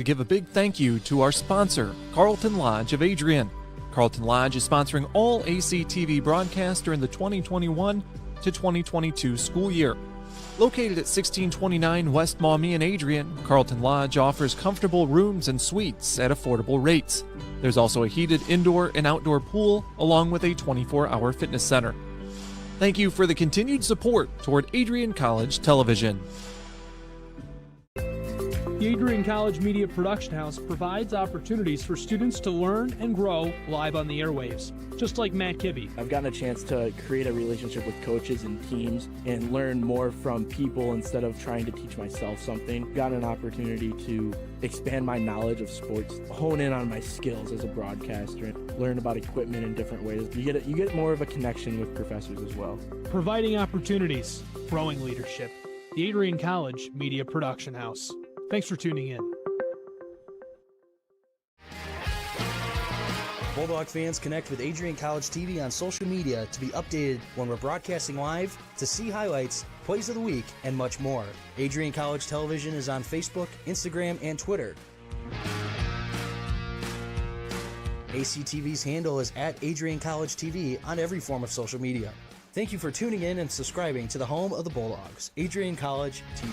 To give a big thank you to our sponsor, Carlton Lodge of Adrian. Carlton Lodge is sponsoring all ACTV broadcasts during the 2021 to 2022 school year. Located at 1629 West Maumee in Adrian, Carlton Lodge offers comfortable rooms and suites at affordable rates. There's also a heated indoor and outdoor pool, along with a 24-hour fitness center. Thank you for the continued support toward Adrian College Television. The Adrian College Media Production House provides opportunities for students to learn and grow live on the airwaves, just like Matt Kibbe. I've gotten a chance to create a relationship with coaches and teams and learn more from people instead of trying to teach myself something. Got an opportunity to expand my knowledge of sports, hone in on my skills as a broadcaster, and learn about equipment in different ways. You get more of a connection with professors as well. Providing opportunities, growing leadership. The Adrian College Media Production House. Thanks for tuning in. Bulldog fans, connect with Adrian College TV on social media to be updated when we're broadcasting live, to see highlights, plays of the week, and much more. Adrian College Television is on Facebook, Instagram, and Twitter. ACTV's handle is at Adrian College TV on every form of social media. Thank you for tuning in and subscribing to the home of the Bulldogs, Adrian College TV.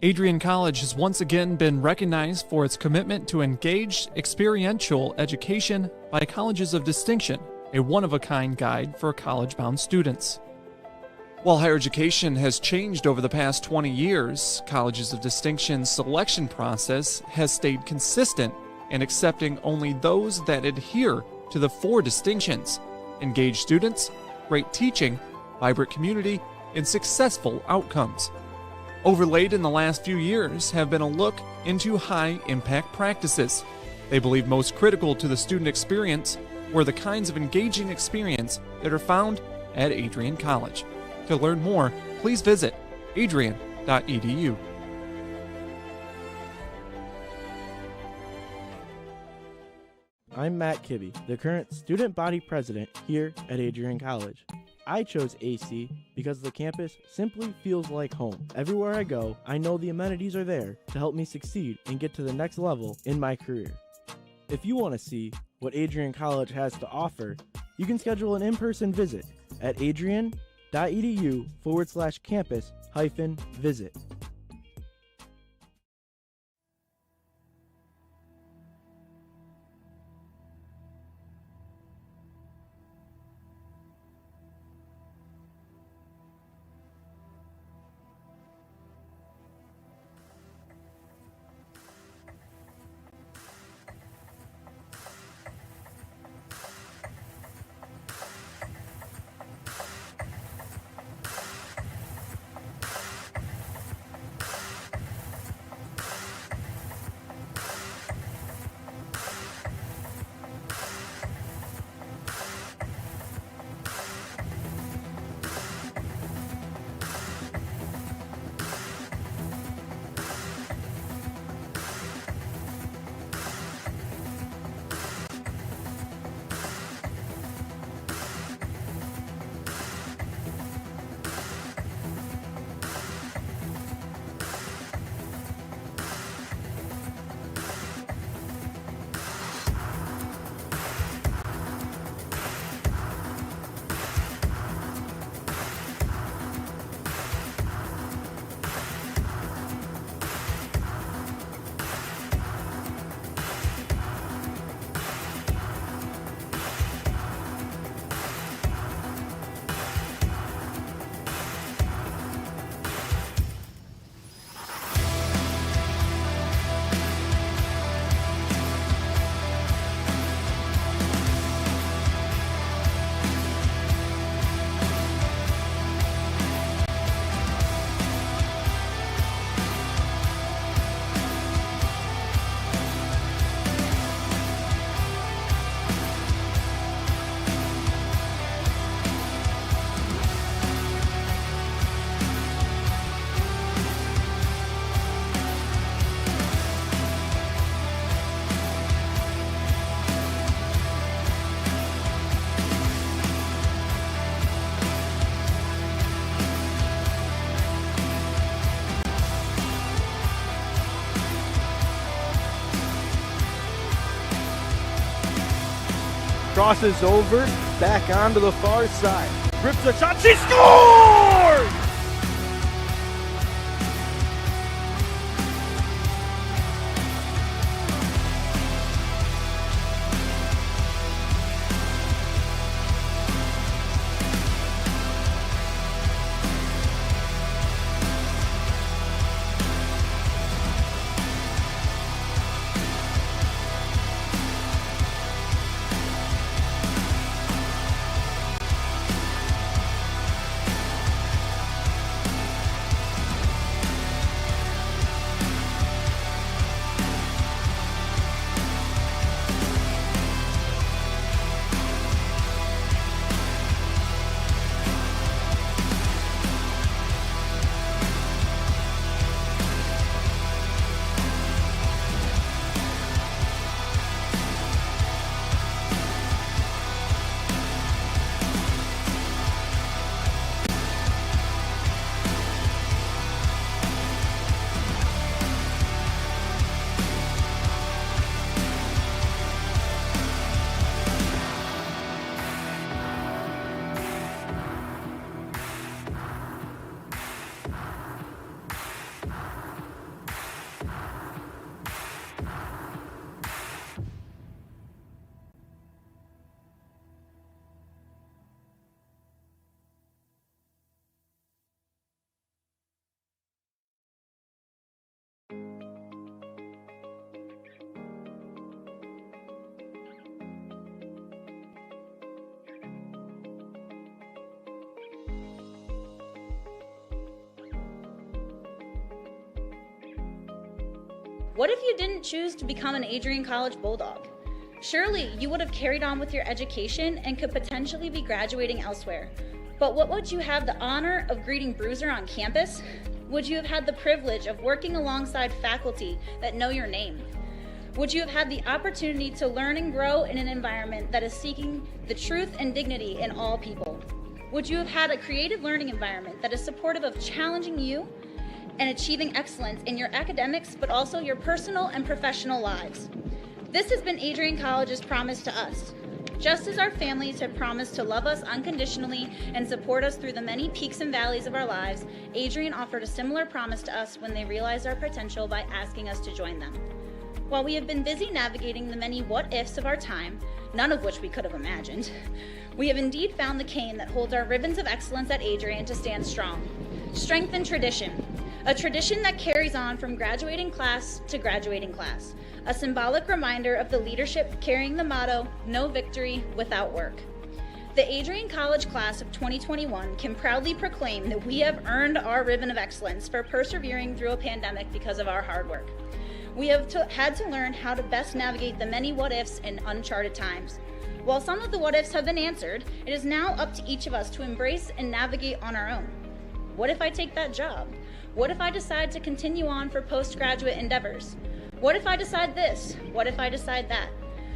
Adrian College has once again been recognized for its commitment to engaged, experiential education by Colleges of Distinction, a one-of-a-kind guide for college-bound students. While higher education has changed over the past 20 years, Colleges of Distinction's selection process has stayed consistent in accepting only those that adhere to the 4 distinctions: engaged students, great teaching, vibrant community, and successful outcomes. Overlaid in the last few years have been a look into high-impact practices. They believe most critical to the student experience were the kinds of engaging experience that are found at Adrian College. To learn more, please visit adrian.edu. I'm Matt Kibbe, the current student body president here at Adrian College. I chose AC because the campus simply feels like home. Everywhere I go, I know the amenities are there to help me succeed and get to the next level in my career. If you want to see what Adrian College has to offer, you can schedule an in-person visit at adrian.edu/campus-visit. Crosses over, back onto the far side. Rips a shot, she scores! What if you didn't choose to become an Adrian College Bulldog? Surely you would have carried on with your education and could potentially be graduating elsewhere. But what would you have the honor of greeting Bruiser on campus? Would you have had the privilege of working alongside faculty that know your name? Would you have had the opportunity to learn and grow in an environment that is seeking the truth and dignity in all people? Would you have had a creative learning environment that is supportive of challenging you and achieving excellence in your academics, but also your personal and professional lives? This has been Adrian College's promise to us. Just as our families have promised to love us unconditionally and support us through the many peaks and valleys of our lives, Adrian offered a similar promise to us when they realized our potential by asking us to join them. While we have been busy navigating the many what-ifs of our time, none of which we could have imagined, we have indeed found the cane that holds our ribbons of excellence at Adrian to stand strong. Strength and tradition. A tradition that carries on from graduating class to graduating class. A symbolic reminder of the leadership carrying the motto, no victory without work. The Adrian College class of 2021 can proudly proclaim that we have earned our ribbon of excellence for persevering through a pandemic because of our hard work. We have had to learn how to best navigate the many what-ifs in uncharted times. While some of the what-ifs have been answered, it is now up to each of us to embrace and navigate on our own. What if I take that job? What if I decide to continue on for postgraduate endeavors? What if I decide this? What if I decide that?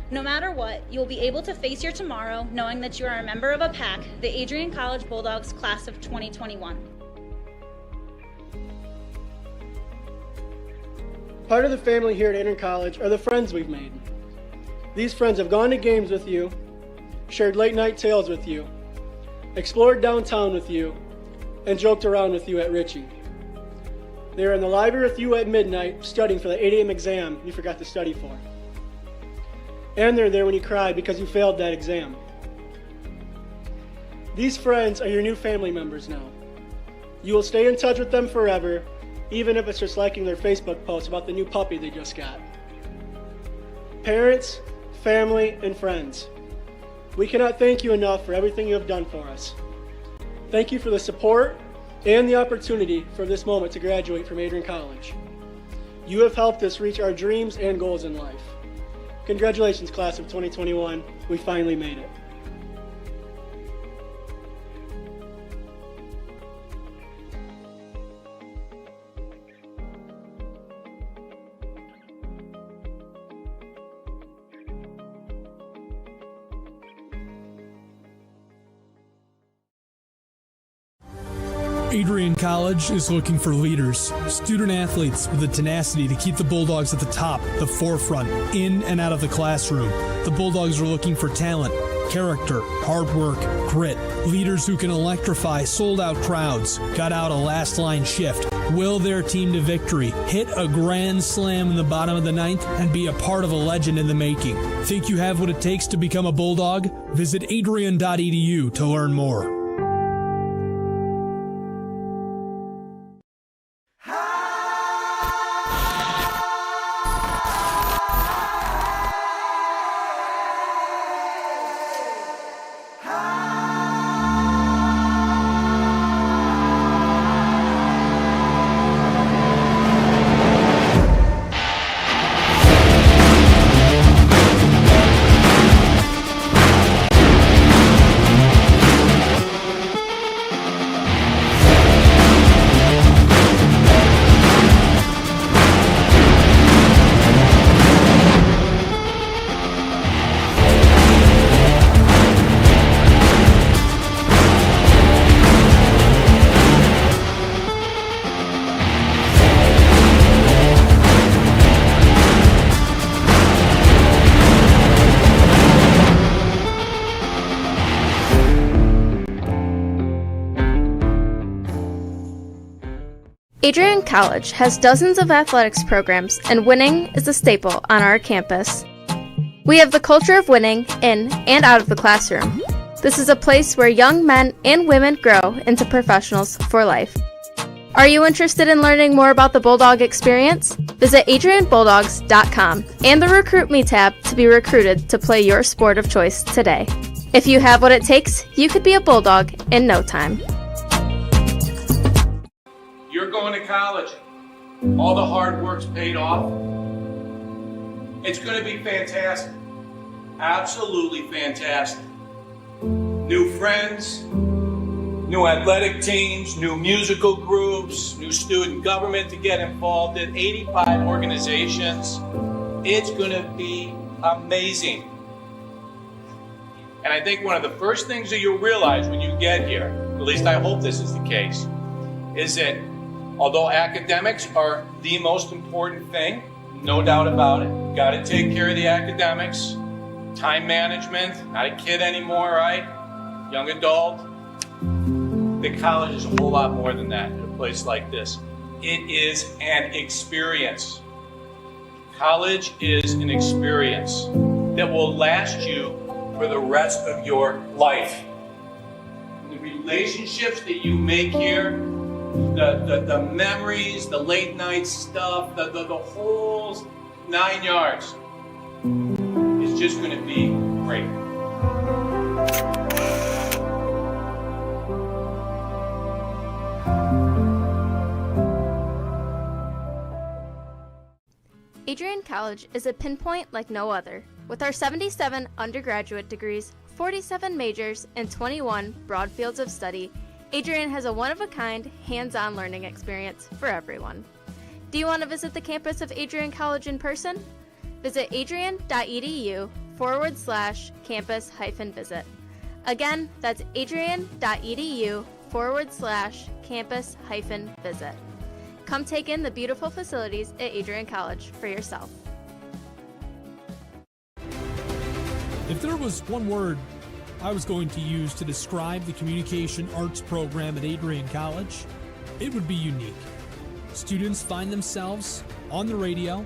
No matter what, you'll be able to face your tomorrow knowing that you are a member of a pack, the Adrian College Bulldogs class of 2021. Part of the family here at Adrian College are the friends we've made. These friends have gone to games with you, shared late night tales with you, explored downtown with you, and joked around with you at Ritchie. They were in the library with you at midnight studying for the 8 a.m. exam you forgot to study for. And they're there when you cried because you failed that exam. These friends are your new family members now. You will stay in touch with them forever, even if it's just liking their Facebook post about the new puppy they just got. Parents, family, and friends, we cannot thank you enough for everything you have done for us. Thank you for the support and the opportunity for this moment to graduate from Adrian College. You have helped us reach our dreams and goals in life. Congratulations, class of 2021. We finally made it. Adrian College is looking for leaders, student athletes with the tenacity to keep the Bulldogs at the top, the forefront, in and out of the classroom. The Bulldogs are looking for talent, character, hard work, grit, leaders who can electrify sold-out crowds, gut out a last-line shift, will their team to victory, hit a grand slam in the bottom of the ninth, and be a part of a legend in the making. Think you have what it takes to become a Bulldog? Visit adrian.edu to learn more. Adrian College has dozens of athletics programs, and winning is a staple on our campus. We have the culture of winning in and out of the classroom. This is a place where young men and women grow into professionals for life. Are you interested in learning more about the Bulldog experience? Visit adrianbulldogs.com and the Recruit Me tab to be recruited to play your sport of choice today. If you have what it takes, you could be a Bulldog in no time. You're going to college. All the hard work's paid off. It's going to be fantastic. Absolutely fantastic. New friends, new athletic teams, new musical groups, new student government to get involved in, 85 organizations. It's going to be amazing. And I think one of the first things that you'll realize when you get here, at least I hope this is the case, is that although academics are the most important thing, no doubt about it, got to take care of the academics, time management, not a kid anymore, right? Young adult. The college is a whole lot more than that in a place like this. It is an experience. College is an experience that will last you for the rest of your life. The relationships that you make here, the memories, the late night stuff, the whole 9 yards is just going to be great. Adrian College is a pinpoint like no other. With our 77 undergraduate degrees, 47 majors, and 21 broad fields of study, Adrian has a one-of-a-kind, hands-on learning experience for everyone. Do you want to visit the campus of Adrian College in person? Visit adrian.edu/campus-visit. Again, that's adrian.edu/campus-visit. Come take in the beautiful facilities at Adrian College for yourself. If there was one word I was going to use to describe the communication arts program at Adrian College, it would be unique. Students find themselves on the radio,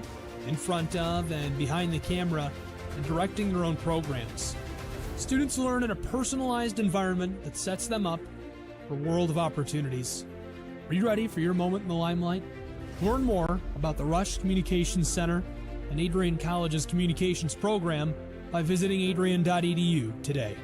in front of and behind the camera, and directing their own programs. Students learn in a personalized environment that sets them up for a world of opportunities. Are you ready for your moment in the limelight? Learn more about the Rush Communications Center and Adrian College's communications program by visiting adrian.edu today.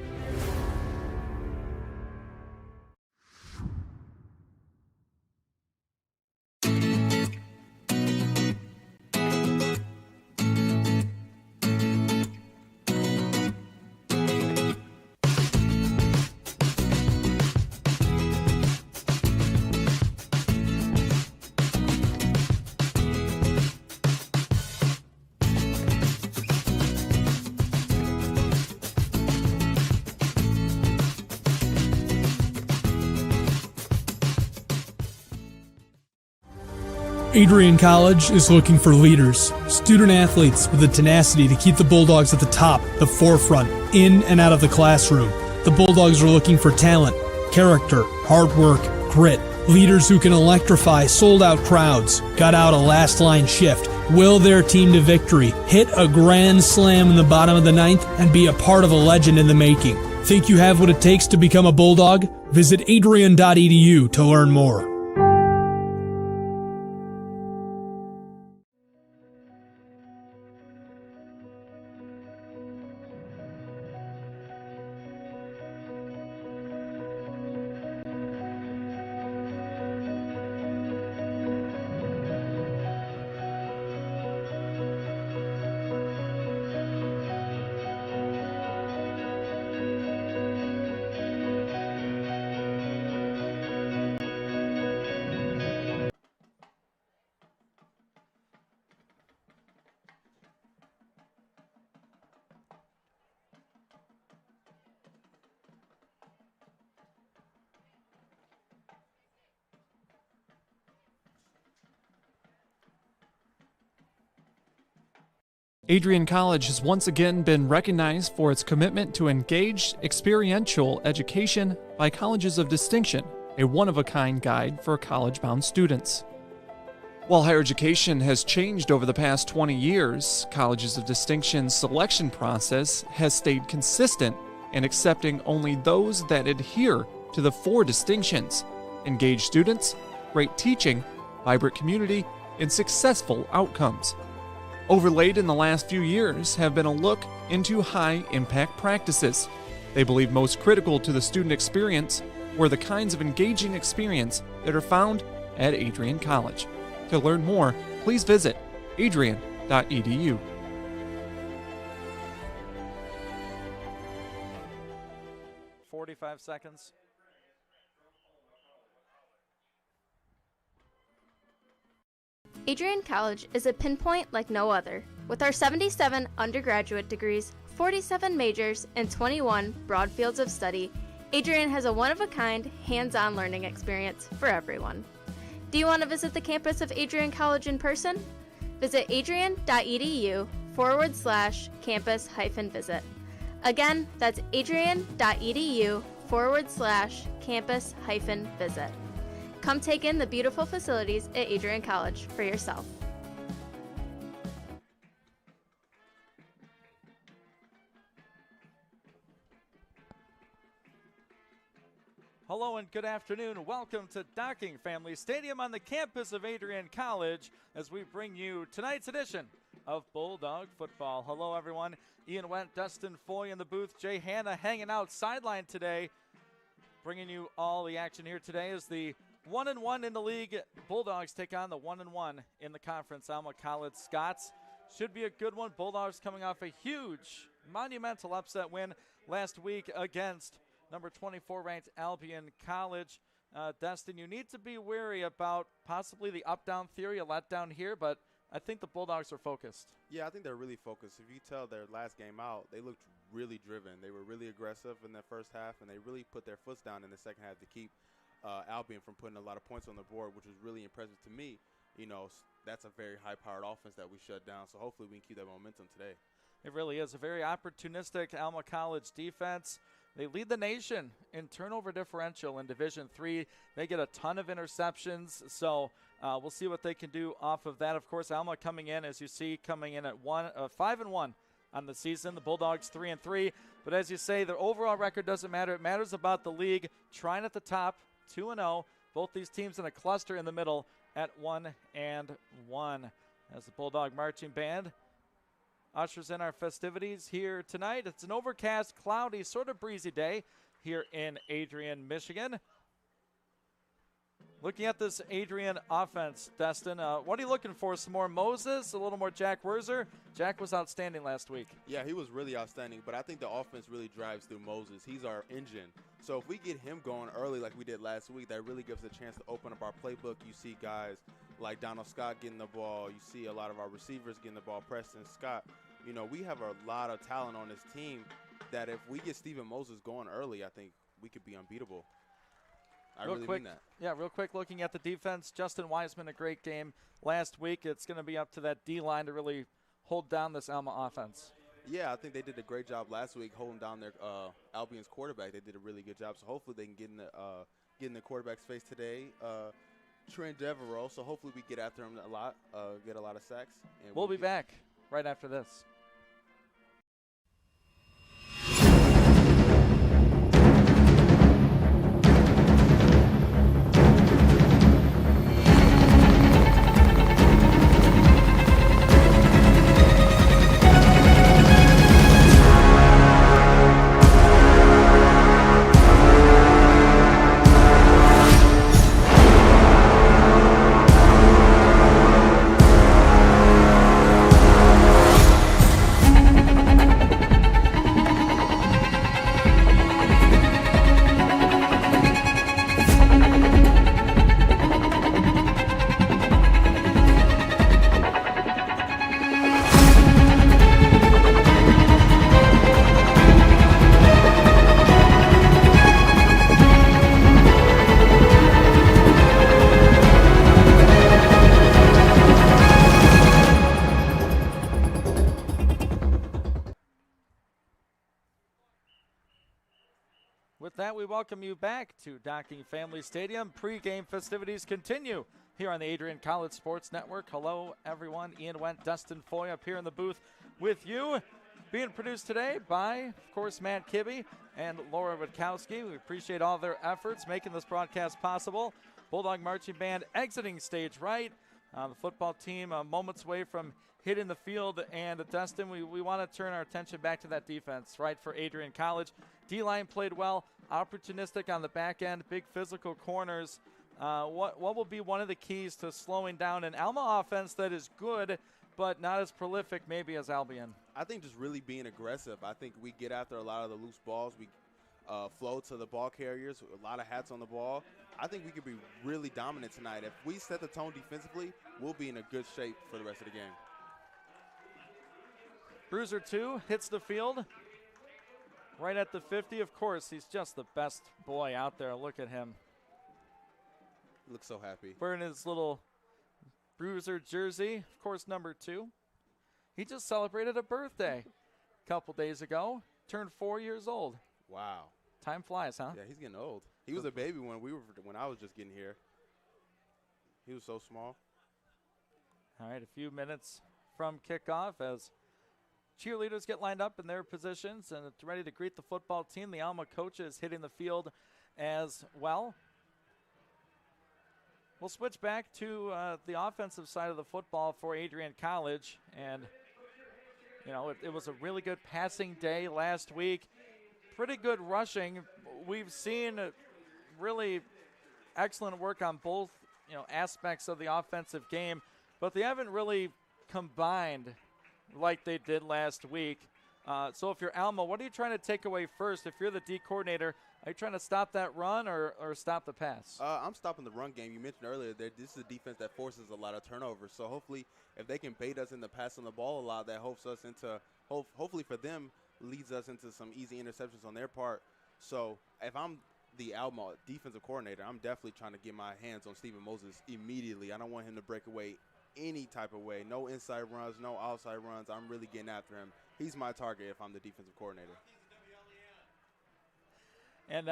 Adrian College is looking for leaders, student athletes with the tenacity to keep the Bulldogs at the top, the forefront, in and out of the classroom. The Bulldogs are looking for talent, character, hard work, grit, leaders who can electrify sold-out crowds, gut out a last-line shift, will their team to victory, hit a grand slam in the bottom of the ninth, and be a part of a legend in the making. Think you have what it takes to become a Bulldog? Visit adrian.edu to learn more. Adrian College has once again been recognized for its commitment to engaged, experiential education by Colleges of Distinction, a one-of-a-kind guide for college-bound students. While higher education has changed over the past 20 years, Colleges of Distinction's selection process has stayed consistent in accepting only those that adhere to the 4 distinctions: engaged students, great teaching, vibrant community, and successful outcomes. Overlaid in the last few years have been a look into high-impact practices. They believe most critical to the student experience were the kinds of engaging experience that are found at Adrian College. To learn more, please visit adrian.edu. Seconds. Adrian College is a pinpoint like no other. With our 77 undergraduate degrees, 47 majors, and 21 broad fields of study, Adrian has a one-of-a-kind, hands-on learning experience for everyone. Do you want to visit the campus of Adrian College in person? Visit adrian.edu/campus-visit. Again, that's adrian.edu/campus-visit. Come take in the beautiful facilities at Adrian College for yourself. Hello and good afternoon. Welcome to Docking Family Stadium on the campus of Adrian College as we bring you tonight's edition of Bulldog Football. Hello everyone. Ian Wendt, Dustin Foy in the booth, Jay Hanna hanging out sideline today. Bringing you all the action here today as the 1-1 in the league Bulldogs take on the 1-1 in the conference Alma College Scots. Should be a good one. Bulldogs coming off a huge, monumental upset win last week against number 24 ranked Albion College. Destin, you need to be wary about possibly the up-down theory, a letdown here, but I think the Bulldogs are focused. Yeah, I think they're really focused. If you tell their last game out, they looked really driven. They were really aggressive in the first half, and they really put their foot down in the second half to keep Albion from putting a lot of points on the board, which was really impressive to me. You know, that's a very high-powered offense that we shut down, so hopefully we can keep that momentum today. It really is a very opportunistic Alma College defense. They lead the nation in turnover differential in Division III. They get a ton of interceptions, so we'll see what they can do off of that. Of course, Alma coming in, as you see, coming in at 5-1 on the season. The Bulldogs 3-3. But as you say, their overall record doesn't matter. It matters about the league. Trying at the top, 2-0. Both these teams in a cluster in the middle at 1-1. As the Bulldog Marching Band ushers in our festivities here tonight. It's an overcast, cloudy, sort of breezy day here in Adrian, Michigan. Looking at this Adrian offense, Destin, what are you looking for? Some more Moses, a little more Jack Werzer? Jack was outstanding last week. Yeah, he was really outstanding, but I think the offense really drives through Moses. He's our engine. So if we get him going early like we did last week, that really gives us a chance to open up our playbook. You see guys like Donald Scott getting the ball. You see a lot of our receivers getting the ball, Preston Scott. You know, we have a lot of talent on this team that if we get Steven Moses going early, I think we could be unbeatable. I really mean that. Yeah, real quick, looking at the defense, Justin Wiseman, a great game last week. It's going to be up to that D-line to really hold down this Alma offense. Yeah, I think they did a great job last week holding down their Albion's quarterback. They did a really good job. So hopefully they can get in the quarterback's face today. Trent Devereaux. So hopefully we get after him a lot, get a lot of sacks. And We'll be back right after this. With that, we welcome you back to Docking Family Stadium. Pre-game festivities continue here on the Adrian College Sports Network. Hello, everyone. Ian Wendt, Dustin Foy up here in the booth with you. Being produced today by, of course, Matt Kibbe and Laura Witkowski. We appreciate all their efforts making this broadcast possible. Bulldog Marching Band exiting stage right. The football team moments away from hitting the field. And Dustin, we want to turn our attention back to that defense, right, for Adrian College. D-line played well, opportunistic on the back end, big physical corners. What will be one of the keys to slowing down an Alma offense that is good but not as prolific maybe as Albion? I think just really being aggressive. I think we get after a lot of the loose balls. We flow to the ball carriers, a lot of hats on the ball. I think we could be really dominant tonight. If we set the tone defensively, we'll be in a good shape for the rest of the game. Bruiser 2 hits the field right at the 50. Of course, he's just the best boy out there. Look at him. Looks so happy. Wearing his little Bruiser jersey, of course, number 2. He just celebrated a birthday a couple days ago. Turned 4 years old. Wow. Time flies, huh? Yeah, he's getting old. He was a baby when I was just getting here. He was so small. All right, a few minutes from kickoff as cheerleaders get lined up in their positions and it's ready to greet the football team. The Alma coaches hitting the field as well. We'll switch back to the offensive side of the football for Adrian College. And, you know, it was a really good passing day last week. Pretty good rushing. We've seen really excellent work on both, aspects of the offensive game, but they haven't really combined like they did last week. So if you're Alma, what are you trying to take away first? If you're the D coordinator, are you trying to stop that run or stop the pass? I'm stopping the run game. You mentioned earlier that this is a defense that forces a lot of turnovers. So hopefully if they can bait us into passing the ball a lot, that hopes us into hopefully for them leads us into some easy interceptions on their part. So if I'm the Alma defensive coordinator, I'm definitely trying to get my hands on Stephen Moses immediately. I don't want him to break away any type of way. No inside runs, no outside runs. I'm really getting after him. He's my target if I'm the defensive coordinator. And,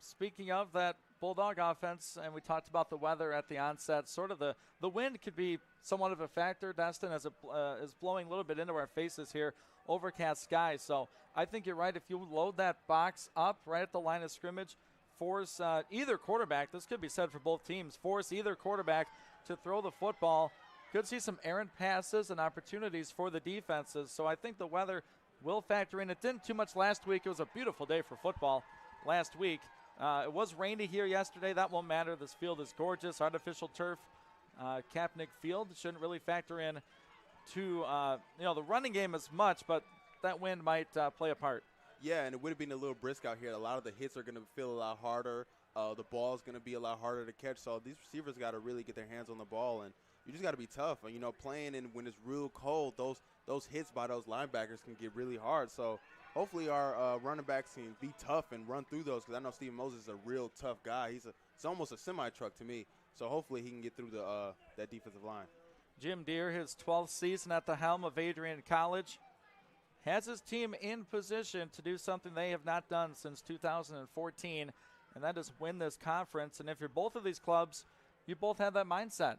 speaking of that Bulldog offense, and we talked about the weather at the onset, sort of the wind could be somewhat of a factor, Destin, as it is blowing a little bit into our faces here, overcast skies. So I think you're right. If you load that box up right at the line of scrimmage, force either quarterback, this could be said for both teams, force either quarterback to throw the football. Could see some errant passes and opportunities for the defenses. So I think the weather will factor in. It didn't too much last week. It was a beautiful day for football last week. It was rainy here yesterday. That won't matter. This field is gorgeous. Artificial turf, Kapnick Field. Shouldn't really factor in to the running game as much, but that wind might play a part. Yeah, and it would have been a little brisk out here. A lot of the hits are going to feel a lot harder. The ball is going to be a lot harder to catch. So these receivers got to really get their hands on the ball, and you just got to be tough. And, playing in when it's real cold, those hits by those linebackers can get really hard. So hopefully our running backs can be tough and run through those, because I know Steven Moses is a real tough guy. He's almost a semi-truck to me. So hopefully he can get through that defensive line. Jim Deere, his 12th season at the helm of Adrian College, has his team in position to do something they have not done since 2014, and that is win this conference. And if you're both of these clubs, you both have that mindset.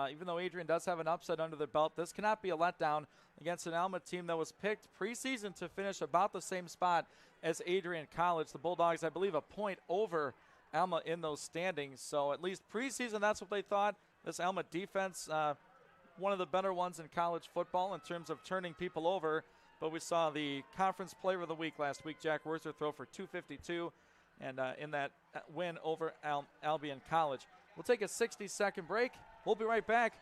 Even though Adrian does have an upset under their belt, this cannot be a letdown against an Alma team that was picked preseason to finish about the same spot as Adrian College. The Bulldogs, I believe, a point over Alma in those standings. So at least preseason, that's what they thought. This Alma defense, one of the better ones in college football in terms of turning people over. But we saw the conference player of the week last week, Jack Werther, throw for 252, and in that win over Albion College. We'll take a 60-second break. We'll be right back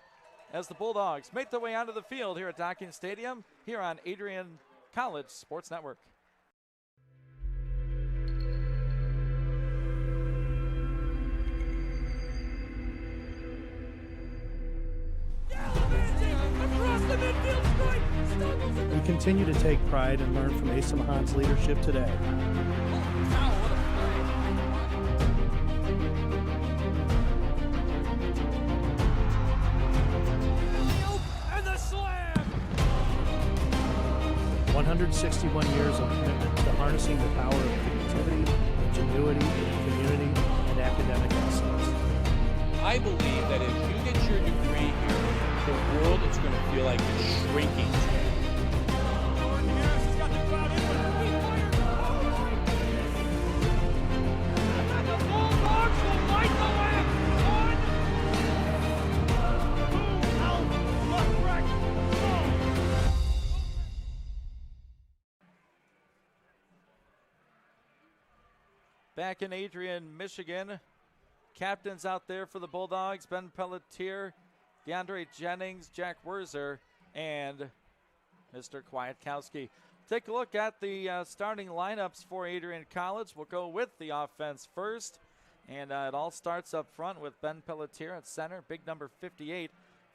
as the Bulldogs make their way onto the field here at Docking Stadium here on Adrian College Sports Network. We continue to take pride and learn from Asa Mahan's leadership today. And the slam! 161 years of commitment to harnessing the power of creativity, ingenuity, community, and academic excellence. I believe that as you get your degree here, the world is going to feel like it's shrinking. Back in Adrian, Michigan, captains out there for the Bulldogs, Ben Pelletier, DeAndre Jennings, Jack Werzer, and Mr. Kwiatkowski. Take a look at the starting lineups for Adrian College. We'll go with the offense first, and it all starts up front with Ben Pelletier at center, big number 58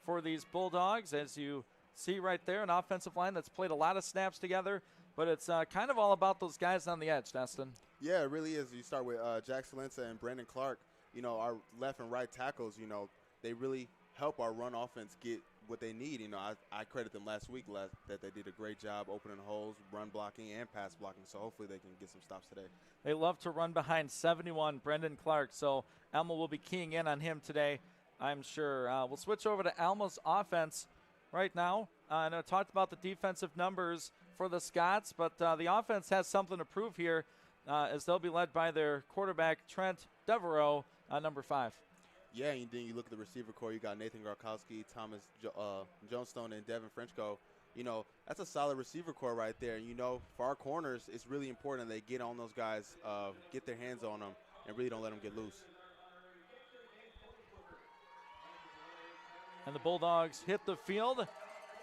for these Bulldogs. As you see right there, an offensive line that's played a lot of snaps together, but it's kind of all about those guys on the edge, Destin. Yeah, it really is. You start with Jack Salenza and Brandon Clark. You know, our left and right tackles, you know, they really help our run offense get what they need. You know, I credit them last week that they did a great job opening holes, run blocking, and pass blocking. So hopefully they can get some stops today. They love to run behind 71, Brendan Clark. So Alma will be keying in on him today, I'm sure. We'll switch over to Alma's offense right now. And I talked about the defensive numbers for the Scots, but the offense has something to prove here as they'll be led by their quarterback, Trent Devereaux, number 5. Yeah, and then you look at the receiver core. You got Nathan Garkowski, Thomas Johnstone, and Devin Frenchco. You know, that's a solid receiver core right there. And, you know, for our corners, it's really important they get on those guys, get their hands on them, and really don't let them get loose. And the Bulldogs hit the field,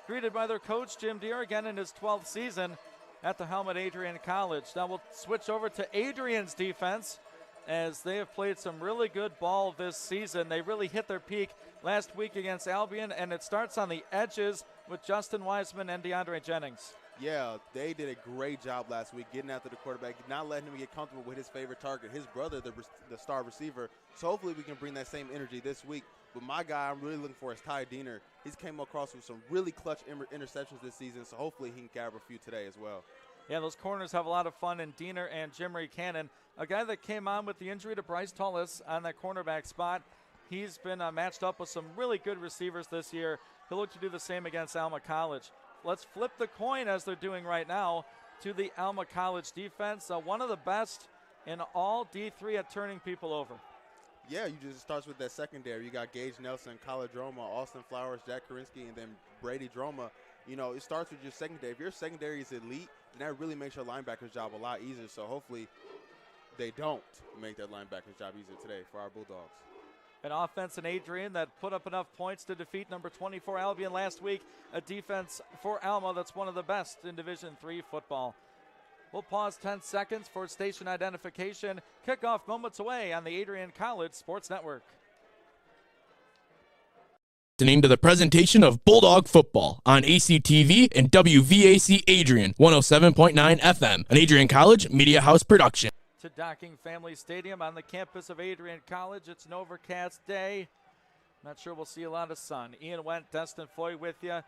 greeted by their coach, Jim Deere, again in his 12th season at the helm at Adrian College. Now we'll switch over to Adrian's defense, as they have played some really good ball this season. They really hit their peak last week against Albion, and it starts on the edges with Justin Wiseman and DeAndre Jennings. Yeah, they did a great job last week getting after the quarterback, not letting him get comfortable with his favorite target, his brother, the star receiver. So hopefully we can bring that same energy this week. But my guy I'm really looking for is Ty Diener. He's came across with some really clutch interceptions this season, so hopefully he can grab a few today as well. Yeah, those corners have a lot of fun, and Diener and Jimry Cannon, a guy that came on with the injury to Bryce Tullis on that cornerback spot. He's been matched up with some really good receivers this year. He'll look to do the same against Alma College. Let's flip the coin, as they're doing right now, to the Alma College defense. One of the best in all D3 at turning people over. Yeah, you just starts with that secondary. You got Gage Nelson, Kyler Droma, Austin Flowers, Jack Karinsky, and then Brady Droma. You know, it starts with your secondary. If your secondary is elite, then that really makes your linebacker's job a lot easier. So hopefully they don't make that linebacker's job easier today for our Bulldogs. An offense in Adrian that put up enough points to defeat number 24 Albion last week. A defense for Alma that's one of the best in Division III football. We'll pause 10 seconds for station identification. Kickoff moments away on the Adrian College Sports Network. Listening to the presentation of Bulldog Football on ACTV and WVAC Adrian 107.9 FM, an Adrian College Media House production. To Docking Family Stadium on the campus of Adrian College. It's an overcast day. Not sure we'll see a lot of sun. Ian Wendt, Destin Foy with you.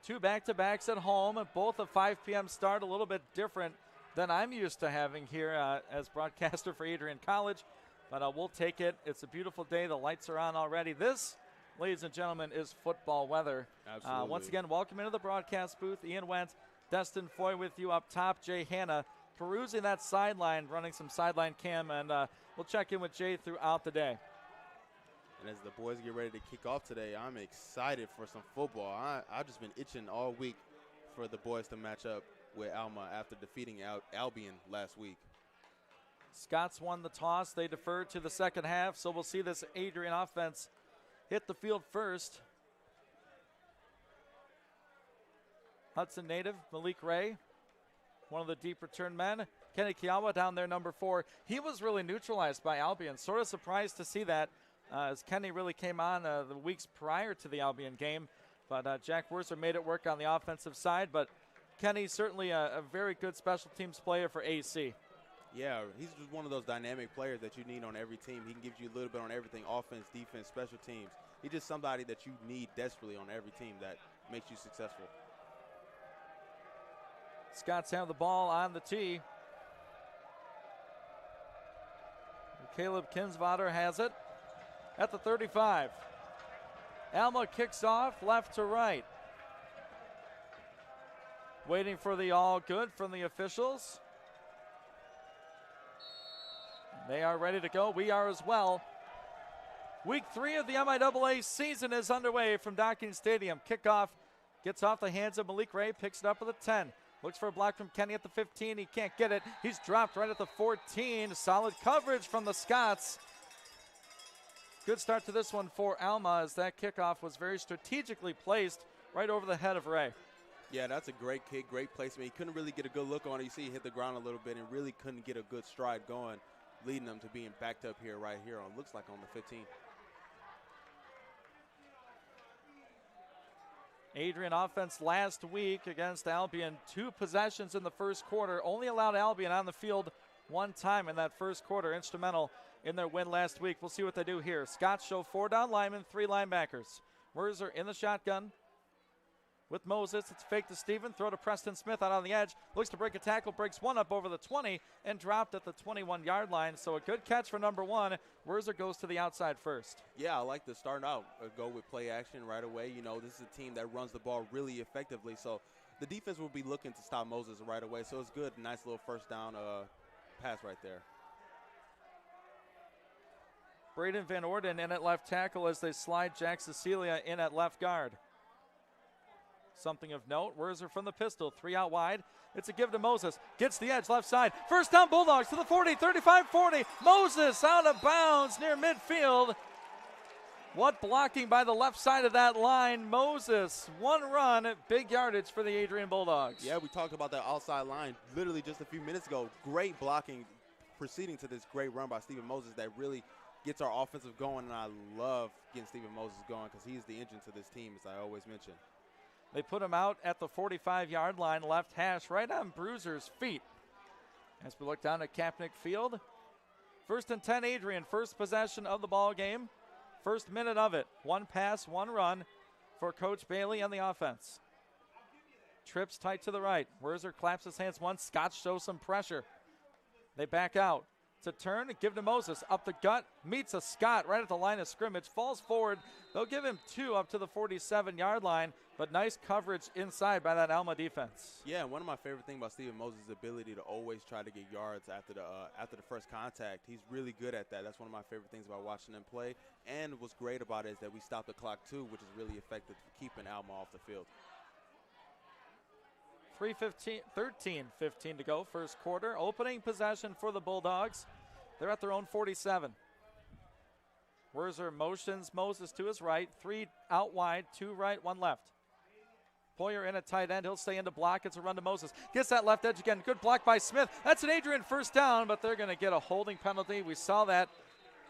2 back-to-backs at home, both a 5 p.m. start, a little bit different than I'm used to having here as broadcaster for Adrian College. But we'll take it. It's a beautiful day. The lights are on already. This, ladies and gentlemen, is football weather. Absolutely. Once again, welcome into the broadcast booth. Ian Wendt, Destin Foy with you up top. Jay Hanna perusing that sideline, running some sideline cam, and we'll check in with Jay throughout the day. And as the boys get ready to kick off today, I'm excited for some football. I've just been itching all week for the boys to match up with Alma after defeating Albion last week. Scots won the toss. They deferred to the second half, so we'll see this Adrian offense hit the field first. Hudson native Malik Ray, one of the deep return men. Kenny Kiawa down there, number 4. He was really neutralized by Albion. Sort of surprised to see that as Kenny really came on the weeks prior to the Albion game. But Jack Werser made it work on the offensive side. But Kenny's certainly a very good special teams player for AC. Yeah, he's just one of those dynamic players that you need on every team. He can give you a little bit on everything, offense, defense, special teams. He's just somebody that you need desperately on every team that makes you successful. Scots have the ball on the tee. Caleb Kinsvater has it at the 35. Alma kicks off left to right. Waiting for the all good from the officials. They are ready to go. We are as well. Week 3 of the MIAA season is underway from Docking Stadium. Kickoff gets off the hands of Malik Ray, picks it up at the 10. Looks for a block from Kenny at the 15. He can't get it. He's dropped right at the 14. Solid coverage from the Scots. Good start to this one for Alma as that kickoff was very strategically placed right over the head of Ray. Yeah, that's a great kick, great placement. He couldn't really get a good look on it. You see he hit the ground a little bit and really couldn't get a good stride going, leading them to being backed up here, right here on, looks like on the 15. Adrian offense last week against Albion, 2 possessions in the first quarter. Only allowed Albion on the field 1 time in that first quarter. Instrumental in their win last week. We'll see what they do here. Scots show 4 down linemen, 3 linebackers. Mercer in the shotgun with Moses. It's fake to Steven. Throw to Preston Smith out on the edge. Looks to break a tackle. Breaks one up over the 20 and dropped at the 21-yard line. So a good catch for number 1. Werser goes to the outside first. Yeah, I like to start out, go with play action right away. You know, this is a team that runs the ball really effectively. So the defense will be looking to stop Moses right away. So it's good. Nice little first down pass right there. Braden Van Orden in at left tackle as they slide Jack Cecilia in at left guard. Something of note, Werser from the pistol, 3 out wide. It's a give to Moses. Gets the edge, left side. First down, Bulldogs to the 40, 35, 40. Moses out of bounds near midfield. What blocking by the left side of that line. Moses, 1 run, big yardage for the Adrian Bulldogs. Yeah, we talked about that outside line literally just a few minutes ago. Great blocking proceeding to this great run by Stephen Moses that really gets our offensive going, and I love getting Stephen Moses going because he's the engine to this team, as I always mention. They put him out at the 45-yard line, left hash, right on Bruiser's feet. As we look down at Kapnick Field, 1st and 10 Adrian, first possession of the ball game, first minute of it. 1 pass, 1 run for Coach Bailey and the offense. Trips tight to the right. Werser claps his hands once. Scott shows some pressure. They back out. To turn, give to Moses, up the gut, meets a Scott right at the line of scrimmage, falls forward. They'll give him 2 up to the 47-yard line, but nice coverage inside by that Alma defense. Yeah, one of my favorite things about Stephen Moses' ability to always try to get yards after the first contact. He's really good at that. That's one of my favorite things about watching him play. And what's great about it is that we stopped the clock too, which is really effective for keeping Alma off the field. 13-15 to go, first quarter. Opening possession for the Bulldogs. They're at their own 47. Werser motions Moses to his right. 3 out wide, 2 right, 1 left. Poyer in at tight end. He'll stay in to block. It's a run to Moses. Gets that left edge again. Good block by Smith. That's an Adrian first down, but they're going to get a holding penalty. We saw that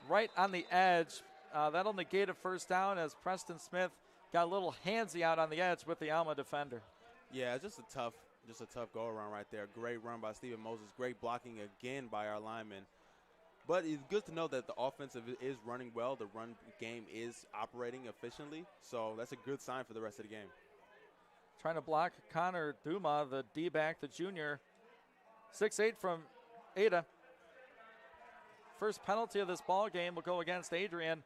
right on the edge. that'll negate a first down as Preston Smith got a little handsy out on the edge with the Alma defender. Yeah, just a tough go around right there. Great run by Stephen Moses. Great blocking again by our lineman. But it's good to know that the offensive is running well. The run game is operating efficiently. So that's a good sign for the rest of the game. Trying to block Connor Duma, the D-back, the junior. 6'8" from Ada. First penalty of this ball game will go against Adrian.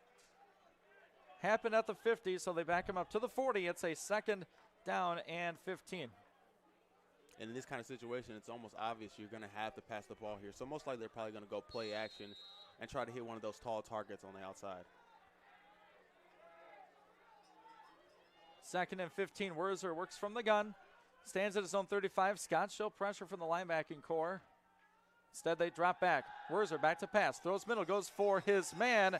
Happened at the 50, so they back him up to the 40. It's a second down and 15. And in this kind of situation, it's almost obvious you're going to have to pass the ball here. So most likely they're probably going to go play action and try to hit one of those tall targets on the outside. Second and 15. Wurzer works from the gun. Stands at his own 35. Scott show pressure from the linebacking core. Instead, they drop back. Wurzer back to pass. Throws middle. Goes for his man.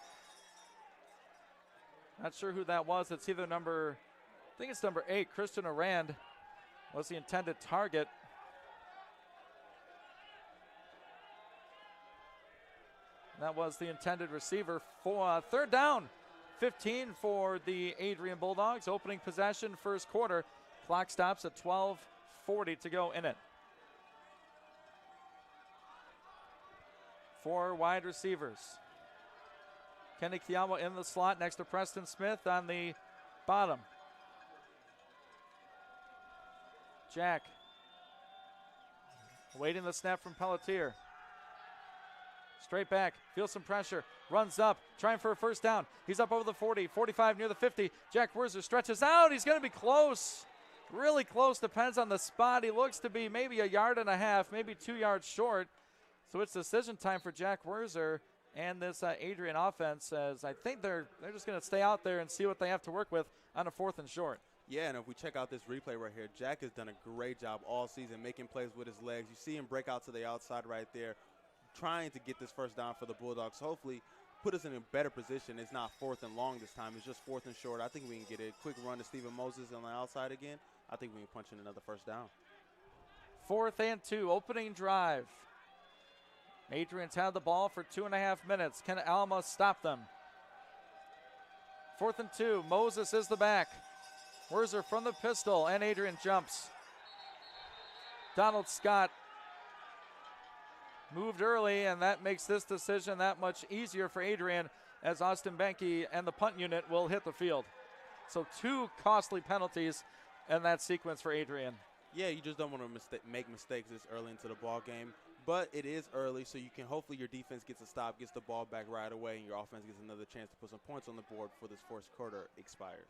Not sure who that was. It's either number 8, Christian Arand. Was the intended target. That was the intended receiver for third down. 15 for the Adrian Bulldogs. Opening possession, first quarter. Clock stops at 12:40 to go in it. 4 wide receivers. Kenny Kiyawa in the slot next to Preston Smith on the bottom. Jack waiting the snap from Pelletier. Straight back, feels some pressure, runs up, trying for a first down. He's up over the 40, 45 near the 50. Jack Wurzer stretches out. He's going to be close, really close. Depends on the spot. He looks to be maybe 1.5 yards, maybe 2 yards short. So it's decision time for Jack Wurzer and this Adrian offense, as I think they're just going to stay out there and see what they have to work with on a 4th and short. Yeah, and if we check out this replay right here, Jack has done a great job all season making plays with his legs. You see him break out to the outside right there, trying to get this first down for the Bulldogs. Hopefully put us in a better position. It's not 4th and long this time. It's just 4th and short. I think we can get a quick run to Stephen Moses on the outside again. I think we can punch in another first down. 4th and 2, opening drive. Adrian's had the ball for 2.5 minutes. Can Alma stop them? 4th and 2, Moses is the back. Wurzer from the pistol, and Adrian jumps. Donald Scott moved early, and that makes this decision that much easier for Adrian, as Austin Benke and the punt unit will hit the field. So 2 costly penalties in that sequence for Adrian. Yeah, you just don't want to make mistakes this early into the ball game. But it is early, so you can hopefully your defense gets a stop, gets the ball back right away, and your offense gets another chance to put some points on the board before this first quarter expires.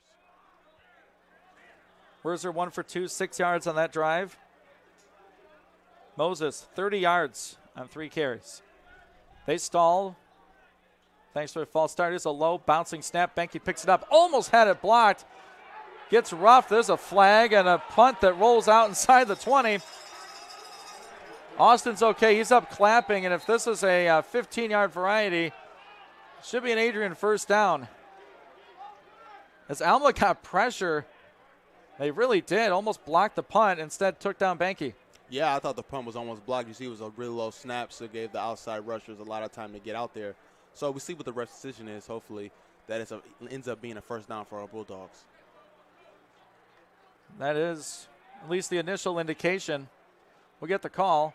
Wurzer 1 for 2, 6 yards on that drive. Moses 30 yards on 3 carries. They stall. Thanks to a false start. It's a low bouncing snap. Benke picks it up. Almost had it blocked. Gets rough. There's a flag and a punt that rolls out inside the 20. Austin's okay. He's up clapping, and if this is a 15-yard variety, should be an Adrian first down. As Alma got pressure, they really did. Almost blocked the punt. Instead, took down Benke. Yeah, I thought the punt was almost blocked. You see it was a really low snap, so it gave the outside rushers a lot of time to get out there. So we see what the ref decision is. Hopefully that ends up being a first down for our Bulldogs. That is at least the initial indication. We'll get the call.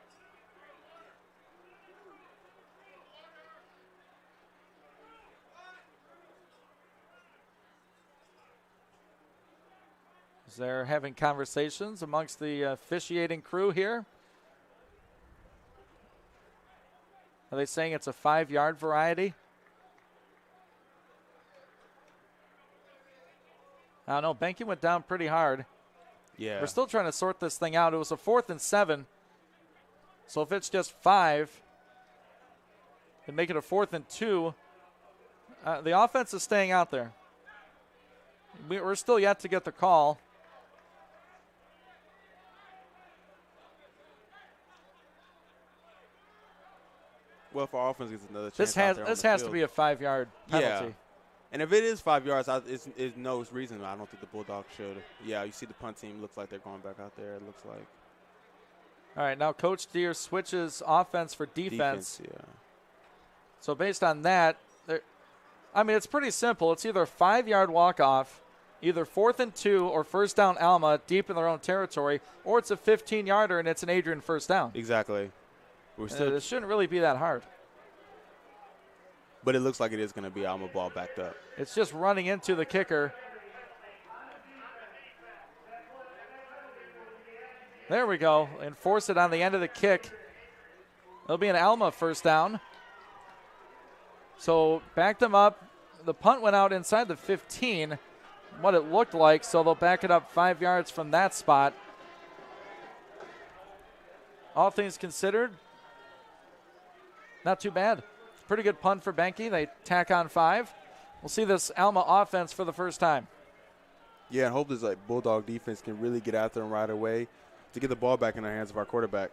They're having conversations amongst the officiating crew here. Are they saying it's a 5-yard variety? I don't know. Benke went down pretty hard. Yeah. We're still trying to sort this thing out. It was a 4th and 7. So if it's just 5, and make it a 4th and 2, the offense is staying out there. We're still yet to get the call. Well, if our offense gets another chance, this has to be a 5-yard penalty. Yeah. And if it is 5 yards, it's no reason I don't think the Bulldogs should. Yeah, you see the punt team looks like they're going back out there. It looks like. All right, now Coach Deere switches offense for defense. Yeah. So based on that, I mean, it's pretty simple. It's either a 5-yard walk-off, either 4th and 2 or first down Alma deep in their own territory, or it's a 15-yarder and it's an Adrian first down. Exactly. It shouldn't really be that hard. But it looks like it is going to be Alma ball backed up. It's just running into the kicker. There we go. And force it on the end of the kick. It'll be an Alma first down. So back them up. The punt went out inside the 15, what it looked like, so they'll back it up 5 yards from that spot. All things considered, not too bad. Pretty good punt for Benke. They tack on 5. We'll see this Alma offense for the first time. Yeah, and hope this Bulldog defense can really get after them right away to get the ball back in the hands of our quarterback.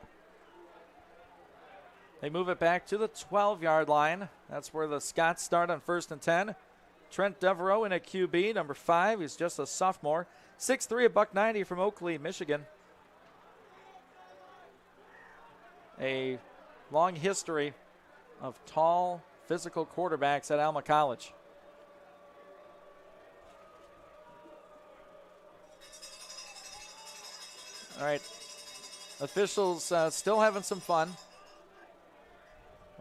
They move it back to the 12-yard line. That's where the Scots start on 1st and 10. Trent Devereaux in at QB, number 5. He's just a sophomore. 6'3", $190 from Oakley, Michigan. A long history of tall, physical quarterbacks at Alma College. All right, officials still having some fun.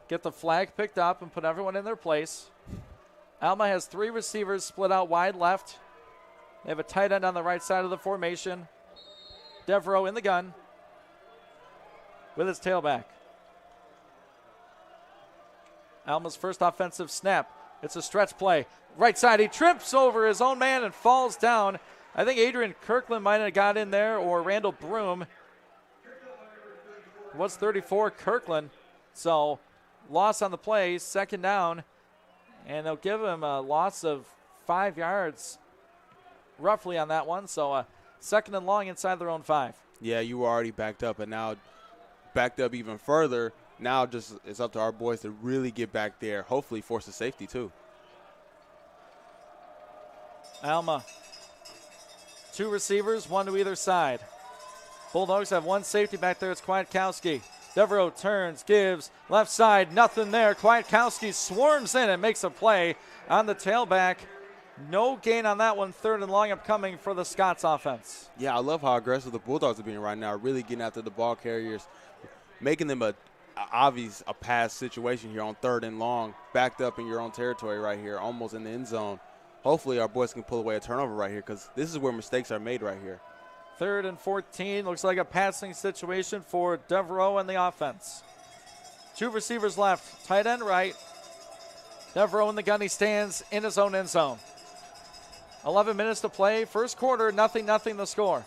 Get the flag picked up and put everyone in their place. Alma has 3 receivers split out wide left. They have a tight end on the right side of the formation. Devereaux in the gun with his tailback. Alma's first offensive snap. It's a stretch play. Right side, he trips over his own man and falls down. I think Adrian Kirkland might have got in there, or Randall Broom. It was 34, Kirkland. So loss on the play, second down, and they'll give him a loss of 5 yards roughly on that one. So second and long inside their own 5. Yeah, you were already backed up, and now backed up even further. Now just it's up to our boys to really get back there, hopefully force a safety too. Alma, 2 receivers, 1 to either side. Bulldogs have 1 safety back there. It's Kwiatkowski. Devereaux turns, gives, left side, nothing there. Kwiatkowski swarms in and makes a play on the tailback. No gain on that one. 3rd and long upcoming for the Scots offense. Yeah, I love how aggressive the Bulldogs are being right now, really getting after the ball carriers, making them a pass situation here on 3rd and long, backed up in your own territory right here, almost in the end zone. Hopefully our boys can pull away a turnover right here, because this is where mistakes are made right here. 3rd and 14. Looks like a passing situation for Devereaux and the offense. 2 receivers left. Tight end right. Devereaux in the gun. He stands in his own end zone. 11 minutes to play. First quarter, 0-0 the score.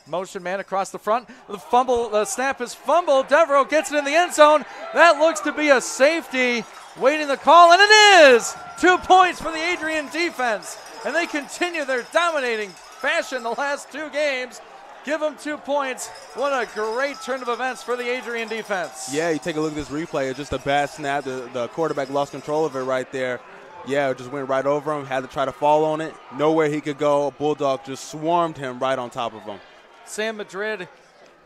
Motion man across the front. The snap is fumbled. Devereaux gets it in the end zone. That looks to be a safety. Waiting the call, and it is! 2 points for the Adrian defense. And they continue their dominating fashion the last 2 games. Give them 2 points. What a great turn of events for the Adrian defense. Yeah, you take a look at this replay. It's just a bad snap. The quarterback lost control of it right there. Yeah, it just went right over him. Had to try to fall on it. Nowhere he could go. Bulldog just swarmed him right on top of him. Sam Madrid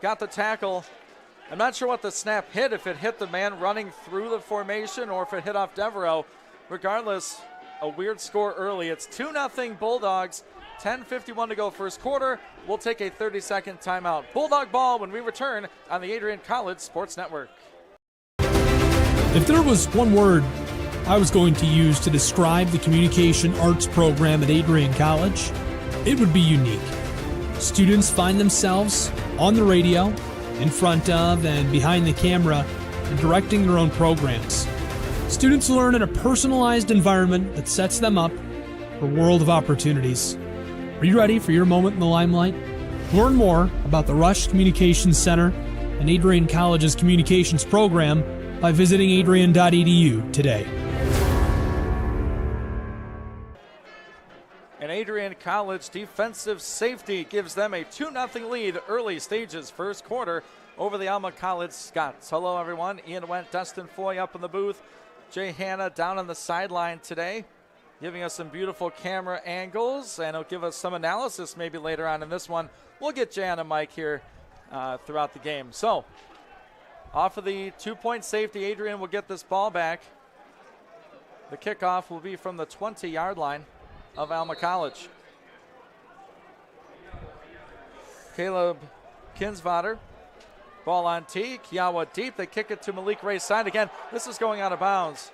got the tackle. I'm not sure what the snap hit, if it hit the man running through the formation or if it hit off Devereaux. Regardless, a weird score early. It's 2-0 Bulldogs. 10:51 to go first quarter. We'll take a 30-second timeout. Bulldog ball when we return on the Adrian College Sports Network. If there was one word I was going to use to describe the communication arts program at Adrian College, it would be unique. Students find themselves on the radio, in front of and behind the camera, and directing their own programs. Students learn in a personalized environment that sets them up for a world of opportunities. Are you ready for your moment in the limelight? Learn more about the Rush Communications Center and Adrian College's communications program by visiting adrian.edu today. And Adrian College defensive safety gives them a 2-0 lead early stages first quarter over the Alma College Scots. Hello, everyone. Ian Wendt, Dustin Foy up in the booth. Jay Hanna down on the sideline today, giving us some beautiful camera angles, and he'll give us some analysis maybe later on in this one. We'll get Jay on a mic here throughout the game. So, off of the 2-point safety, Adrian will get this ball back. The kickoff will be from the 20-yard line of Alma College. Caleb Kinsvater, ball on tee. Kiowa deep. They kick it to Malik Ray's side again. This is going out of bounds.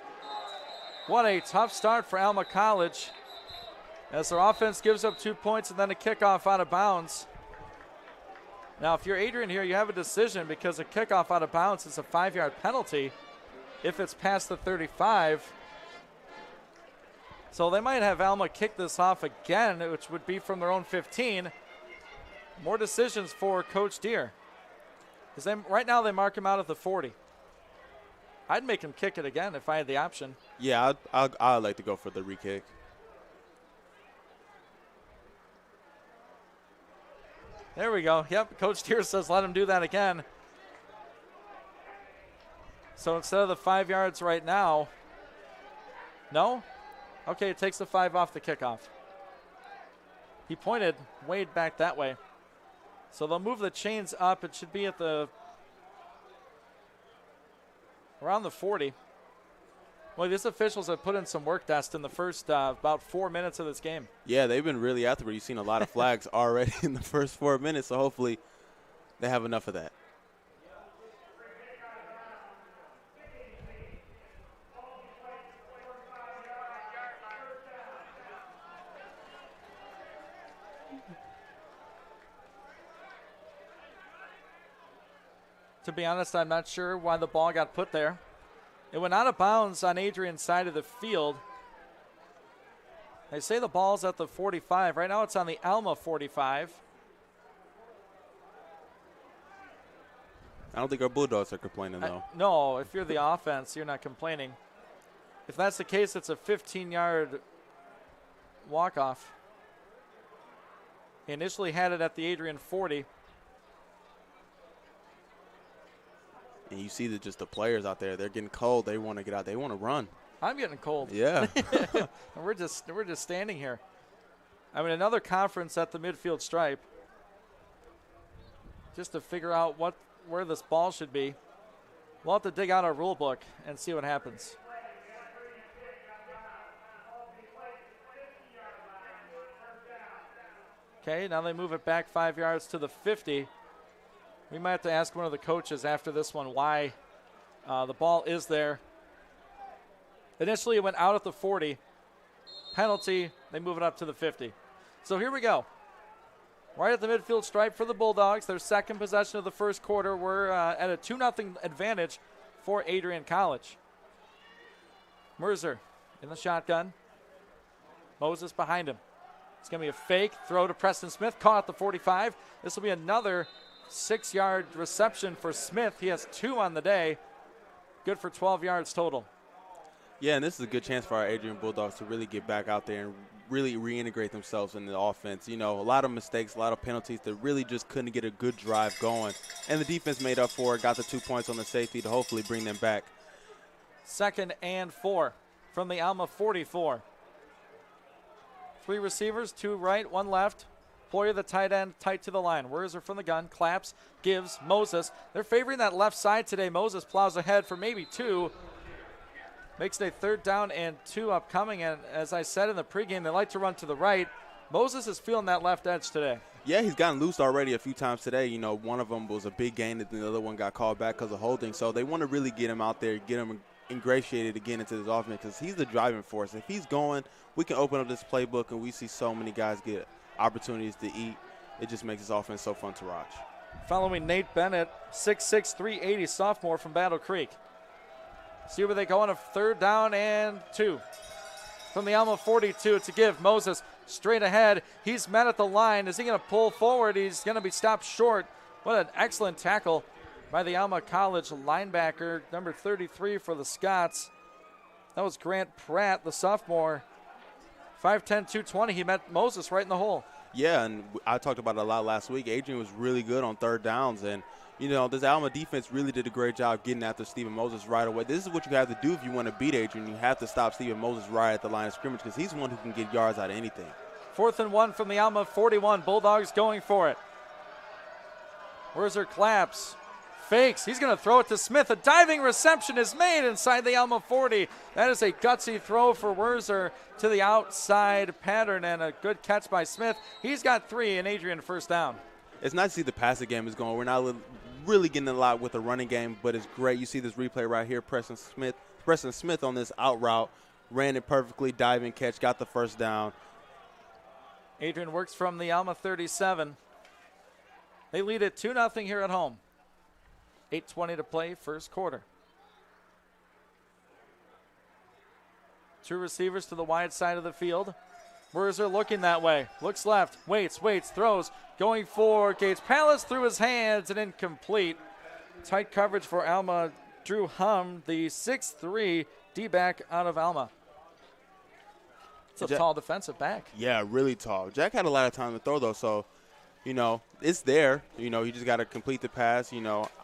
What a tough start for Alma College as their offense gives up 2 points and then a kickoff out of bounds. Now, if you're Adrian here, you have a decision because a kickoff out of bounds is a 5-yard penalty if it's past the 35. So they might have Alma kick this off again, which would be from their own 15. More decisions for Coach Deere. Right now they mark him out at the 40. I'd make him kick it again if I had the option. Yeah, I'd like to go for the re-kick. There we go. Yep, Coach Deere says let him do that again. So instead of the 5 yards right now, no? Okay, it takes the 5 off the kickoff. He pointed Wade back that way. So they'll move the chains up. It should be at around the 40. Well, these officials have put in some work, Dust, in the first about 4 minutes of this game. Yeah, they've been really after it. You've seen a lot of flags already in the first 4 minutes, so hopefully they have enough of that. To be honest, I'm not sure why the ball got put there. It went out of bounds on Adrian's side of the field. They say the ball's at the 45. Right now it's on the Alma 45. I don't think our Bulldogs are complaining, though. No, if you're the offense, you're not complaining. If that's the case, it's a 15-yard walk-off. He initially had it at the Adrian 40. And you see that just the players out there, they're getting cold. They want to get out. They want to run. I'm getting cold. Yeah. And we're just standing here. I mean, another conference at the midfield stripe just to figure out where this ball should be. We'll have to dig out our rule book and see what happens. Okay, now they move it back 5 yards to the 50. We might have to ask one of the coaches after this one why the ball is there. Initially, it went out at the 40. Penalty, they move it up to the 50. So here we go. Right at the midfield stripe for the Bulldogs. Their second possession of the first quarter. We're at a 2-0 advantage for Adrian College. Mercer in the shotgun. Moses behind him. It's going to be a fake throw to Preston Smith. Caught at the 45. This will be another 6-yard reception for Smith. He has 2 on the day. Good for 12 yards total. Yeah, and this is a good chance for our Adrian Bulldogs to really get back out there and really reintegrate themselves in the offense. You know, a lot of mistakes, a lot of penalties that really just couldn't get a good drive going. And the defense made up for it, got the 2 points on the safety to hopefully bring them back. 2nd and 4 from the Alma 44. 3 receivers, 2 right, 1 left. Poyer, the tight end, tight to the line. Werzer from the gun, claps, gives, Moses. They're favoring that left side today. Moses plows ahead for maybe 2. Makes it a 3rd down and 2 upcoming. And as I said in the pregame, they like to run to the right. Moses is feeling that left edge today. Yeah, he's gotten loose already a few times today. You know, one of them was a big gain, and the other one got called back because of holding. So they want to really get him out there, get him ingratiated again into this offense because he's the driving force. If he's going, we can open up this playbook, and we see so many guys get opportunities to eat. It just makes this offense so fun to watch. Following Nate Bennett, 6'6", 380 sophomore from Battle Creek. See where they go on a 3rd down and 2. From the Alma 42 to give. Moses straight ahead. He's met at the line. Is he going to pull forward? He's going to be stopped short. What an excellent tackle by the Alma College linebacker, number 33 for the Scots. That was Grant Pratt, the sophomore. 5'10", 220. He met Moses right in the hole. Yeah, and I talked about it a lot last week. Adrian was really good on 3rd downs, and you know, this Alma defense really did a great job getting after Stephen Moses right away. This is what you have to do if you want to beat Adrian. You have to stop Stephen Moses right at the line of scrimmage because he's one who can get yards out of anything. 4th and 1 from the Alma 41. Bulldogs going for it. Werzer claps, fakes. He's going to throw it to Smith. A diving reception is made inside the Alma 40. That is a gutsy throw for Werzer to the outside pattern, and a good catch by Smith. He's got 3, and Adrian first down. It's nice to see the passing game is going. We're not really getting a lot with the running game, but it's great. You see this replay right here. Preston Smith on this out route, ran it perfectly, diving catch, got the first down. Adrian works from the Alma 37. They lead it 2-0 here at home. 8:20 to play, first quarter. 2 receivers to the wide side of the field. Werzer looking that way. Looks left, waits, throws. Going for Gates Palace through his hands and incomplete. Tight coverage for Alma. Drew Hum, the 6'3" D-back out of Alma. It's a tall defensive back. Yeah, really tall. Jack had a lot of time to throw, though, so, it's there. You just got to complete the pass. I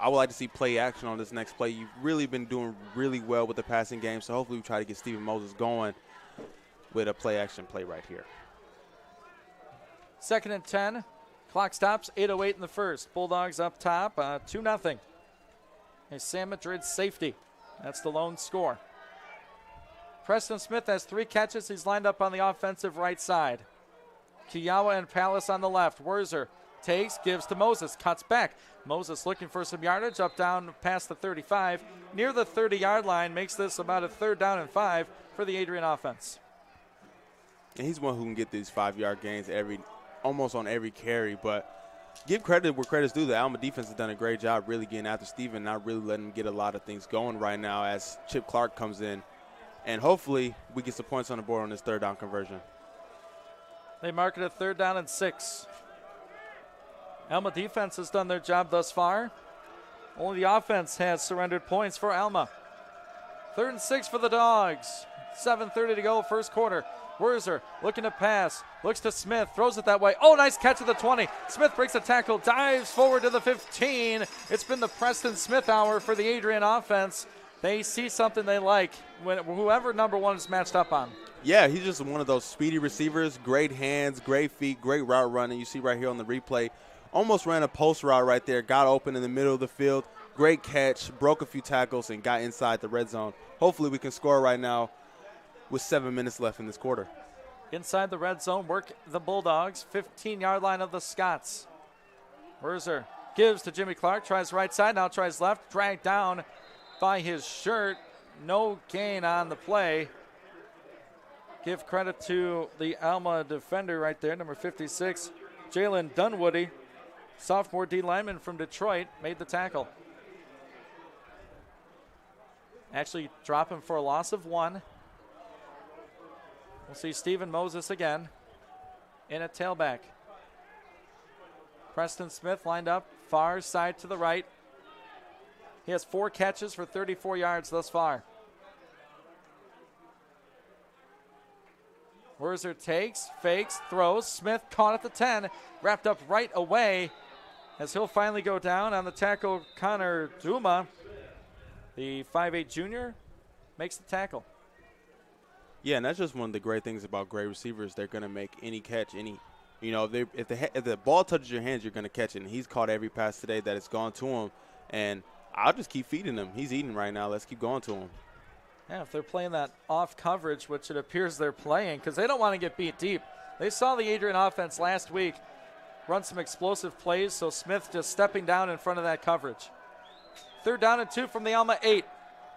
would like to see play action on this next play. You've really been doing really well with the passing game, so hopefully we try to get Steven Moses going with a play action play right here. 2nd and 10. Clock stops, 8:08 in the first. Bulldogs up top, 2-0. A Sam Madrid safety. That's the lone score. Preston Smith has 3 catches. He's lined up on the offensive right side. Kiyawa and Palace on the left. Werzer takes, gives to Moses, cuts back. Moses looking for some yardage, up down past the 35. Near the 30-yard line, makes this about a 3rd down and 5 for the Adrian offense. And he's one who can get these 5-yard gains almost on every carry, but give credit where credit's due. The Alma defense has done a great job really getting after Steven, not really letting him get a lot of things going right now as Chip Clark comes in. And hopefully we get some points on the board on this 3rd down conversion. They mark it a 3rd down and 6. Alma defense has done their job thus far. Only the offense has surrendered points for Alma. 3rd and 6 for the Dogs. 7:30 to go, first quarter. Werzer looking to pass, looks to Smith, throws it that way. Oh, nice catch at the 20. Smith breaks a tackle, dives forward to the 15. It's been the Preston Smith hour for the Adrian offense. They see something they like when whoever number 1 is matched up on. Yeah, he's just one of those speedy receivers, great hands, great feet, great route running. You see right here on the replay, almost ran a post route right there, got open in the middle of the field. Great catch, broke a few tackles, and got inside the red zone. Hopefully we can score right now with 7 minutes left in this quarter. Inside the red zone, work the Bulldogs, 15-yard line of the Scots. Werzer gives to Jimmy Clark, tries right side, now tries left, dragged down by his shirt. No gain on the play. Give credit to the Alma defender right there, number 56, Jalen Dunwoody, sophomore D lineman from Detroit, made the tackle. Actually dropping for a loss of 1. We'll see Steven Moses again in at tailback. Preston Smith lined up far side to the right. He has 4 catches for 34 yards thus far. Werzer takes, fakes, throws. Smith caught at the 10, wrapped up right away as he'll finally go down on the tackle. Connor Duma, the 5'8 junior, makes the tackle. Yeah, and that's just one of the great things about great receivers. They're going to make any catch, if the ball touches your hands, you're going to catch it. And he's caught every pass today that it's gone to him. And I'll just keep feeding him. He's eating right now. Let's keep going to him. Yeah, if they're playing that off coverage, which it appears they're playing, because they don't want to get beat deep. They saw the Adrian offense last week run some explosive plays, so Smith just stepping down in front of that coverage. 3rd down and 2 from the Alma 8.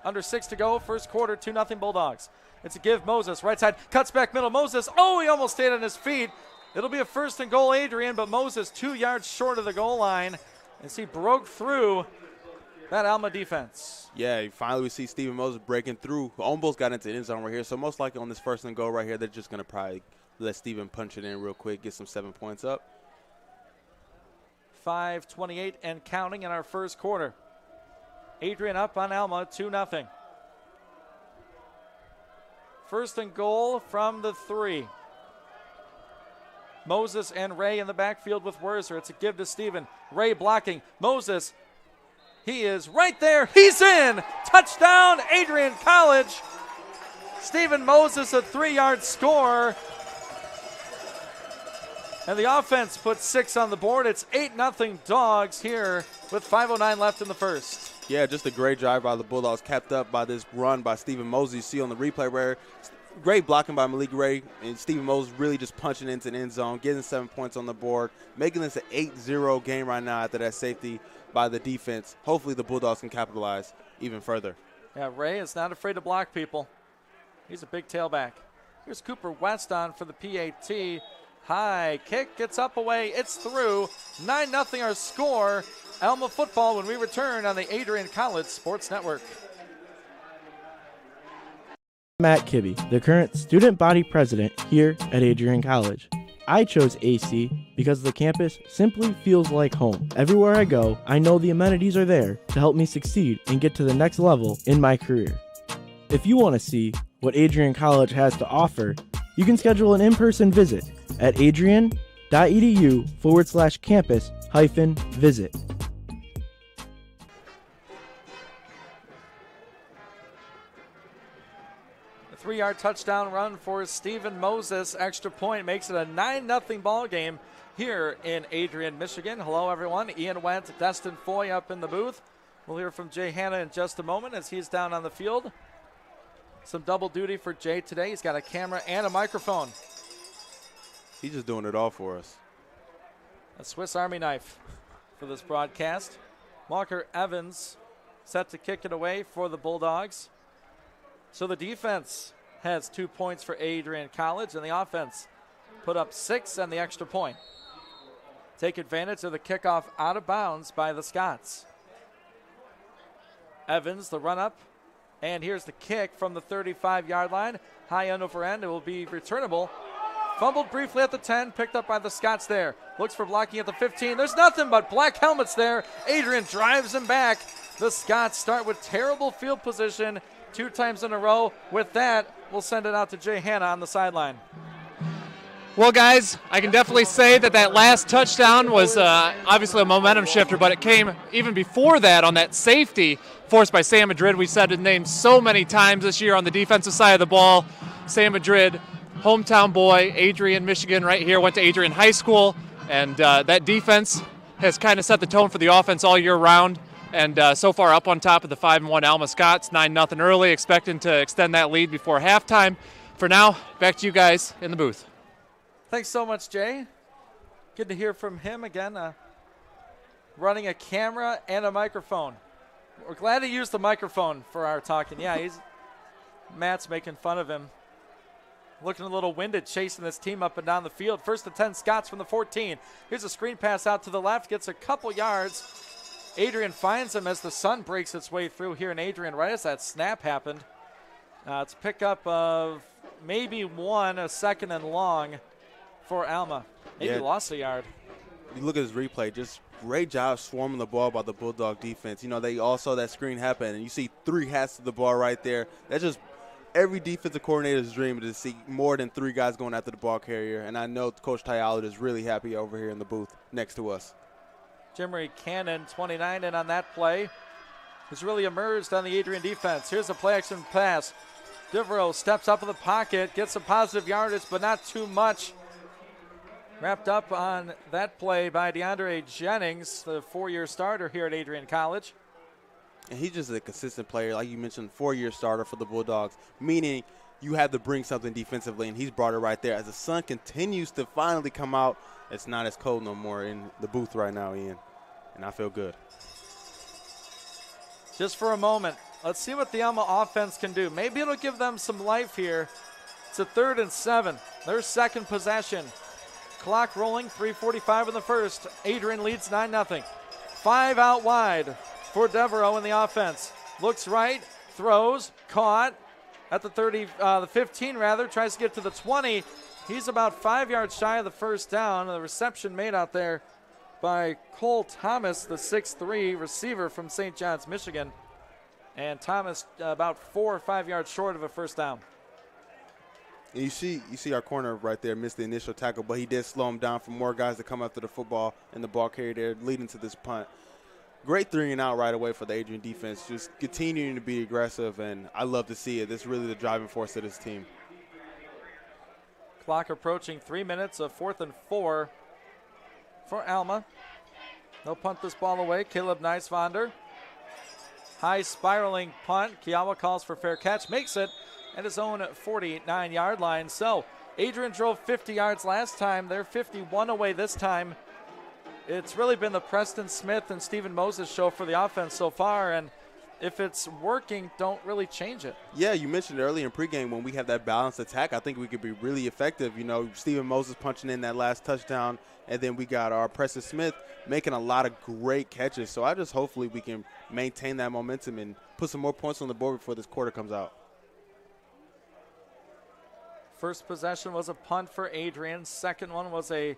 Under 6 to go, first quarter, 2-0 Bulldogs. It's a give. Moses, right side, cuts back middle. Moses, he almost stayed on his feet. It'll be a 1st and goal, Adrian, but Moses 2 yards short of the goal line as he broke through that Alma defense. Yeah, finally we see Steven Moses breaking through. Almost got into the end zone right here, so most likely on this 1st and goal right here, they're just going to probably let Steven punch it in real quick, get some 7 points up. 5:28 and counting in our first quarter. Adrian up on Alma, 2-0. 1st and goal from the 3. Moses and Ray in the backfield with Werzer. It's a give to Steven. Ray blocking. Moses, he is right there. He's in. Touchdown, Adrian College. Steven Moses, a 3-yard score. And the offense puts 6 on the board. It's 8-0 Dogs here with 5:09 left in the first. Yeah, just a great drive by the Bulldogs, capped up by this run by Stephen Moses. You see on the replay where great blocking by Malik Ray, and Stephen Moses really just punching into the end zone, getting 7 points on the board, making this an 8-0 game right now after that safety by the defense. Hopefully the Bulldogs can capitalize even further. Yeah, Ray is not afraid to block people. He's a big tailback. Here's Cooper West on for the PAT. High kick, gets up away, it's through. 9-0 our score. Alma football when we return on the Adrian College Sports Network. Matt Kibbe, the current student body president here at Adrian College. I chose AC because the campus simply feels like home. Everywhere I go, I know the amenities are there to help me succeed and get to the next level in my career. If you want to see what Adrian College has to offer, you can schedule an in-person visit at adrian.edu/campus-visit. A 3-yard touchdown run for Stephen Moses. Extra point makes it a 9-0 ball game here in Adrian, Michigan. Hello, everyone. Ian Went, Destin Foy up in the booth. We'll hear from Jay Hanna in just a moment as he's down on the field. Some double duty for Jay today. He's got a camera and a microphone. He's just doing it all for us. A Swiss Army knife for this broadcast. Walker Evans set to kick it away for the Bulldogs. So the defense has 2 points for Adrian College, and the offense put up 6 on the extra point. Take advantage of the kickoff out of bounds by the Scots. Evans, the run up, and here's the kick from the 35-yard line. High end over end, it will be returnable. Fumbled briefly at the 10, picked up by the Scots there. Looks for blocking at the 15. There's nothing but black helmets there. Adrian drives him back. The Scots start with terrible field position 2 times in a row. With that, we'll send it out to Jay Hanna on the sideline. Well, guys, I can definitely say that last touchdown was obviously a momentum shifter, but it came even before that on that safety forced by Sam Madrid. We said his name so many times this year on the defensive side of the ball. Sam Madrid, hometown boy, Adrian, Michigan, right here, went to Adrian High School, and that defense has kind of set the tone for the offense all year round. And so far up on top of the 5-1 Alma Scots, 9-0 early, expecting to extend that lead before halftime. For now, back to you guys in the booth. Thanks so much, Jay. Good to hear from him again. Running a camera and a microphone. We're glad he used the microphone for our talking. Yeah, Matt's making fun of him. Looking a little winded, chasing this team up and down the field. First and 10 Scots from the 14. Here's a screen pass out to the left, gets a couple yards. Adrian finds him as the sun breaks its way through here in Adrian right as that snap happened. It's a pickup of maybe a second and long for Alma. Maybe lost a yard. You look at his replay, just great job swarming the ball by the Bulldog defense. You know, they all saw that screen happen, and you see 3 hats to the ball right there. That's just every defensive coordinator's dream to see more than 3 guys going after the ball carrier, and I know Coach Tyalid is really happy over here in the booth next to us. Jimmery Cannon, 29, in on that play. Has really emerged on the Adrian defense. Here's a play-action pass. Devereaux steps up in the pocket, gets some positive yardage, but not too much. Wrapped up on that play by DeAndre Jennings, the 4-year starter here at Adrian College. And he's just a consistent player. Like you mentioned, 4-year starter for the Bulldogs, meaning you have to bring something defensively, and he's brought it right there. As the sun continues to finally come out, it's not as cold no more in the booth right now, Ian, and I feel good. Just for a moment, let's see what the Alma offense can do. Maybe it'll give them some life here. It's a 3rd and 7, their second possession. Clock rolling, 3:45 in the first. Adrian leads 9-0. 5 out wide for Devereaux in the offense. Looks right, throws, caught at the 15 rather, tries to get to the 20. He's about 5 yards shy of the first down. The reception made out there by Cole Thomas, the 6'3 receiver from St. John's, Michigan. And Thomas about 4 or 5 yards short of a first down. And you see our corner right there missed the initial tackle, but he did slow him down for more guys to come after the football and the ball carrier there, leading to this punt. Great 3 and out right away for the Adrian defense, just continuing to be aggressive, and I love to see it. This is really the driving force of this team. Clock approaching 3 minutes of 4th and 4 for Alma. They'll punt this ball away. Caleb Neiswander. High spiraling punt. Kiowa calls for fair catch, makes it at his own 49-yard line. So Adrian drove 50 yards last time. They're 51 away this time. It's really been the Preston Smith and Stephen Moses show for the offense so far, and if it's working, don't really change it. Yeah, you mentioned earlier in pregame when we have that balanced attack, I think we could be really effective. You know, Stephen Moses punching in that last touchdown, and then we got our Preston Smith making a lot of great catches. So I just hopefully we can maintain that momentum and put some more points on the board before this quarter comes out. First possession was a punt for Adrian. Second one was a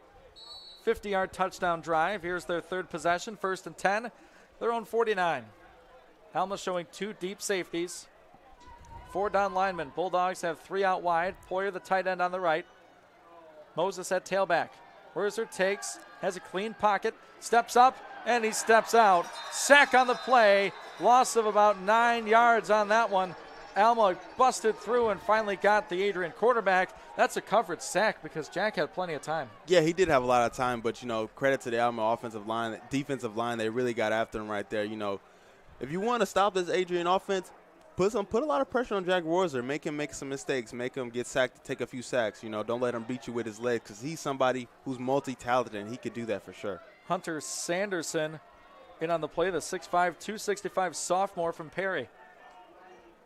50-yard touchdown drive. Here's their third possession, 1st and 10, their own 49. Alma showing 2 deep safeties. 4 down linemen. Bulldogs have 3 out wide. Poyer, the tight end, on the right. Moses at tailback. Werzer takes, has a clean pocket, steps up, and he steps out. Sack on the play. Loss of about 9 yards on that one. Alma busted through and finally got the Adrian quarterback. That's a coverage sack because Jack had plenty of time. Yeah, he did have a lot of time, but, you know, credit to the Alma defensive line. They really got after him right there. You know, if you want to stop this Adrian offense, put a lot of pressure on Jack Werzer. Make him make some mistakes. Make him get sacked, take a few sacks. You know, don't let him beat you with his legs because he's somebody who's multi-talented, and he could do that for sure. Hunter Sanderson in on the play, the 6'5", 265 sophomore from Perry.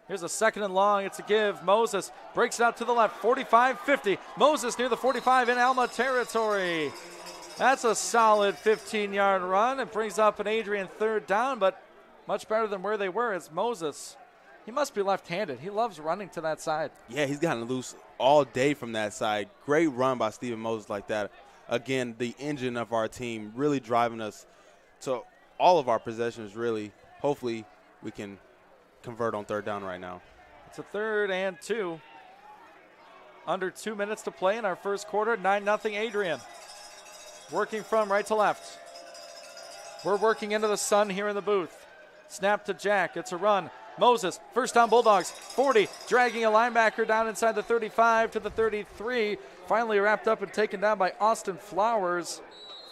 Here's a 2nd and long. It's a give. Moses breaks it out to the left, 45-50. Moses near the 45 in Alma territory. That's a solid 15-yard run. It brings up an Adrian 3rd down, but much better than where they were. It's Moses. He must be left-handed. He loves running to that side. Yeah, he's gotten loose all day from that side. Great run by Stephen Moses like that. Again, the engine of our team really driving us to all of our possessions, really. Hopefully we can convert on 3rd down right now. It's a 3rd and 2. Under 2 minutes to play in our first quarter. 9-0 Adrian. Working from right to left. We're working into the sun here in the booth. Snap to Jack. It's a run. Moses, 1st down Bulldogs, 40, dragging a linebacker down inside the 35 to the 33. Finally wrapped up and taken down by Austin Flowers.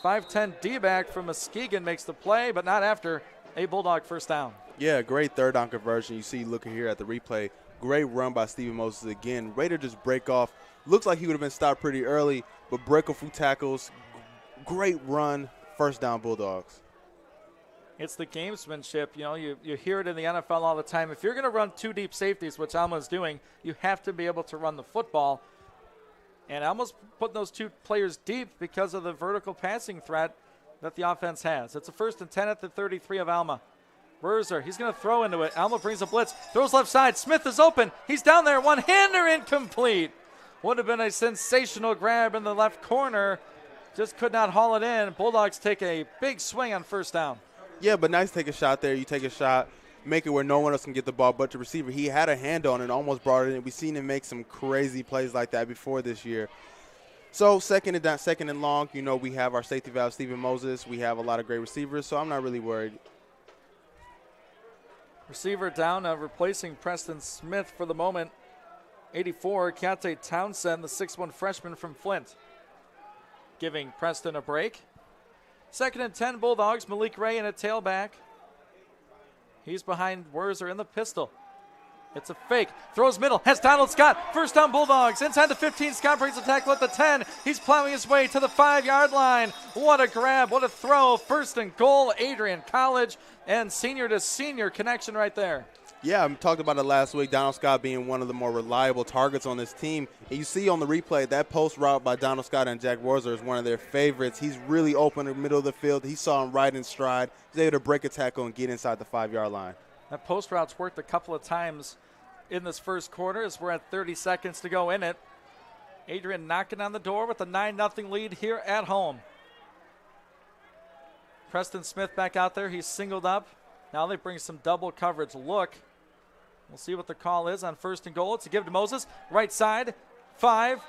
5'10" D-back from Muskegon makes the play, but not after a Bulldog 1st down. Yeah, great 3rd down conversion. You see looking here at the replay. Great run by Stephen Moses again. Ready to just break off. Looks like he would have been stopped pretty early, but break a few tackles. Great run, 1st down Bulldogs. It's the gamesmanship. You know, you hear it in the NFL all the time. If you're going to run 2 deep safeties, which Alma's doing, you have to be able to run the football. And Alma's putting those 2 players deep because of the vertical passing threat that the offense has. It's a 1st and 10 at the 33 of Alma. Werzer, he's going to throw into it. Alma brings a blitz, throws left side. Smith is open. He's down there. One-hander incomplete. Would have been a sensational grab in the left corner. Just could not haul it in. Bulldogs take a big swing on 1st down. Yeah, but nice to take a shot there. You take a shot, make it where no one else can get the ball but the receiver. He had a hand on it and almost brought it in. We've seen him make some crazy plays like that before this year. So 2nd and long, you know, we have our safety valve, Stephen Moses. We have a lot of great receivers, so I'm not really worried. Receiver down, replacing Preston Smith for the moment. 84, Keontae Townsend, the 6'1" freshman from Flint, giving Preston a break. 2nd and 10 Bulldogs. Malik Ray in a tailback. He's behind Werzer in the pistol. It's a fake. Throws middle. Has Donald Scott. 1st down Bulldogs. Inside the 15. Scott brings a tackle at the 10. He's plowing his way to the 5-yard line. What a grab. What a throw. 1st and goal. Adrian College and senior to senior connection right there. Yeah, I talked about it last week, Donald Scott being one of the more reliable targets on this team. And you see on the replay, that post route by Donald Scott and Jack Werzer is one of their favorites. He's really open in the middle of the field. He saw him right in stride. He's able to break a tackle and get inside the 5-yard line. That post route's worked a couple of times in this first quarter as we're at 30 seconds to go in it. Adrian knocking on the door with a 9-0 lead here at home. Preston Smith back out there. He's singled up. Now they bring some double coverage look. We'll see what the call is on 1st and goal. It's a give to Moses. Right side. 5,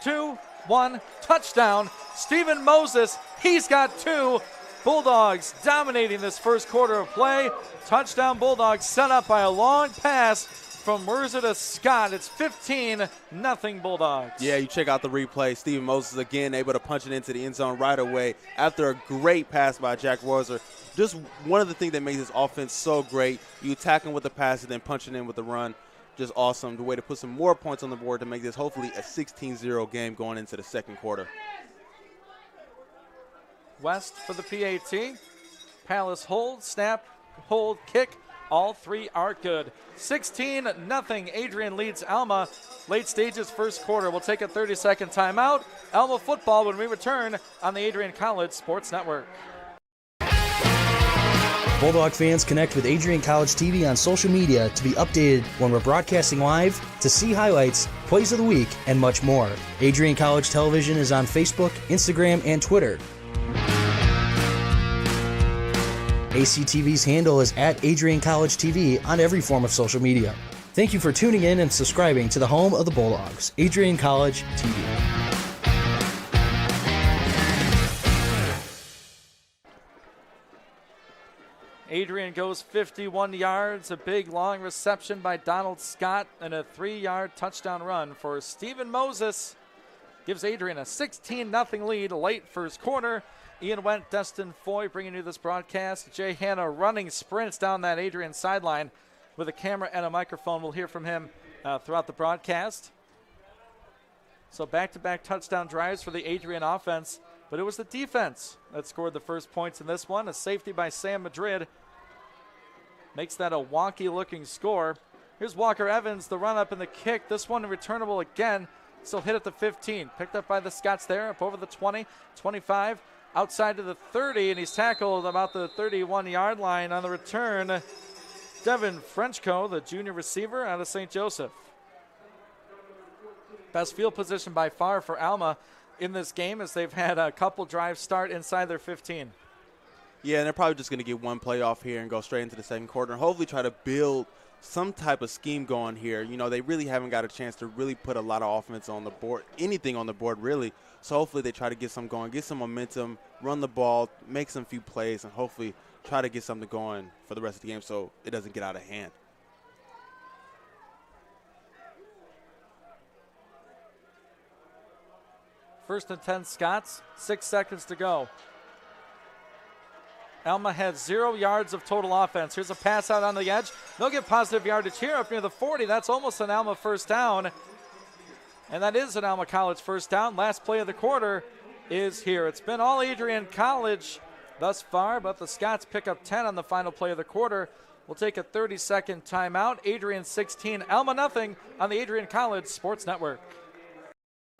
2, 1. Touchdown. Stephen Moses. He's got 2. Bulldogs dominating this first quarter of play. Touchdown Bulldogs set up by a long pass from Mercer to Scott. It's 15-0 Bulldogs. Yeah, you check out the replay. Steven Moses again able to punch it into the end zone right away after a great pass by Jack Roser. Just one of the things that makes this offense so great. You attack him with the pass and then punch it in with the run. Just awesome. The way to put some more points on the board to make this hopefully a 16-0 game going into the second quarter. West for the PAT. Palace hold, snap, hold, kick. All three are good. 16-0. Adrian leads Alma. Late stages, first quarter. We'll take a 30-second timeout. Alma football when we return on the Adrian College Sports Network. Bulldog fans, connect with Adrian College TV on social media to be updated when we're broadcasting live, to see highlights, plays of the week, and much more. Adrian College Television is on Facebook, Instagram, and Twitter. ACTV's handle is at Adrian College TV on every form of social media. Thank you for tuning in and subscribing to the home of the Bulldogs, Adrian College TV. Adrian goes 51 yards, a big long reception by Donald Scott, and a 3-yard touchdown run for Stephen Moses. Gives Adrian a 16-0 lead late first quarter. Ian Wendt, Destin Foy bringing you this broadcast. Jay Hanna running sprints down that Adrian sideline with a camera and a microphone. We'll hear from him throughout the broadcast. So back-to-back touchdown drives for the Adrian offense, but it was the defense that scored the first points in this one. A safety by Sam Madrid makes that a wonky-looking score. Here's Walker Evans, the run-up and the kick. This one returnable again. Still hit at the 15. Picked up by the Scots there, up over the 20, 25, outside to the 30, and he's tackled about the 31-yard line on the return. Devin Frenchco, the junior receiver out of St. Joseph. Best field position by far for Alma in this game, as they've had a couple drives start inside their 15. Yeah, and they're probably just going to get one play off here and go straight into the second quarter and hopefully try to build some type of scheme going here. You know, they really haven't got a chance to really put a lot of offense on the board, anything on the board really. So hopefully they try to get some going, get some momentum, run the ball, make some few plays, and hopefully try to get something going for the rest of the game so it doesn't get out of hand. First and 10 Scots, 6 seconds to go. Alma has 0 yards of total offense. Here's a pass out on the edge. They'll get positive yardage here up near the 40. That's almost an Alma first down. And that is an Alma College first down. Last play of the quarter is here. It's been all Adrian College thus far, but the Scots pick up 10 on the final play of the quarter. We'll take a 30-second timeout. Adrian 16, Alma nothing on the Adrian College Sports Network.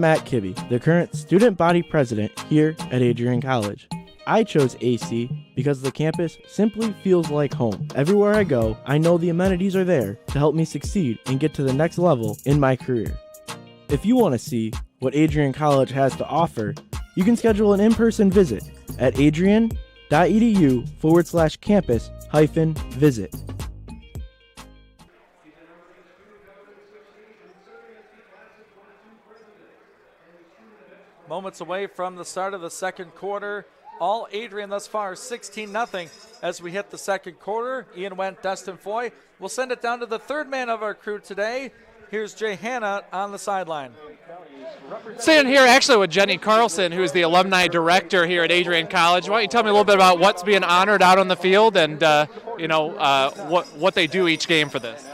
Matt Kibbe, the current student body president here at Adrian College. I chose AC because the campus simply feels like home. Everywhere I go, I know the amenities are there to help me succeed and get to the next level in my career. If you want to see what Adrian College has to offer, you can schedule an in-person visit at adrian.edu/campus-visit. Moments away from the start of the second quarter. All Adrian thus far, 16-0 as we hit the second quarter. Ian Wendt, Destin Foy. We'll send it down to the third man of our crew today. Here's Jay Hanna on the sideline. Sitting here actually with Jenny Carlson, who is the alumni director here at Adrian College. Why don't you tell me a little bit about what's being honored out on the field and what they do each game for this?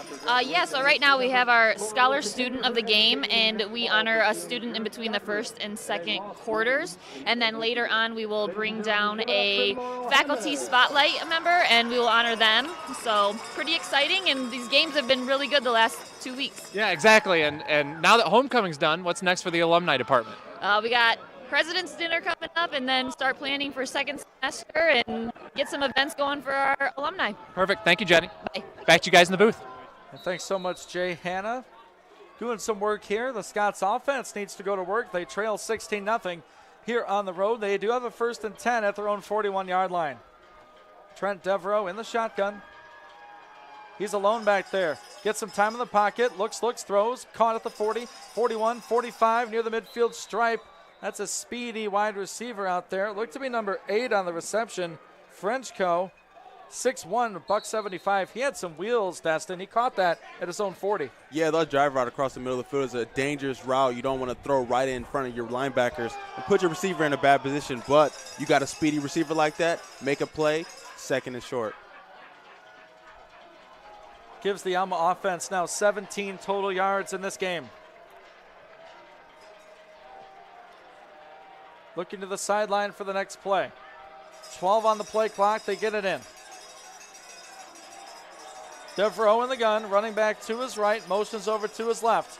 So right now we have our Scholar Student of the Game, and we honor a student in between the first and second quarters. And then later on we will bring down a faculty spotlight member, and we will honor them. So pretty exciting, and these games have been really good the last 2 weeks. Yeah, exactly. And now that homecoming's done, what's next for the alumni department? We got President's Dinner coming up, and then start planning for second semester and get some events going for our alumni. Perfect. Thank you, Jenny. Bye. Back to you guys in the booth. And thanks so much, Jay Hanna. Doing some work here. The Scots offense needs to go to work. They trail 16-0 here on the road. They do have a first and 10 at their own 41-yard line. Trent Devereaux in the shotgun. He's alone back there. Gets some time in the pocket. Looks, throws. Caught at the 40, 41, 45 near the midfield stripe. That's a speedy wide receiver out there. Looked to be number 8 on the reception. Frenchco 6'1", $175. He had some wheels, Destin. He caught that at his own 40. Yeah, that drive route across the middle of the field is a dangerous route. You don't want to throw right in front of your linebackers and put your receiver in a bad position, but you got a speedy receiver like that, make a play, second and short. Gives the Alma offense now 17 total yards in this game. Looking to the sideline for the next play. 12 on the play clock, they get it in. Devereaux in the gun, running back to his right, motions over to his left.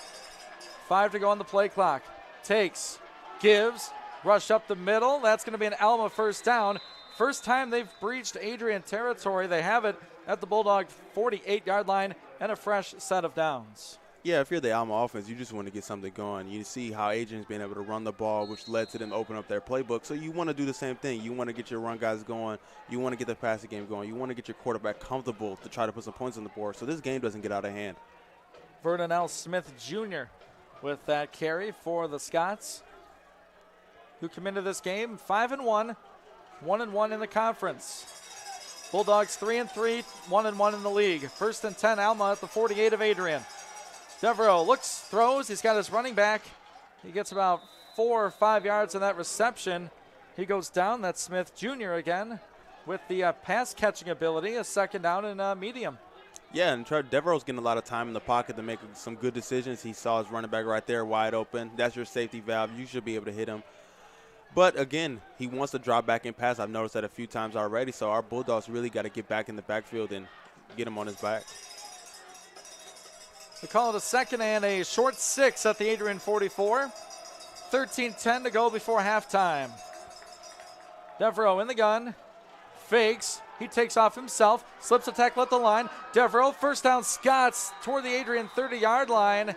5 to go on the play clock. Takes, gives, rush up the middle. That's going to be an Alma first down. First time they've breached Adrian territory. They have it at the Bulldog 48-yard line and a fresh set of downs. Yeah, if you're the Alma offense, you just want to get something going. You see how Adrian's been able to run the ball, which led to them open up their playbook. So you want to do the same thing. You want to get your run guys going. You want to get the passing game going. You want to get your quarterback comfortable to try to put some points on the board so this game doesn't get out of hand. Vernon L. Smith Jr. with that carry for the Scots, who come into this game 5-1, 1-1 in the conference. Bulldogs 3-3, 1-1 in the league. 1st and 10, Alma at the 48 of Adrian. Devereaux looks, throws. He's got his running back. He gets about 4 or 5 yards on that reception. He goes down. That's Smith Jr. again with the pass catching ability. A second down and medium. Yeah, and Devereaux's getting a lot of time in the pocket to make some good decisions. He saw his running back right there wide open. That's your safety valve. You should be able to hit him. But, again, he wants to drop back and pass. I've noticed that a few times already. So our Bulldogs really got to get back in the backfield and get him on his back. They call it a second and a short 6 at the Adrian 44. 13-10 to go before halftime. Devereaux in the gun. Fakes. He takes off himself. Slips a tackle at the line. Devereaux, first down, Scots toward the Adrian 30-yard line.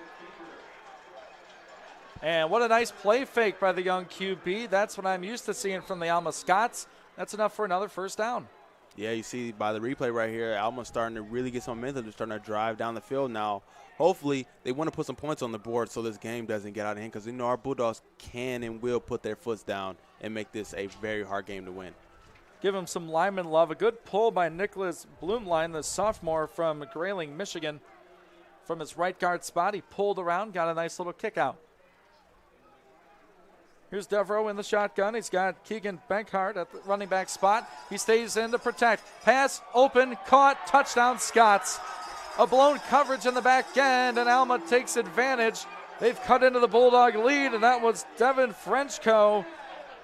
And what a nice play fake by the young QB. That's what I'm used to seeing from the Alma Scots. That's enough for another first down. Yeah, you see by the replay right here, Alma's starting to really get some momentum. They're starting to drive down the field now. Hopefully, they want to put some points on the board so this game doesn't get out of hand because, our Bulldogs can and will put their foots down and make this a very hard game to win. Give him some lineman love. A good pull by Nicholas Bloomline, the sophomore from Grayling, Michigan. From his right guard spot, he pulled around, got a nice little kick out. Here's Devereaux in the shotgun. He's got Keegan Benkhart at the running back spot. He stays in to protect. Pass, open, caught, touchdown, Scots. A blown coverage in the back end, and Alma takes advantage. They've cut into the Bulldog lead, and that was Devin Frenchco,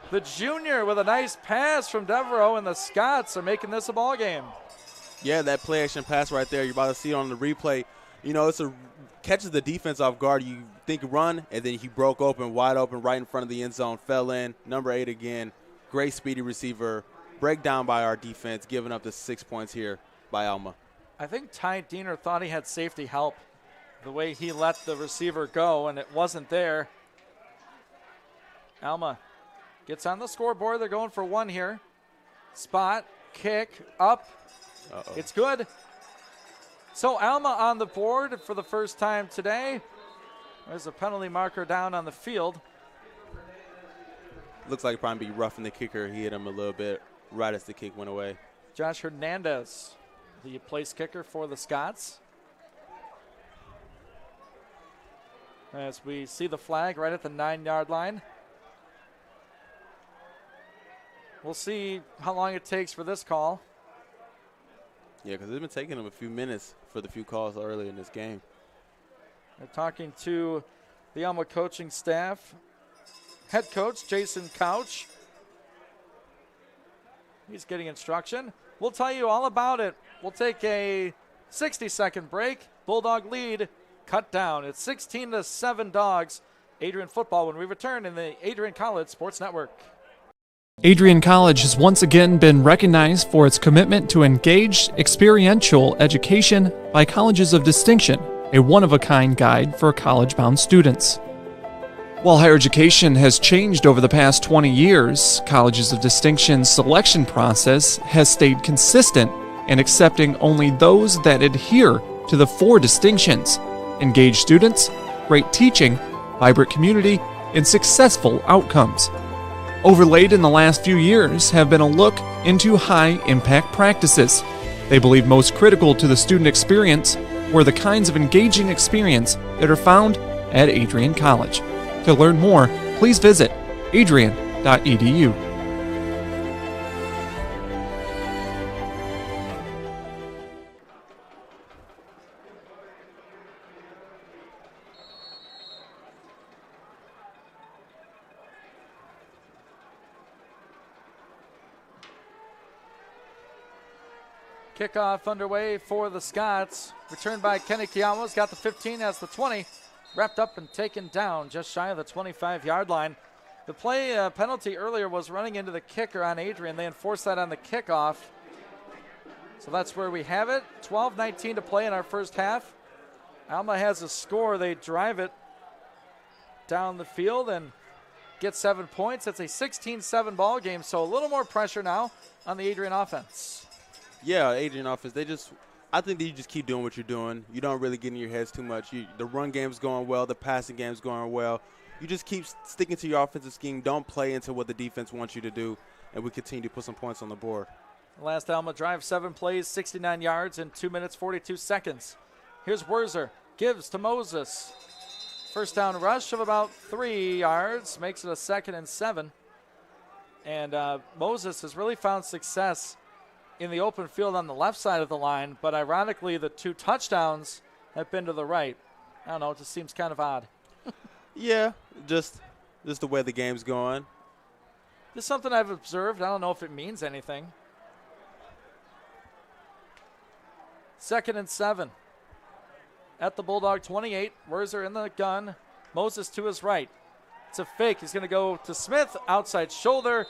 the junior, with a nice pass from Devereaux, and the Scots are making this a ball game. Yeah, that play action pass right there, you're about to see it on the replay. It's catches the defense off guard. You think run, and then he broke open, wide open, right in front of the end zone, fell in. Number 8 again, great speedy receiver. Breakdown by our defense, giving up the 6 points here by Alma. I think Ty Diener thought he had safety help the way he let the receiver go, and it wasn't there. Alma gets on the scoreboard. They're going for 1 here. Spot, kick, up. Uh-oh. It's good. So Alma on the board for the first time today. There's a penalty marker down on the field. Looks like probably roughing the kicker. He hit him a little bit right as the kick went away. Josh Hernandez, the place kicker for the Scots. As we see the flag right at the 9-yard line. We'll see how long it takes for this call. Yeah, because it's been taking them a few minutes for the few calls early in this game. They're talking to the Alma coaching staff. Head coach Jason Couch. He's getting instruction. We'll tell you all about it. We'll take a 60-second break. Bulldog lead cut down. It's 16-7 Dogs. Adrian football when we return in the Adrian College Sports Network. Adrian College has once again been recognized for its commitment to engaged, experiential education by Colleges of Distinction, a one-of-a-kind guide for college-bound students. While higher education has changed over the past 20 years, Colleges of Distinction's selection process has stayed consistent in accepting only those that adhere to the 4 distinctions: engaged students, great teaching, vibrant community, and successful outcomes. Overlaid in the last few years have been a look into high-impact practices, They believe most critical to the student experience were the kinds of engaging experience that are found at Adrian College. To learn more, please visit adrian.edu. Kickoff underway for the Scots. Returned by Kenny Kiama's got the 15, has the 20. Wrapped up and taken down just shy of the 25-yard line. The play penalty earlier was running into the kicker on Adrian. They enforced that on the kickoff. So that's where we have it. 12:19 to play in our first half. Alma has a score. They drive it down the field and get 7 points. It's a 16-7 ball game, so a little more pressure now on the Adrian offense. Yeah, Adrian offense, I think that you just keep doing what you're doing. You don't really get in your heads too much. The run game's going well. The passing game's going well. You just keep sticking to your offensive scheme. Don't play into what the defense wants you to do, and we continue to put some points on the board. Last Alma drive, 7 plays, 69 yards in 2 minutes, 42 seconds. Here's Werzer, gives to Moses. First down rush of about 3 yards, makes it a 2nd and 7. And Moses has really found success in the open field on the left side of the line, but ironically the 2 touchdowns have been to the right. I don't know, it just seems kind of odd. Yeah, just the way the game's going. Just something I've observed. I don't know if it means anything. 2nd and 7. At the Bulldog 28, Werzer in the gun. Moses to his right. It's a fake. He's going to go to Smith, outside shoulder.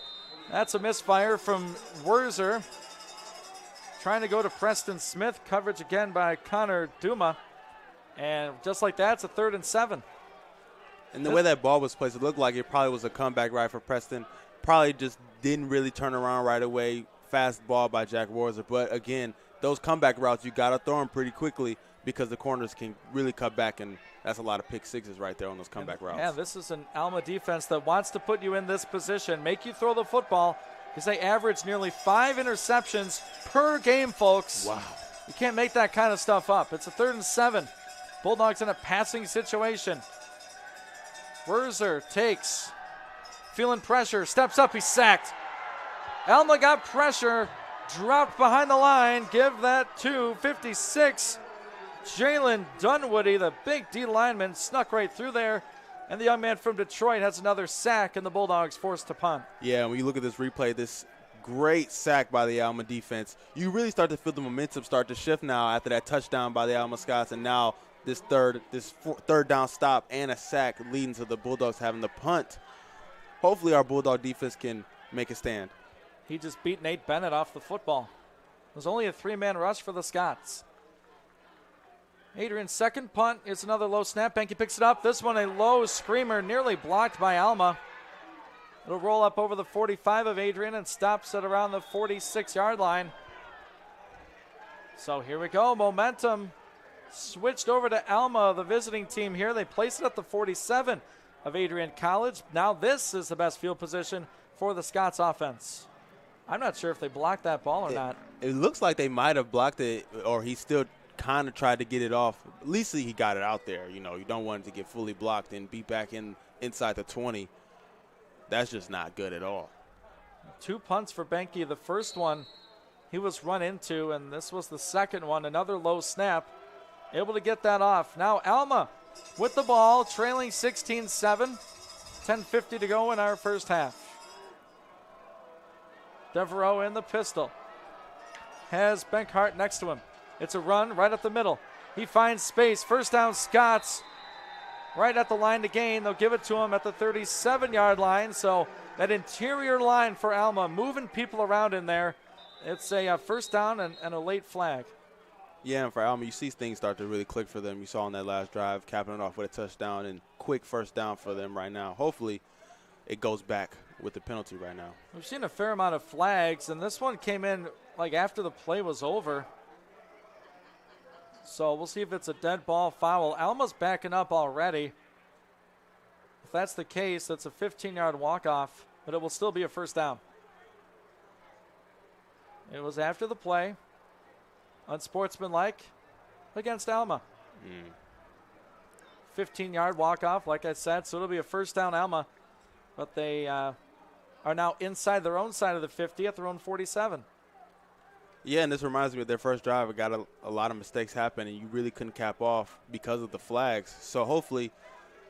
That's a misfire from Werzer. Trying to go to Preston Smith. Coverage again by Connor Duma. And just like that, it's a 3rd and 7. And the way that ball was placed, it looked like it probably was a comeback right for Preston. Probably just didn't really turn around right away. Fast ball by Jack Werzer. But, again, those comeback routes, you got to throw them pretty quickly because the corners can really cut back, and that's a lot of pick sixes right there on those comeback routes. Yeah, this is an Alma defense that wants to put you in this position, make you throw the football, because they average nearly 5 interceptions per game, folks. Wow. You can't make that kind of stuff up. It's a 3rd and 7. Bulldogs in a passing situation. Werzer takes, feeling pressure, steps up, he's sacked. Alma got pressure, dropped behind the line, give that to 56. Jalen Dunwoody, the big D lineman, snuck right through there. And the young man from Detroit has another sack, and the Bulldogs forced to punt. Yeah, when you look at this replay, this great sack by the Alma defense, you really start to feel the momentum start to shift now after that touchdown by the Alma Scots, and now this third down stop and a sack leading to the Bulldogs having the punt. Hopefully our Bulldog defense can make a stand. He just beat Nate Bennett off the football. It was only a 3-man rush for the Scots. Adrian's second punt is another low snap. Benke picks it up. This one a low screamer, nearly blocked by Alma. It'll roll up over the 45 of Adrian and stops at around the 46-yard line. So here we go. Momentum switched over to Alma, the visiting team here. They place it at the 47 of Adrian College. Now this is the best field position for the Scots offense. I'm not sure if they blocked that ball or not. It looks like they might have blocked it, or he still kind of tried to get it off. At least he got it out there. You know, you don't want it to get fully blocked and be back inside the 20. That's just not good at all. 2 punts for Benke. The first one he was run into, and this was the second one. Another low snap. Able to get that off. Now Alma with the ball, trailing 16-7. 10:50 to go in our first half. Devereaux in the pistol. Has Benkhart next to him. It's a run right up the middle. He finds space. First down, Scots. Right at the line to gain. They'll give it to him at the 37-yard line. So that interior line for Alma, moving people around in there. It's a first down and a late flag. Yeah, and for Alma, you see things start to really click for them. You saw on that last drive, capping it off with a touchdown and quick first down for them right now. Hopefully it goes back with the penalty right now. We've seen a fair amount of flags, and this one came in like after the play was over. So we'll see if it's a dead ball foul. Alma's backing up already. If that's the case, that's a 15-yard walk-off, but it will still be a first down. It was after the play. unsportsmanlike against Alma. 15-yard walk-off, like I said, so it'll be a first down Alma. But they are now inside their own side of the 50 at their own 47. Yeah, and this reminds me of their first drive. It got a lot of mistakes happen, and you really couldn't cap off because of the flags. So hopefully,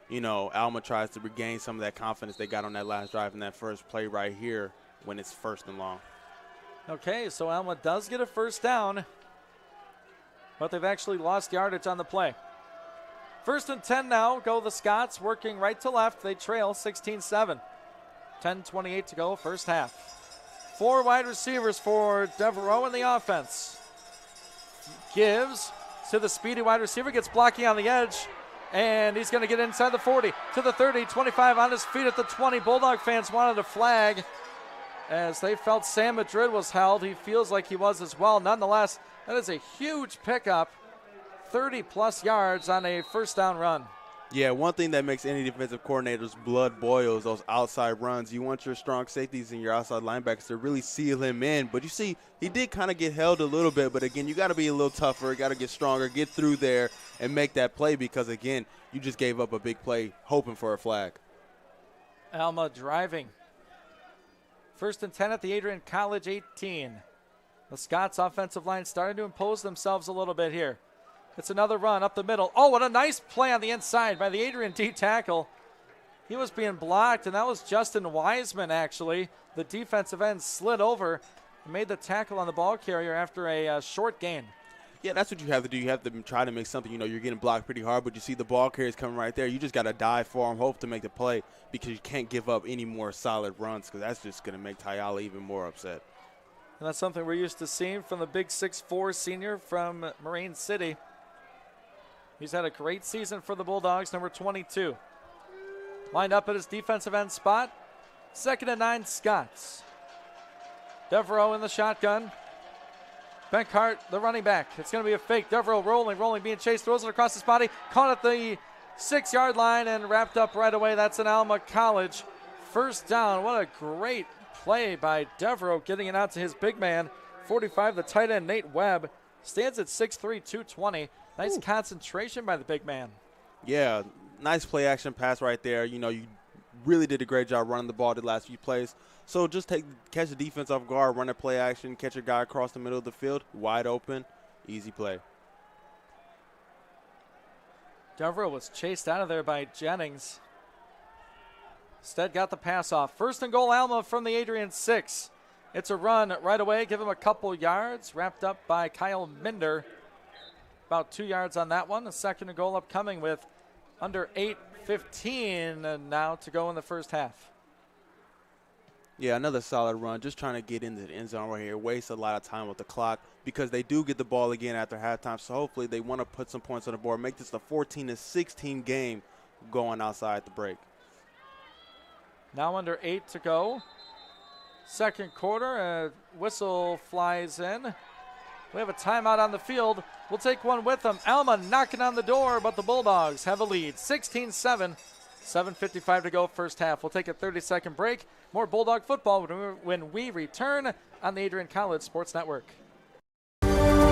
you know, Alma tries to regain some of that confidence they got on that last drive in that first play right here when it's first and long. Okay, so Alma does get a first down, but they've actually lost yardage on the play. 1st and 10 now, go the Scots, working right to left. They trail 16-7. 10:28 to go, first half. 4 wide receivers for Devereaux in the offense. Gives to the speedy wide receiver, gets blocking on the edge, and he's going to get inside the 40, to the 30, 25 on his feet at the 20. Bulldog fans wanted a flag as they felt Sam Madrid was held. He feels like he was as well. Nonetheless, that is a huge pickup, 30-plus yards on a first down run. Yeah, one thing that makes any defensive coordinator's blood boil is those outside runs. You want your strong safeties and your outside linebackers to really seal him in. But you see, he did kind of get held a little bit. But, again, you got to be a little tougher. You got to get stronger, get through there, and make that play because, again, you just gave up a big play hoping for a flag. Alma driving. 1st and 10 at the Adrian College 18. The Scots offensive line starting to impose themselves a little bit here. It's another run up the middle. Oh, what a nice play on the inside by the Adrian D tackle. He was being blocked, and that was Justin Wiseman, actually. The defensive end slid over and made the tackle on the ball carrier after a short gain. Yeah, that's what you have to do. You have to try to make something. You know, you're getting blocked pretty hard, but you see the ball carriers coming right there. You just got to dive for him, hope to make the play because you can't give up any more solid runs because that's just going to make Tyala even more upset. And that's something we're used to seeing from the big 6'4" senior from Marine City. He's had a great season for the Bulldogs, number 22. Lined up at his defensive end spot. 2nd and 9, Scots. Devereaux in the shotgun. Benkhart, the running back. It's going to be a fake. Devereaux rolling, being chased, throws it across his body. Caught at the 6-yard line and wrapped up right away. That's an Alma College first down. What a great play by Devereaux, getting it out to his big man. 45, the tight end, Nate Webb. Stands at 6'3", 220. Nice concentration by the big man. Yeah, nice play action pass right there. You know, you really did a great job running the ball the last few plays. So just catch the defense off guard, run a play action, catch a guy across the middle of the field, wide open, easy play. Devereaux was chased out of there by Jennings. Instead got the pass off. 1st and goal, Alma from the Adrian 6. It's a run right away, give him a couple yards, wrapped up by Kyle Minder. About 2 yards on that one. A 2nd and goal upcoming with under 8:15 now to go in the first half. Yeah, another solid run. Just trying to get into the end zone right here. Waste a lot of time with the clock because they do get the ball again after halftime. So hopefully they want to put some points on the board. Make this a 14-16 game going outside the break. Now under 8 to go. 2nd quarter. A whistle flies in. We have a timeout on the field. We'll take one with them. Alma knocking on the door, but the Bulldogs have a lead. 16-7. 7:55 to go first half. We'll take a 30-second break. More Bulldog football when we return on the Adrian College Sports Network.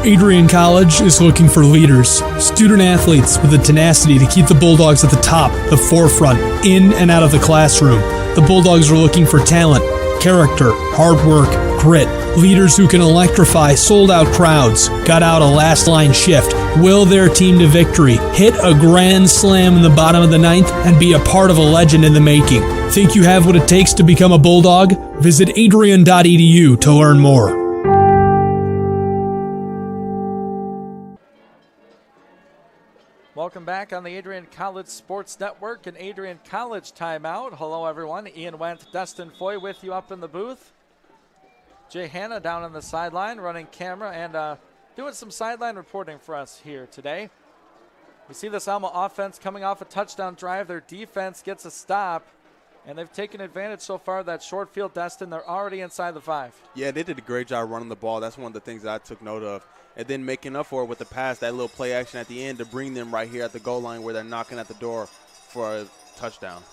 Adrian College is looking for leaders, student athletes with the tenacity to keep the Bulldogs at the top, the forefront, in and out of the classroom. The Bulldogs are looking for talent, character, hard work, grit, leaders who can electrify sold-out crowds, gut out a last-line shift, will their team to victory, hit a grand slam in the bottom of the 9th, and be a part of a legend in the making. Think you have what it takes to become a Bulldog? Visit adrian.edu to learn more. Welcome back on the Adrian College Sports Network and Adrian College Timeout. Hello, everyone. Ian Wendt, Destin Foy with you up in the booth. Jay Hanna down on the sideline running camera and doing some sideline reporting for us here today. We see this Alma offense coming off a touchdown drive. Their defense gets a stop, and they've taken advantage so far of that short field, Destin. They're already inside the 5. Yeah, they did a great job running the ball. That's one of the things that I took note of. And then making up for it with the pass, that little play action at the end to bring them right here at the goal line where they're knocking at the door for a touchdown.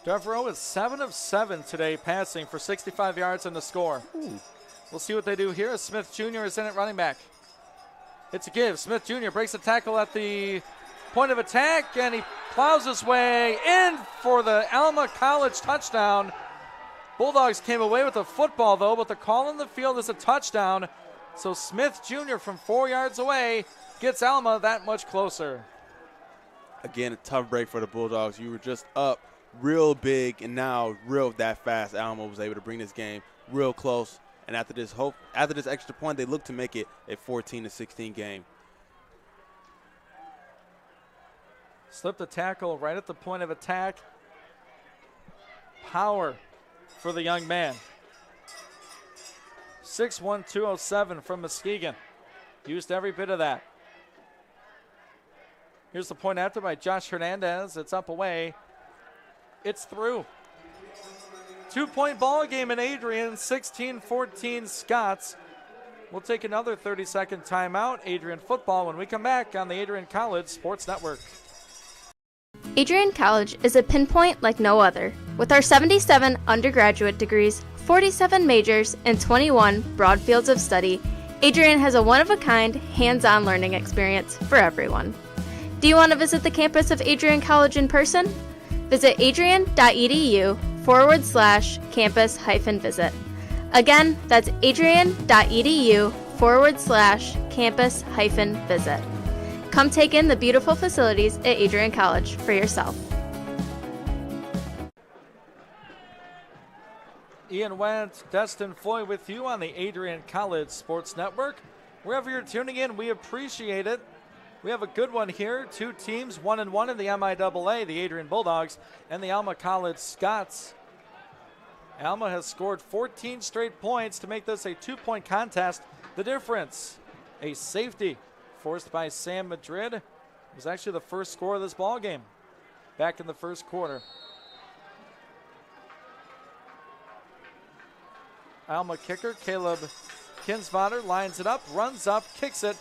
Devereaux is 7 of 7 today passing for 65 yards and the score. Ooh. We'll see what they do here as Smith Jr. is in at running back. It's a give. Smith Jr. breaks the tackle at the point of attack, and he plows his way in for the Alma College touchdown. Bulldogs came away with the football, though, but the call in the field is a touchdown. So Smith Jr. from 4 yards away gets Alma that much closer. Again, a tough break for the Bulldogs. You were just up real big, and now real that fast. Alma was able to bring this game real close. And after this extra point, they look to make it a 14-16 game. Slipped the tackle right at the point of attack. Power for the young man. 6'1", 207 from Muskegon. Used every bit of that. Here's the point after by Josh Hernandez. It's up away. It's through. 2-point ball game in Adrian, 16-14 Scots. We'll take another 30-second timeout. Adrian football when we come back on the Adrian College Sports Network. Adrian College is a pinpoint like no other. With our 77 undergraduate degrees, 47 majors, and 21 broad fields of study, Adrian has a one-of-a-kind, hands-on learning experience for everyone. Do you want to visit the campus of Adrian College in person? Visit adrian.edu/campus-visit. Again, that's adrian.edu/campus-visit. Come take in the beautiful facilities at Adrian College for yourself. Ian Wentz, Destin Floyd with you on the Adrian College Sports Network. Wherever you're tuning in, we appreciate it. We have a good one here. Two teams, 1-1 in the MIAA, the Adrian Bulldogs and the Alma College Scots. Alma has scored 14 straight points to make this a 2-point contest. The difference, a safety forced by Sam Madrid. It was actually the first score of this ball game back in the first quarter. Alma kicker Caleb Kinsvater lines it up, runs up, kicks it.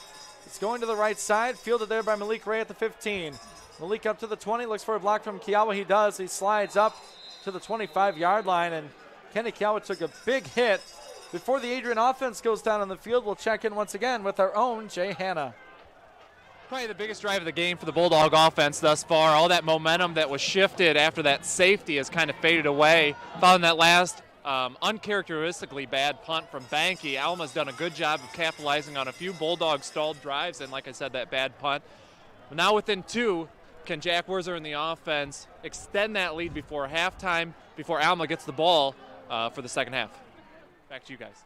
It's going to the right side, fielded there by Malik Ray at the 15. Malik up to the 20, looks for a block from Kiawa. He does. He slides up to the 25-yard line, and Kenny Kiawa took a big hit. Before the Adrian offense goes down on the field, we'll check in once again with our own Jay Hanna. Probably the biggest drive of the game for the Bulldog offense thus far. All that momentum that was shifted after that safety has kind of faded away. Following that last uncharacteristically bad punt from Banky, Alma's done a good job of capitalizing on a few Bulldog stalled drives and, like I said, that bad punt. But now within two, can Jack Werzer and the offense extend that lead before halftime, before Alma gets the ball for the second half? Back to you guys.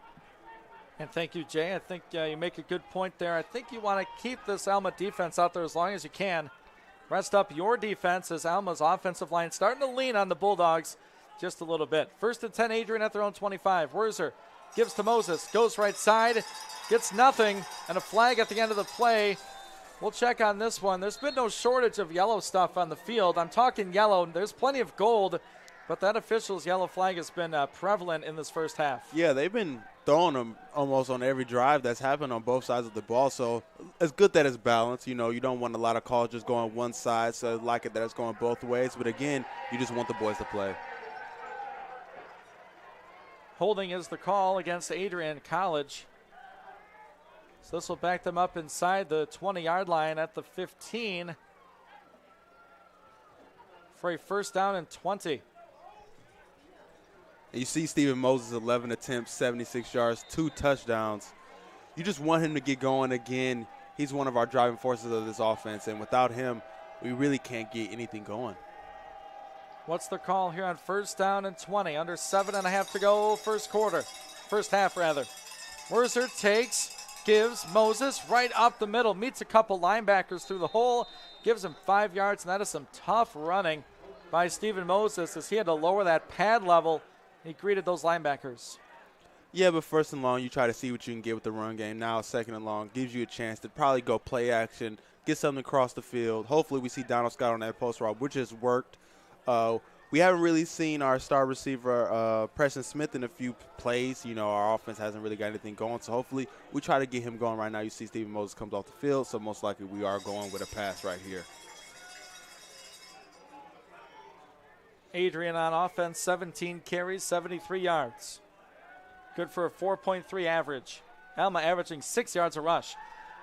And thank you, Jay. I think you make a good point there. I think you want to keep this Alma defense out there as long as you can. Rest up your defense as Alma's offensive line starting to lean on the Bulldogs just a little bit. 1st and 10, Adrian at their own 25. Werzer gives to Moses, goes right side, gets nothing, and a flag at the end of the play. We'll check on this one. There's been no shortage of yellow stuff on the field. I'm talking yellow. There's plenty of gold, but that official's yellow flag has been prevalent in this first half. Yeah, they've been throwing them almost on every drive that's happened on both sides of the ball, so it's good that it's balanced. You know, you don't want a lot of calls just going one side, so I like it that it's going both ways, but again, you just want the boys to play. Holding is the call against Adrian College. So this will back them up inside the 20-yard line at the 15 for a 1st down and 20. And you see Stephen Moses, 11 attempts, 76 yards, 2 touchdowns. You just want him to get going again. He's one of our driving forces of this offense, and without him, we really can't get anything going. What's the call here on 1st down and 20? Under 7.5 to go, first half. Werzer takes, gives Moses right up the middle, meets a couple linebackers through the hole, gives him 5 yards, and that is some tough running by Stephen Moses as he had to lower that pad level. He greeted those linebackers. Yeah, but 1st and long, you try to see what you can get with the run game. Now 2nd and long gives you a chance to probably go play action, get something across the field. Hopefully we see Donald Scott on that post route, which has worked. We haven't really seen our star receiver, Preston Smith, in a few plays. You know, our offense hasn't really got anything going, so hopefully we try to get him going right now. You see Stephen Moses comes off the field, so most likely we are going with a pass right here. Adrian on offense, 17 carries, 73 yards. Good for a 4.3 average. Alma averaging 6 yards a rush.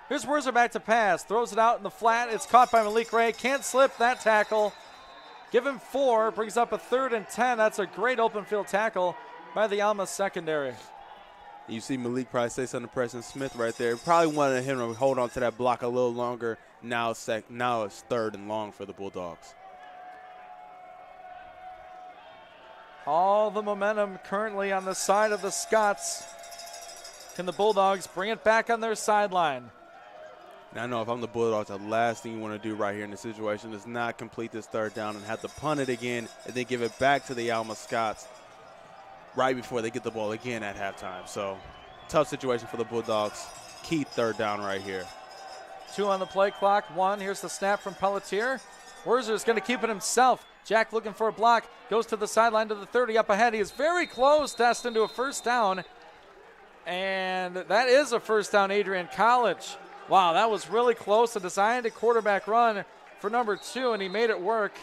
Here's Werzer back to pass. Throws it out in the flat. It's caught by Malik Ray. Can't slip that tackle. Give him 4. Brings up a 3rd and 10. That's a great open field tackle by the Alma secondary. You see Malik probably say something to Preston Smith right there. Probably wanted him to hold on to that block a little longer. Now it's 3rd and long for the Bulldogs. All the momentum currently on the side of the Scots. Can the Bulldogs bring it back on their sideline? Now, I know if I'm the Bulldogs, the last thing you want to do right here in this situation is not complete this 3rd down and have to punt it again and then give it back to the Alma Scots right before they get the ball again at halftime. So, tough situation for the Bulldogs. Key 3rd down right here. 2 on the play clock. 1. Here's the snap from Pelletier. Werzer is going to keep it himself. Jack looking for a block. Goes to the sideline to the 30 up ahead. He is very close, destined to a 1st down. And that is a 1st down, Adrian College. Wow, that was really close. A designed quarterback run for number 2, and he made it work.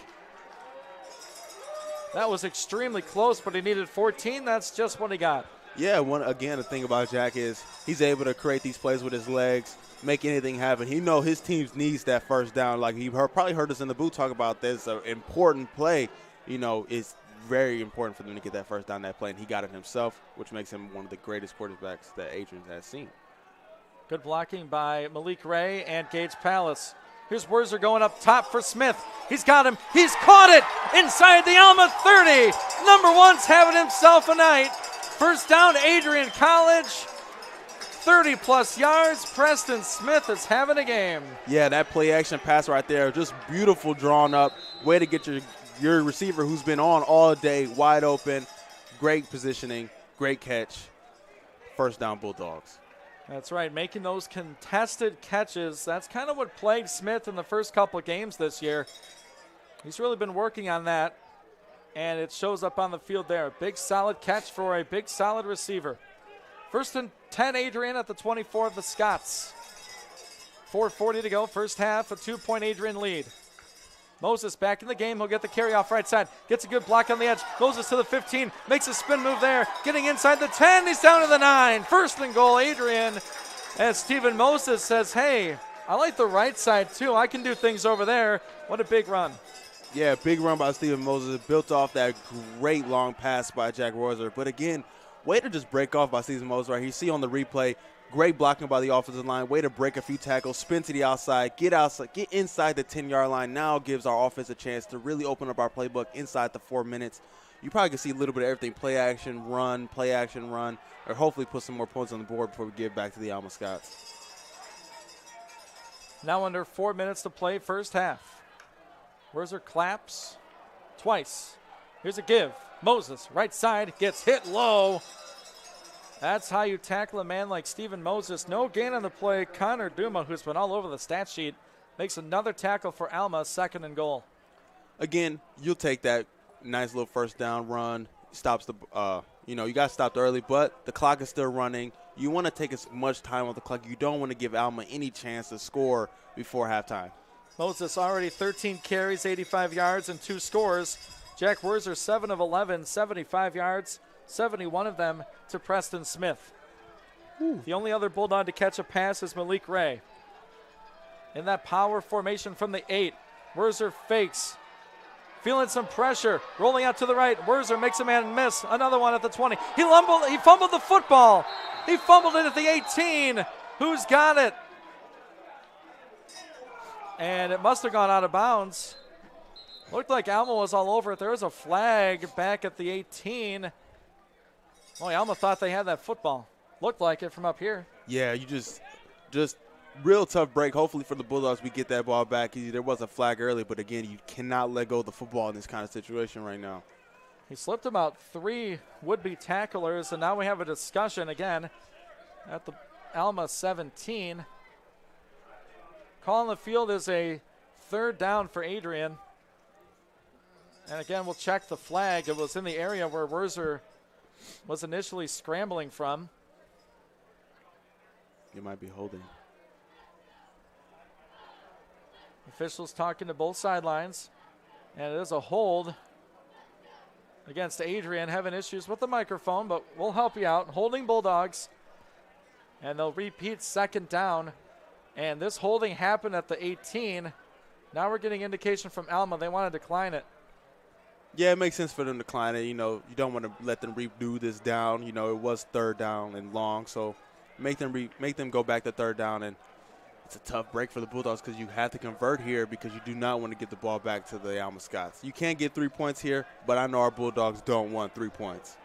That was extremely close, but he needed 14. That's just what he got. Yeah, the thing about Jack is he's able to create these plays with his legs, make anything happen. He knows his team needs that 1st down. Like he probably heard us in the booth talk about this, an important play. You know, it's very important for them to get that 1st down, that play, and he got it himself, which makes him one of the greatest quarterbacks that Adrian has seen. Good blocking by Malik Ray and Gage Palace. Here's Werzer going up top for Smith. He's got him. He's caught it inside the Alma 30. Number 1's having himself a night. 1st down, Adrian College. 30-plus yards. Preston Smith is having a game. Yeah, that play action pass right there, just beautiful drawn up. Way to get your receiver who's been on all day wide open. Great positioning, great catch. 1st down, Bulldogs. That's right, making those contested catches. That's kind of what plagued Smith in the first couple of games this year. He's really been working on that, and it shows up on the field there. Big, solid catch for a big, solid receiver. 1st and 10, Adrian at the 24 of the Scots. 4:40 to go, 1st half, a 2-point Adrian lead. Moses back in the game. He'll get the carry off right side. Gets a good block on the edge. Moses to the 15. Makes a spin move there. Getting inside the 10. He's down to the 9. 1st and goal, Adrian. As Stephen Moses says, hey, I like the right side too. I can do things over there. What a big run. Yeah, big run by Stephen Moses. Built off that great long pass by Jack Werzer. But again, way to just break off by Stephen Moses right here. You see on the replay, great blocking by the offensive line. Way to break a few tackles, spin to the outside, get inside the 10-yard line. Now gives our offense a chance to really open up our playbook inside the 4 minutes. You probably can see a little bit of everything, play action, run, or hopefully put some more points on the board before we give back to the Alma Scots. Now under 4 minutes to play, 1st half. Werzer claps twice. Here's a give. Moses, right side, gets hit low. That's how you tackle a man like Stephen Moses. No gain on the play. Connor Duma, who's been all over the stat sheet, makes another tackle for Alma, 2nd and goal. Again, you'll take that nice little 1st down run. Stops the, you got stopped early, but the clock is still running. You want to take as much time on the clock. You don't want to give Alma any chance to score before halftime. Moses already 13 carries, 85 yards, and 2 scores. Jack Werzer, 7 of 11, 75 yards. 71 of them to Preston Smith. The only other Bulldog to catch a pass is Malik Ray. In that power formation from the 8, Werzer fakes. Feeling some pressure, rolling out to the right. Werzer makes a man miss. Another one at the 20. He fumbled the football. He fumbled it at the 18. Who's got it? And it must have gone out of bounds. Looked like Alma was all over it. There was a flag back at the 18. Boy, Alma thought they had that football. Looked like it from up here. Yeah, you just real tough break. Hopefully for the Bulldogs we get that ball back. There was a flag early, but again, you cannot let go of the football in this kind of situation right now. He slipped about 3 would-be tacklers, and now we have a discussion again at the Alma 17. Call on the field is a 3rd down for Adrian. And again, we'll check the flag. It was in the area where Werzer was initially scrambling from. You might be holding. Officials talking to both sidelines. And it is a hold against Adrian. Having issues with the microphone, but we'll help you out. Holding Bulldogs. And they'll repeat 2nd down And this holding happened at the 18. Now we're getting indication from Alma they want to decline it. Yeah, it makes sense for them to decline it. You know, you don't want to let them redo this down. You know, it was third down and long, so make them go back to third down. And it's a tough break for the Bulldogs because you have to convert here because you do not want to get the ball back to the Alma Scots. You can't get 3 points here, but I know our Bulldogs don't want 3 points.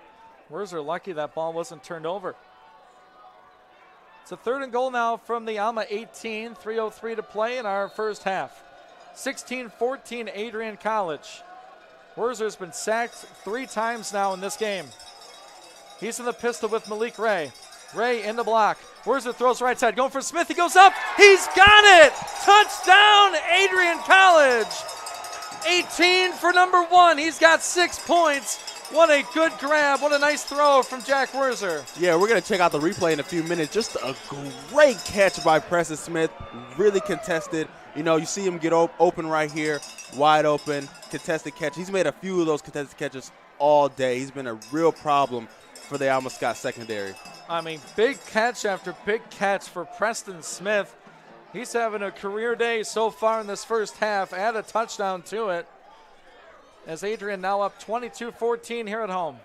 Wurzer lucky that ball wasn't turned over. It's a 3rd and goal now from the Alma 18, 3:03 to play in our first half. 16-14 Adrian College. Wurzer's been sacked 3 times now in this game. He's in the pistol with Malik Ray. Ray in the block. Wurzer throws right side, going for Smith. He goes up. He's got it. Touchdown, Adrian College. 18 for number 1. He's got 6 points. What a good grab. What a nice throw from Jack Wurzer. Yeah, we're going to check out the replay in a few minutes. Just a great catch by Preston Smith. Really contested. You know, you see him get open right here, wide open, contested catch. He's made a few of those contested catches all day. He's been a real problem for the Alma Scott secondary. I mean, big catch after big catch for Preston Smith. He's having a career day so far in this first half. Add a touchdown to it. As Adrian now up 22-14 here at home.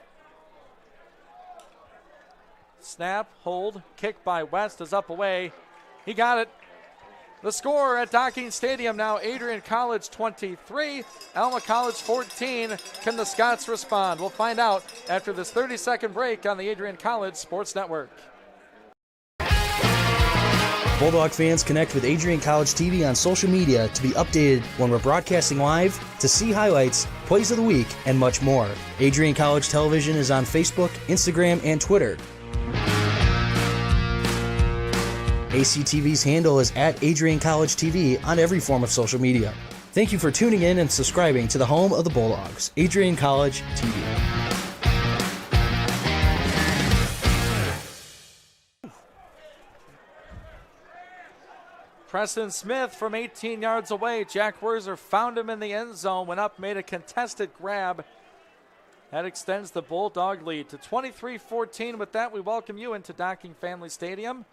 Snap, hold, kick by West is up away. He got it. The score at Docking Stadium now, Adrian College 23, Alma College 14. Can the Scots respond? We'll find out after this 30-second break on the Adrian College Sports Network. Bulldog fans, connect with Adrian College TV on social media to be updated when we're broadcasting live, to see highlights, plays of the week, and much more. Adrian College Television is on Facebook, Instagram, and Twitter. ACTV's handle is at Adrian College TV on every form of social media. Thank you for tuning in and subscribing to the home of the Bulldogs, Adrian College TV. Preston Smith from 18 yards away. Jack Wurzer found him in the end zone, went up, made a contested grab. That extends the Bulldog lead to 23-14. With that, we welcome you into Docking Family Stadium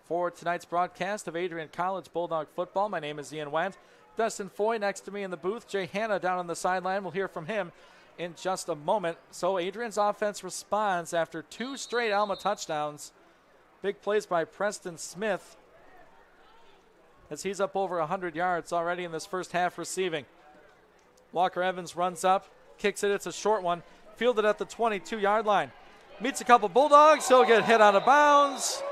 for tonight's broadcast of Adrian College Bulldog football. My name is Ian Wendt. Dustin Foy next to me in the booth. Jay Hanna down on the sideline. We'll hear from him in just a moment. So Adrian's offense responds after 2 straight Alma touchdowns. Big plays by Preston Smith as he's up over 100 yards already in this first half receiving. Walker Evans runs up, kicks it. It's a short one. Fielded at the 22-yard line. Meets a couple Bulldogs. He'll get hit out of bounds.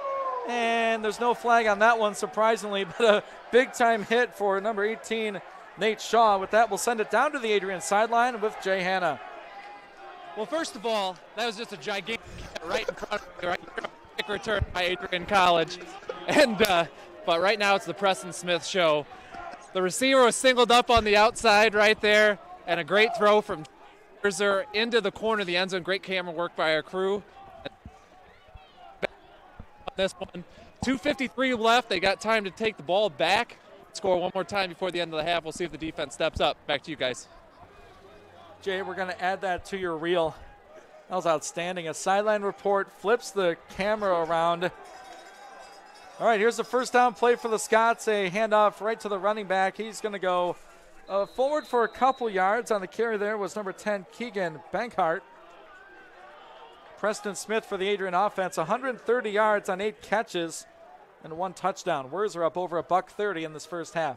And there's no flag on that one, surprisingly, but a big-time hit for number 18, Nate Shaw. With that, we'll send it down to the Adrian sideline with Jay Hanna. Well, first of all, that was just a gigantic hit right in front of me, right here. Kick return by Adrian College. And but right now it's the Preston Smith show. The receiver was singled up on the outside right there, and a great throw from Wurzer into the corner of the end zone. Great camera work by our crew. This one, 2:53 left. They got time to take the ball back, score one more time before the end of the half. We'll see if the defense steps up. Back to you guys. Jay, we're going to add that to your reel. That was outstanding. A sideline report flips the camera around. All right, here's the first down play for the Scots. A handoff right to the running back. He's going to go forward for a couple yards. On the carry there was number 10, Keegan Bankhart. Preston Smith for the Adrian offense, 130 yards on 8 catches and 1 touchdown. Wurzer up over $130 in this first half.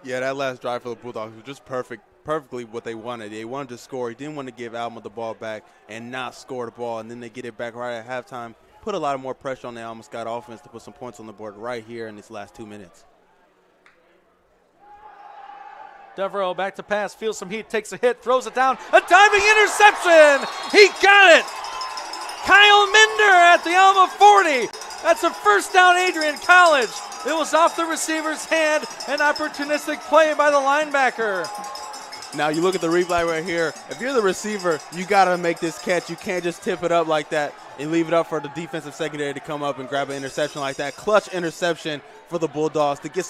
Yeah, that last drive for the Bulldogs was just perfectly what they wanted. They wanted to score. He didn't want to give Alma the ball back and not score the ball, and then they get it back right at halftime. Put a lot of more pressure on the Alma Scott offense to put some points on the board right here in these last 2 minutes. Devereaux back to pass, feels some heat, takes a hit, throws it down. A diving interception! He got it! Kyle Minder at the Alma 40. That's a first down, Adrian College. It was off the receiver's hand, an opportunistic play by the linebacker. Now you look at the replay right here. If you're the receiver, you got to make this catch. You can't just tip it up like that and leave it up for the defensive secondary to come up and grab an interception like that. Clutch interception for the Bulldogs to get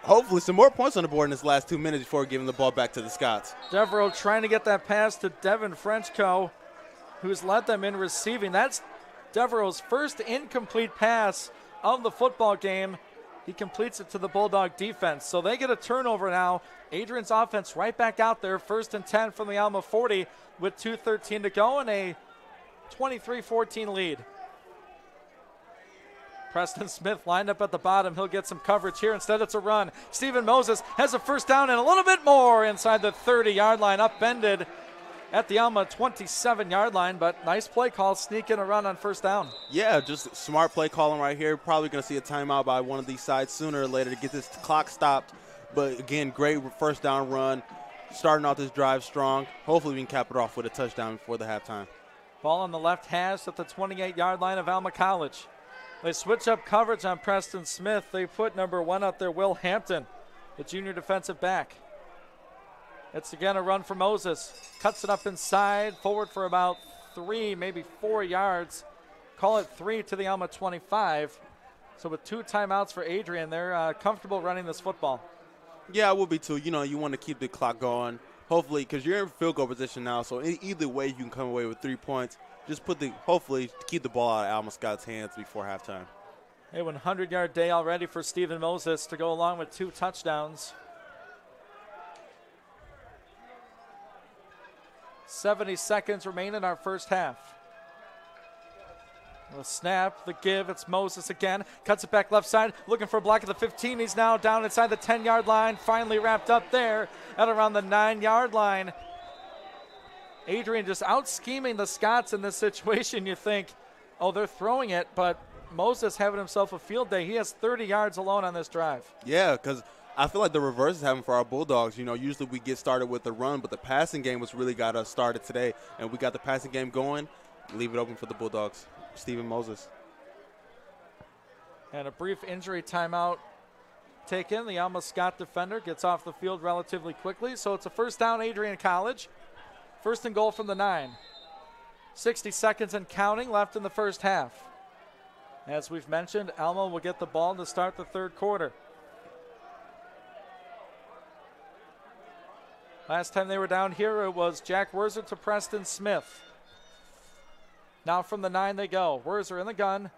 hopefully some more points on the board in this last 2 minutes before giving the ball back to the Scots. Devereaux trying to get that pass to Devin Frenchco, who's led them in receiving. That's Devereaux's first incomplete pass of the football game. He completes it to the Bulldog defense. So they get a turnover now. Adrian's offense right back out there. 1st and 10 from the Alma 40 with 2:13 to go and a 23-14 lead. Preston Smith lined up at the bottom. He'll get some coverage here. Instead, it's a run. Stephen Moses has a first down and a little bit more inside the 30-yard line, upended at the Alma 27-yard line, but nice play call, sneak in a run on first down. Yeah, just smart play calling right here. Probably going to see a timeout by one of these sides sooner or later to get this clock stopped. But, again, great first down run, starting off this drive strong. Hopefully we can cap it off with a touchdown before the halftime. Ball on the left hash at the 28-yard line of Alma College. They switch up coverage on Preston Smith. They put number 1 out there, Will Hampton, the junior defensive back. It's again a run for Moses. Cuts it up inside, forward for about 3, maybe 4 yards. Call it 3 to the Alma 25. So with 2 timeouts for Adrian, they're comfortable running this football. Yeah, I will be too. You know, you want to keep the clock going. Hopefully, because you're in field goal position now, so either way you can come away with 3 points. Just hopefully keep the ball out of Alma Scott's hands before halftime. A 100-yard day already for Stephen Moses to go along with 2 touchdowns. 70 seconds remain in our first half. The snap, the give, it's Moses again. Cuts it back left side, looking for a block at the 15. He's now down inside the 10-yard line, finally wrapped up there at around the 9-yard line. Adrian just out-scheming the Scots in this situation. You think, oh, they're throwing it, but Moses having himself a field day. He has 30 yards alone on this drive. Yeah, because I feel like the reverse is happening for our Bulldogs. You know, usually we get started with the run, but the passing game was really got us started today, and we got the passing game going. Leave it open for the Bulldogs. Stephen Moses. And a brief injury timeout taken. The Alma Scott defender gets off the field relatively quickly, so it's a first down, Adrian College. 1st and goal from the 9. 60 seconds and counting left in the first half. As we've mentioned, Alma will get the ball to start the 3rd quarter. Last time they were down here, it was Jack Werzer to Preston Smith. Now from the 9 they go. Werzer in the gun.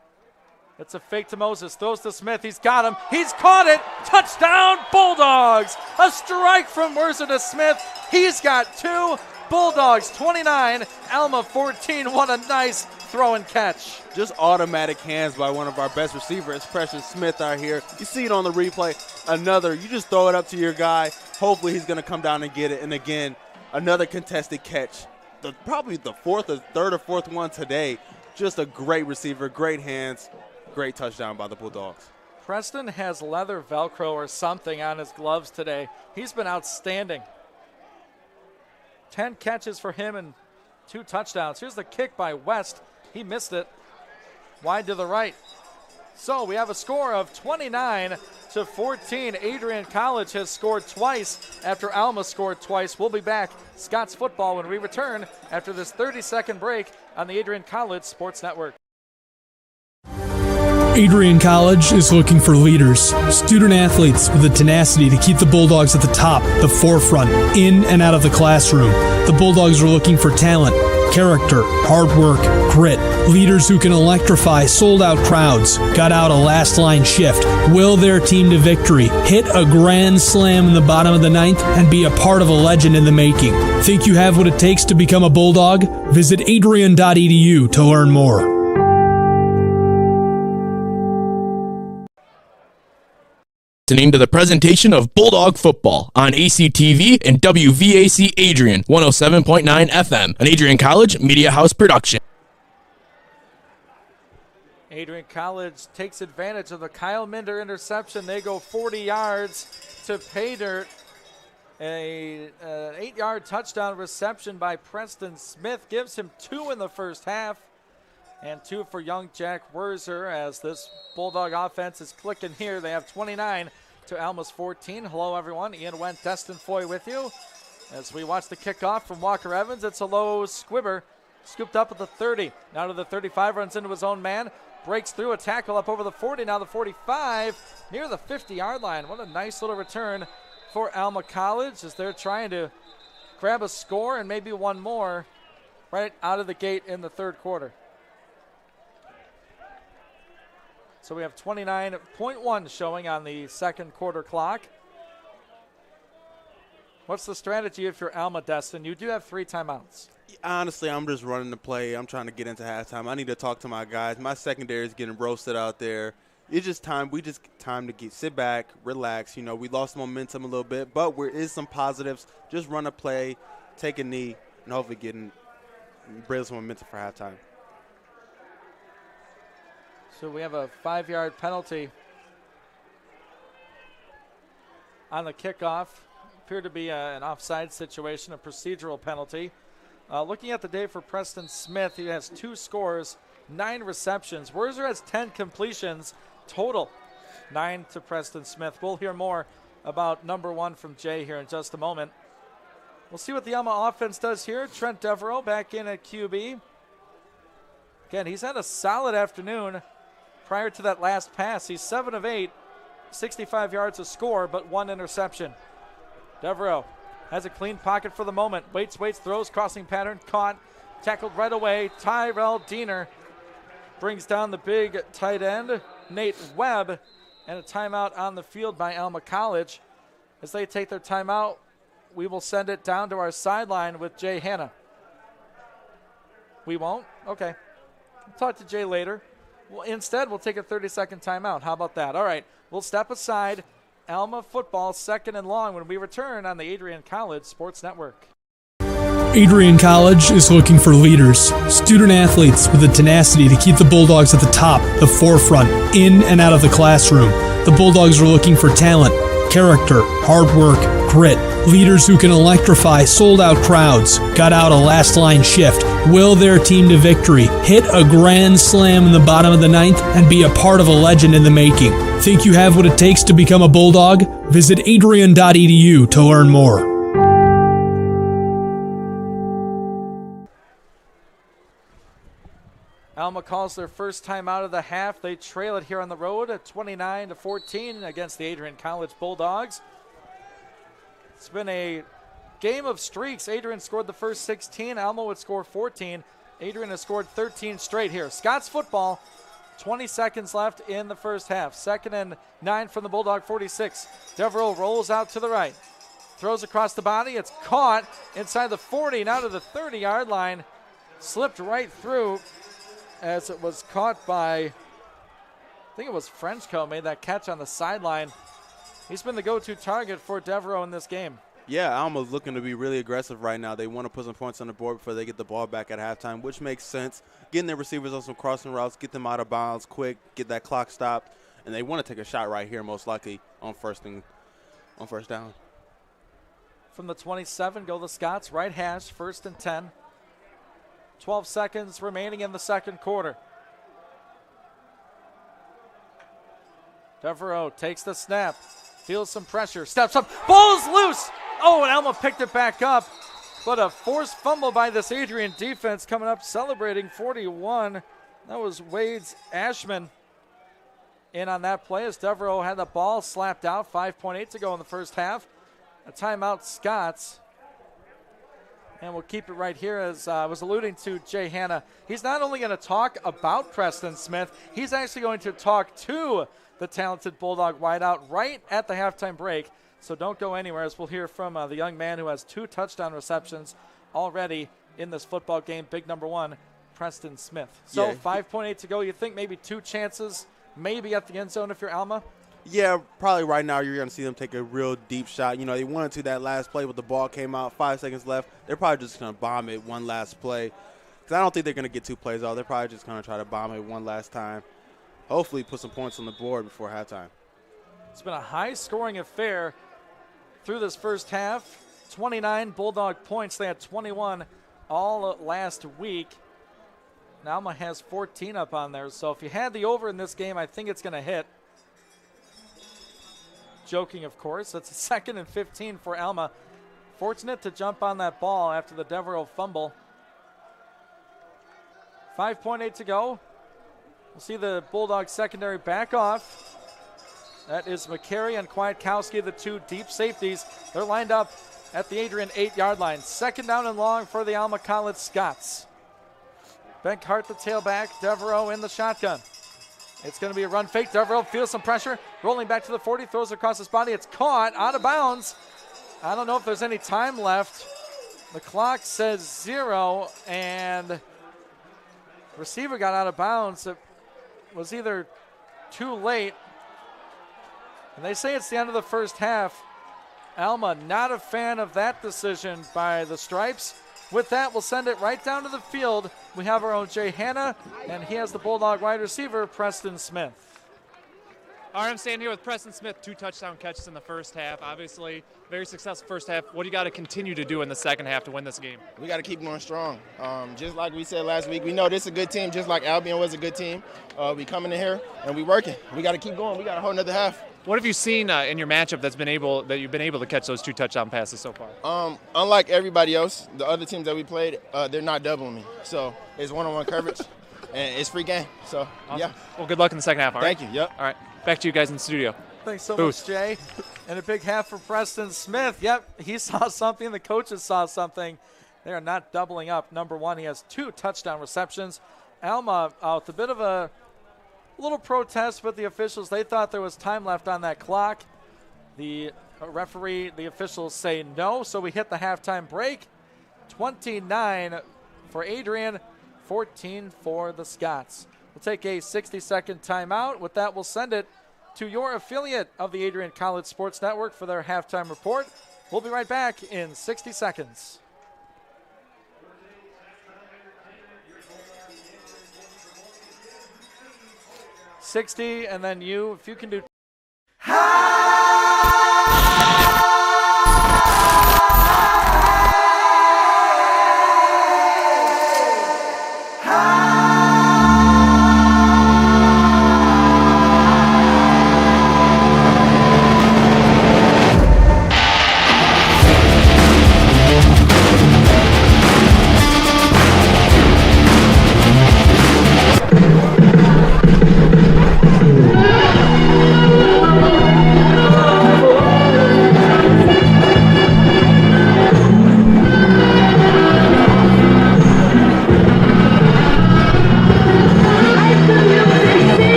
It's a fake to Moses. Throws to Smith. He's got him. He's caught it. Touchdown, Bulldogs. A strike from Werzer to Smith. He's got 2. Bulldogs 29, Alma 14. What a nice throw and catch. Just automatic hands by one of our best receivers, Precious Smith out here. You see it on the replay. Another, you just throw it up to your guy. Hopefully he's going to come down and get it. And again, another contested catch. Probably the 3rd or 4th one today. Just a great receiver, great hands, great touchdown by the Bulldogs. Preston has leather Velcro or something on his gloves today. He's been outstanding. 10 catches for him and 2 touchdowns. Here's the kick by West. He missed it. Wide to the right. So we have a score of 29-14. Adrian College has scored twice after Alma scored twice. We'll be back. Scots football when we return after this 30-second break on the Adrian College Sports Network. Adrian College is looking for leaders, student athletes with the tenacity to keep the Bulldogs at the top, the forefront, in and out of the classroom. The Bulldogs are looking for talent, character, hard work, grit, leaders who can electrify sold-out crowds, gut out a last-line shift, will their team to victory, hit a grand slam in the bottom of the 9th, and be a part of a legend in the making. Think you have what it takes to become a Bulldog? Visit adrian.edu to learn more. Listening to the presentation of Bulldog Football on ACTV and WVAC Adrian 107.9 FM, an Adrian College Media House production. Adrian College takes advantage of the Kyle Minder interception. They go 40 yards to pay dirt. An 8-yard touchdown reception by Preston Smith gives him 2 in the first half. And 2 for young Jack Werzer as this Bulldog offense is clicking here. They have 29 to Alma's 14. Hello, everyone. Ian Wendt, Destin Foy with you. As we watch the kickoff from Walker Evans, it's a low squibber. Scooped up at the 30. Now to the 35, runs into his own man. Breaks through a tackle up over the 40. Now the 45, near the 50-yard line. What a nice little return for Alma College as they're trying to grab a score and maybe one more right out of the gate in the 3rd quarter. So we have 29.1 showing on the second quarter clock. What's the strategy if you're Alma, Destin? You do have 3 timeouts. Honestly, I'm just running the play. I'm trying to get into halftime. I need to talk to my guys. My secondary is getting roasted out there. It's just time. We just time to sit back, relax. You know, we lost momentum a little bit, but there is some positives. Just run a play, take a knee, and hopefully bring some momentum for halftime. So we have a 5-yard penalty on the kickoff. Appeared to be an offside situation, a procedural penalty. Looking at the day for Preston Smith, he has 2 scores, 9 receptions. Werzer has 10 completions total, 9 to Preston Smith. We'll hear more about number 1 from Jay here in just a moment. We'll see what the Alma offense does here. Trent Devereaux back in at QB. Again, he's had a solid afternoon prior to that last pass. He's 7 of 8, 65 yards to score, but 1 interception. Devereaux has a clean pocket for the moment. Waits, throws, crossing pattern, caught, tackled right away. Tyrell Diener brings down the big tight end, Nate Webb, and a timeout on the field by Alma College. As they take their timeout, we will send it down to our sideline with Jay Hanna. We won't? Okay. We'll talk to Jay later. Well, instead, we'll take a 30-second timeout. How about that? All right, we'll step aside. Alma football, 2nd and long, when we return on the Adrian College Sports Network. Adrian College is looking for leaders, student athletes with the tenacity to keep the Bulldogs at the top, the forefront, in and out of the classroom. The Bulldogs are looking for talent, character, hard work, grit, leaders who can electrify sold-out crowds, gut out a last-line shift, will their team to victory, hit a grand slam in the bottom of the 9th, and be a part of a legend in the making. Think you have what it takes to become a Bulldog? Visit adrian.edu to learn more. Alma calls their first time out of the half. They trail it here on the road at 29-14 against the Adrian College Bulldogs. It's been a game of streaks. Adrian scored the first 16. Alma would score 14. Adrian has scored 13 straight here. Scots football, 20 seconds left in the first half. 2nd and 9 from the Bulldog 46. Devereaux rolls out to the right. Throws across the body. It's caught inside the 40, now to the 30-yard line. Slipped right through as it was caught by, I think it was Frenchco, made that catch on the sideline. He's been the go-to target for Devereaux in this game. Yeah, Alma's looking to be really aggressive right now. They want to put some points on the board before they get the ball back at halftime, which makes sense. Getting their receivers on some crossing routes, get them out of bounds quick, get that clock stopped, and they want to take a shot right here, most likely on first down. From the 27, go the Scots, right hash, 1st and 10. 12 seconds remaining in the second quarter. Devereaux takes the snap, feels some pressure, steps up, ball's loose. Oh, and Alma picked it back up. But a forced fumble by this Adrian defense coming up, celebrating 41. That was Wade's Ashman in on that play as Devereaux had the ball slapped out. 5.8 to go in the first half. A timeout, Scots. And we'll keep it right here as I was alluding to Jay Hanna. He's not only going to talk about Preston Smith, he's actually going to talk to the talented Bulldog wideout right at the halftime break. So don't go anywhere as we'll hear from the young man who has 2 touchdown receptions already in this football game. Big number 1, Preston Smith. So yeah. 5.8 to go. You think maybe 2 chances, maybe at the end zone if you're Alma? Yeah, probably right now you're going to see them take a real deep shot. You know, they wanted to that last play, but the ball came out, 5 seconds left. They're probably just going to bomb it one last play. Because I don't think they're going to get 2 plays out. They're probably just going to try to bomb it one last time. Hopefully put some points on the board before halftime. It's been a high-scoring affair through this first half. 29 Bulldog points. They had 21 all last week. Now Alma has 14 up on there. So if you had the over in this game, I think it's going to hit. Joking, of course. It's a 2nd and 15 for Alma. Fortunate to jump on that ball after the Devereaux fumble. 5.8 to go. We'll see the Bulldogs secondary back off. That is McCary and Kwiatkowski, the 2 deep safeties. They're lined up at the Adrian 8-yard line. 2nd down and long for the Alma College Scots. Benkhart the tailback, Devereaux in the shotgun. It's going to be a run fake. Devereaux feels some pressure. Rolling back to the 40, throws it across his body. It's caught out of bounds. I don't know if there's any time left. The clock says 0, and receiver got out of bounds. It was either too late. And they say it's the end of the first half. Alma, not a fan of that decision by the Stripes. With that, we'll send it right down to the field. We have our own Jay Hanna, and he has the Bulldog wide receiver, Preston Smith. All right, I'm standing here with Preston Smith, 2 touchdown catches in the first half. Obviously, very successful first half. What do you got to continue to do in the second half to win this game? We got to keep going strong. Just like we said last week, we know this is a good team, just like Albion was a good team. We coming in here, and we working. We got to keep going. We got a whole another half. What have you seen in your matchup that you've been able to catch those 2 touchdown passes so far? Unlike everybody else, the other teams that we played, they're not doubling me. So it's one-on-one coverage, and it's free game. So, awesome. Yeah. Well, good luck in the second half. All right? Thank you. Yep. All right. Back to you guys in the studio. Thanks so much, Jay. And a big half for Preston Smith. Yep, he saw something. The coaches saw something. They are not doubling up. Number 1, he has 2 touchdown receptions. Alma with a bit of a little protest with the officials. They thought there was time left on that clock. The referee, the officials say no, so we hit the halftime break. 29 for Adrian, 14 for the Scots. We'll take a 60-second timeout. With that, we'll send it to your affiliate of the Adrian College Sports Network for their halftime report. We'll be right back in 60 seconds. $60, and then you, if you can do.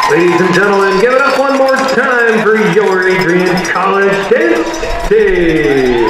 Ladies and gentlemen, give it up one more time for your Adrian College Dance Team.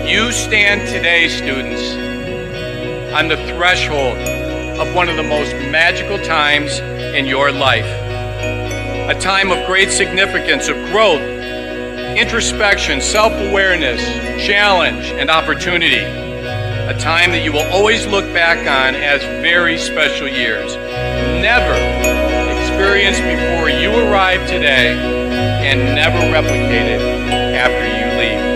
You stand today, students, on the threshold of one of the most magical times in your life. A time of great significance, of growth, introspection, self-awareness, challenge, and opportunity. A time that you will always look back on as very special years. Never experienced before you arrive today and never replicated after you leave.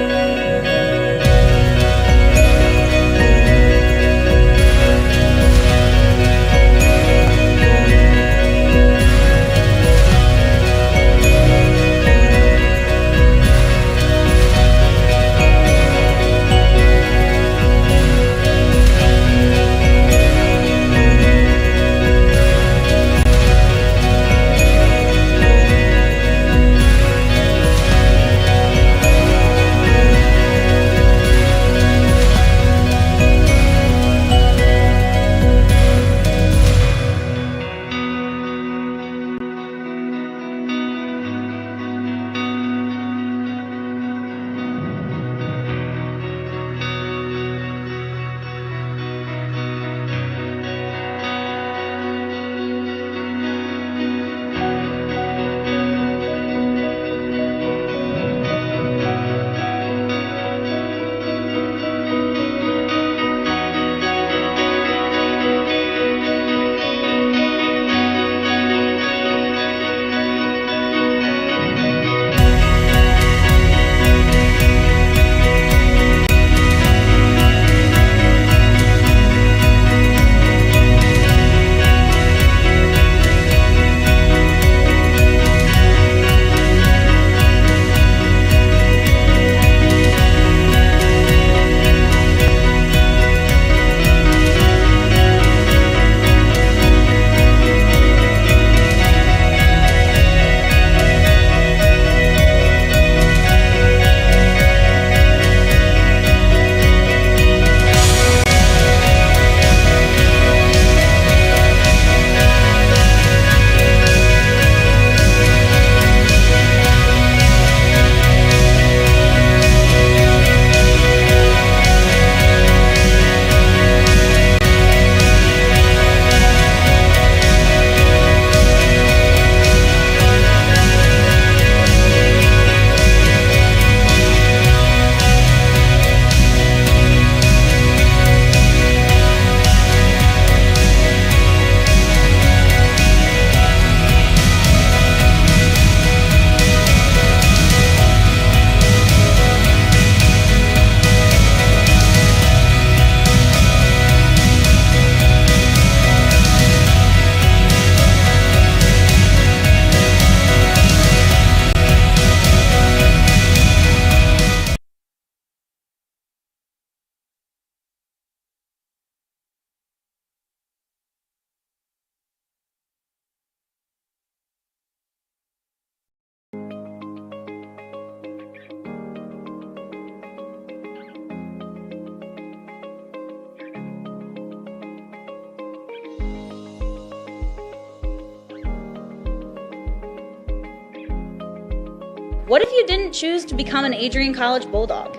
What if you didn't choose to become an Adrian College Bulldog?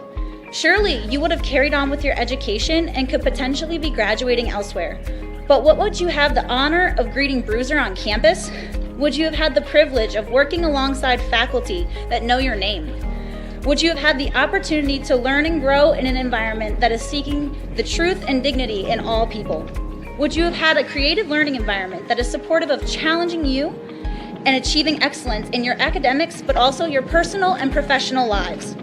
Surely you would have carried on with your education and could potentially be graduating elsewhere. But what would you have the honor of greeting Bruiser on campus? Would you have had the privilege of working alongside faculty that know your name? Would you have had the opportunity to learn and grow in an environment that is seeking the truth and dignity in all people? Would you have had a creative learning environment that is supportive of challenging you and achieving excellence in your academics, but also your personal and professional lives?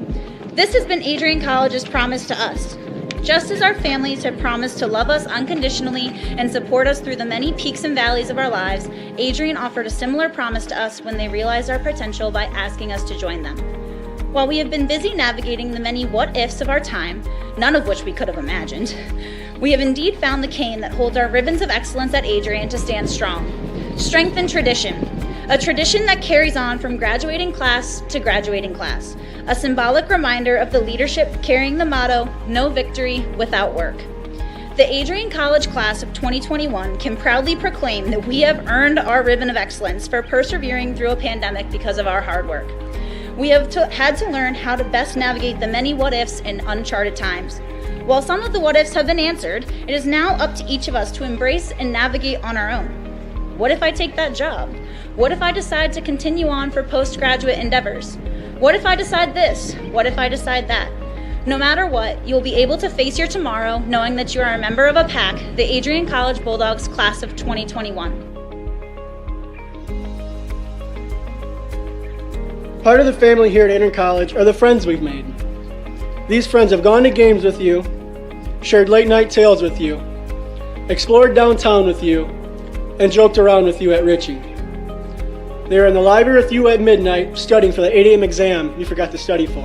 This has been Adrian College's promise to us. Just as our families have promised to love us unconditionally and support us through the many peaks and valleys of our lives, Adrian offered a similar promise to us when they realized our potential by asking us to join them. While we have been busy navigating the many what-ifs of our time, none of which we could have imagined, we have indeed found the cane that holds our ribbons of excellence at Adrian to stand strong. Strength and tradition. A tradition that carries on from graduating class to graduating class. A symbolic reminder of the leadership carrying the motto, no victory without work. The Adrian College class of 2021 can proudly proclaim that we have earned our ribbon of excellence for persevering through a pandemic because of our hard work. We have had to learn how to best navigate the many what-ifs in uncharted times. While some of the what-ifs have been answered, it is now up to each of us to embrace and navigate on our own. What if I take that job? What if I decide to continue on for postgraduate endeavors? What if I decide this? What if I decide that? No matter what, you'll be able to face your tomorrow knowing that you are a member of a pack, the Adrian College Bulldogs class of 2021. Part of the family here at Adrian College are the friends we've made. These friends have gone to games with you, shared late night tales with you, explored downtown with you, and joked around with you at Ritchie. They are in the library with you at midnight studying for the 8 a.m. exam you forgot to study for.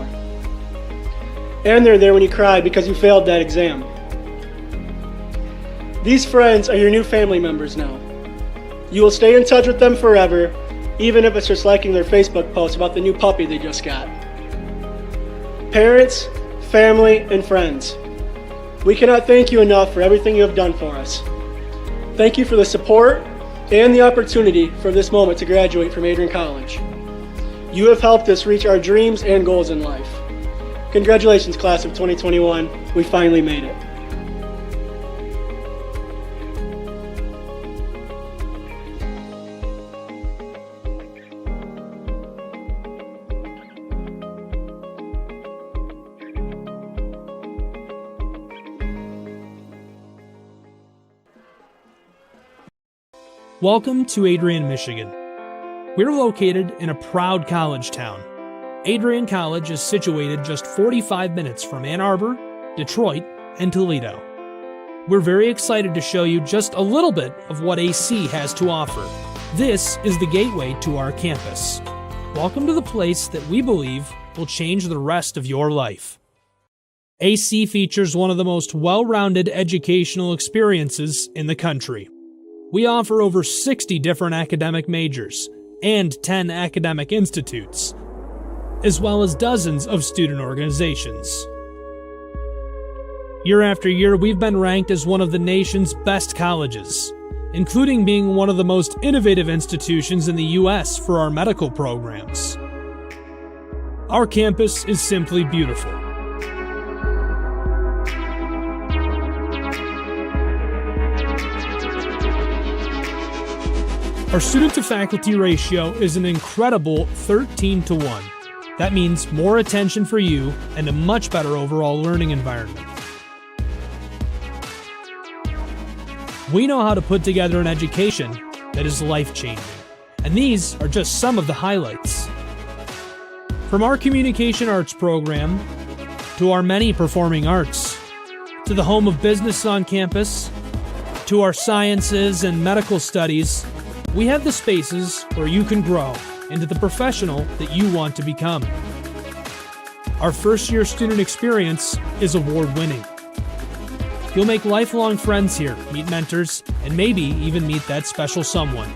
And they're there when you cried because you failed that exam. These friends are your new family members now. You will stay in touch with them forever, even if it's just liking their Facebook post about the new puppy they just got. Parents, family, and friends, we cannot thank you enough for everything you have done for us. Thank you for the support and the opportunity for this moment to graduate from Adrian College. You have helped us reach our dreams and goals in life. Congratulations, class of 2021. We finally made it. Welcome to Adrian, Michigan. We're located in a proud college town. Adrian College is situated just 45 minutes from Ann Arbor, Detroit, and Toledo. We're very excited to show you just a little bit of what AC has to offer. This is the gateway to our campus. Welcome to the place that we believe will change the rest of your life. AC features one of the most well-rounded educational experiences in the country. We offer over 60 different academic majors and 10 academic institutes, as well as dozens of student organizations. Year after year, we've been ranked as one of the nation's best colleges, including being one of the most innovative institutions in the U.S. for our medical programs. Our campus is simply beautiful. Our student-to-faculty ratio is an incredible 13-to-1. That means more attention for you and a much better overall learning environment. We know how to put together an education that is life-changing, and these are just some of the highlights. From our communication arts program, to our many performing arts, to the home of business on campus, to our sciences and medical studies, we have the spaces where you can grow into the professional that you want to become. Our first-year student experience is award-winning. You'll make lifelong friends here, meet mentors, and maybe even meet that special someone.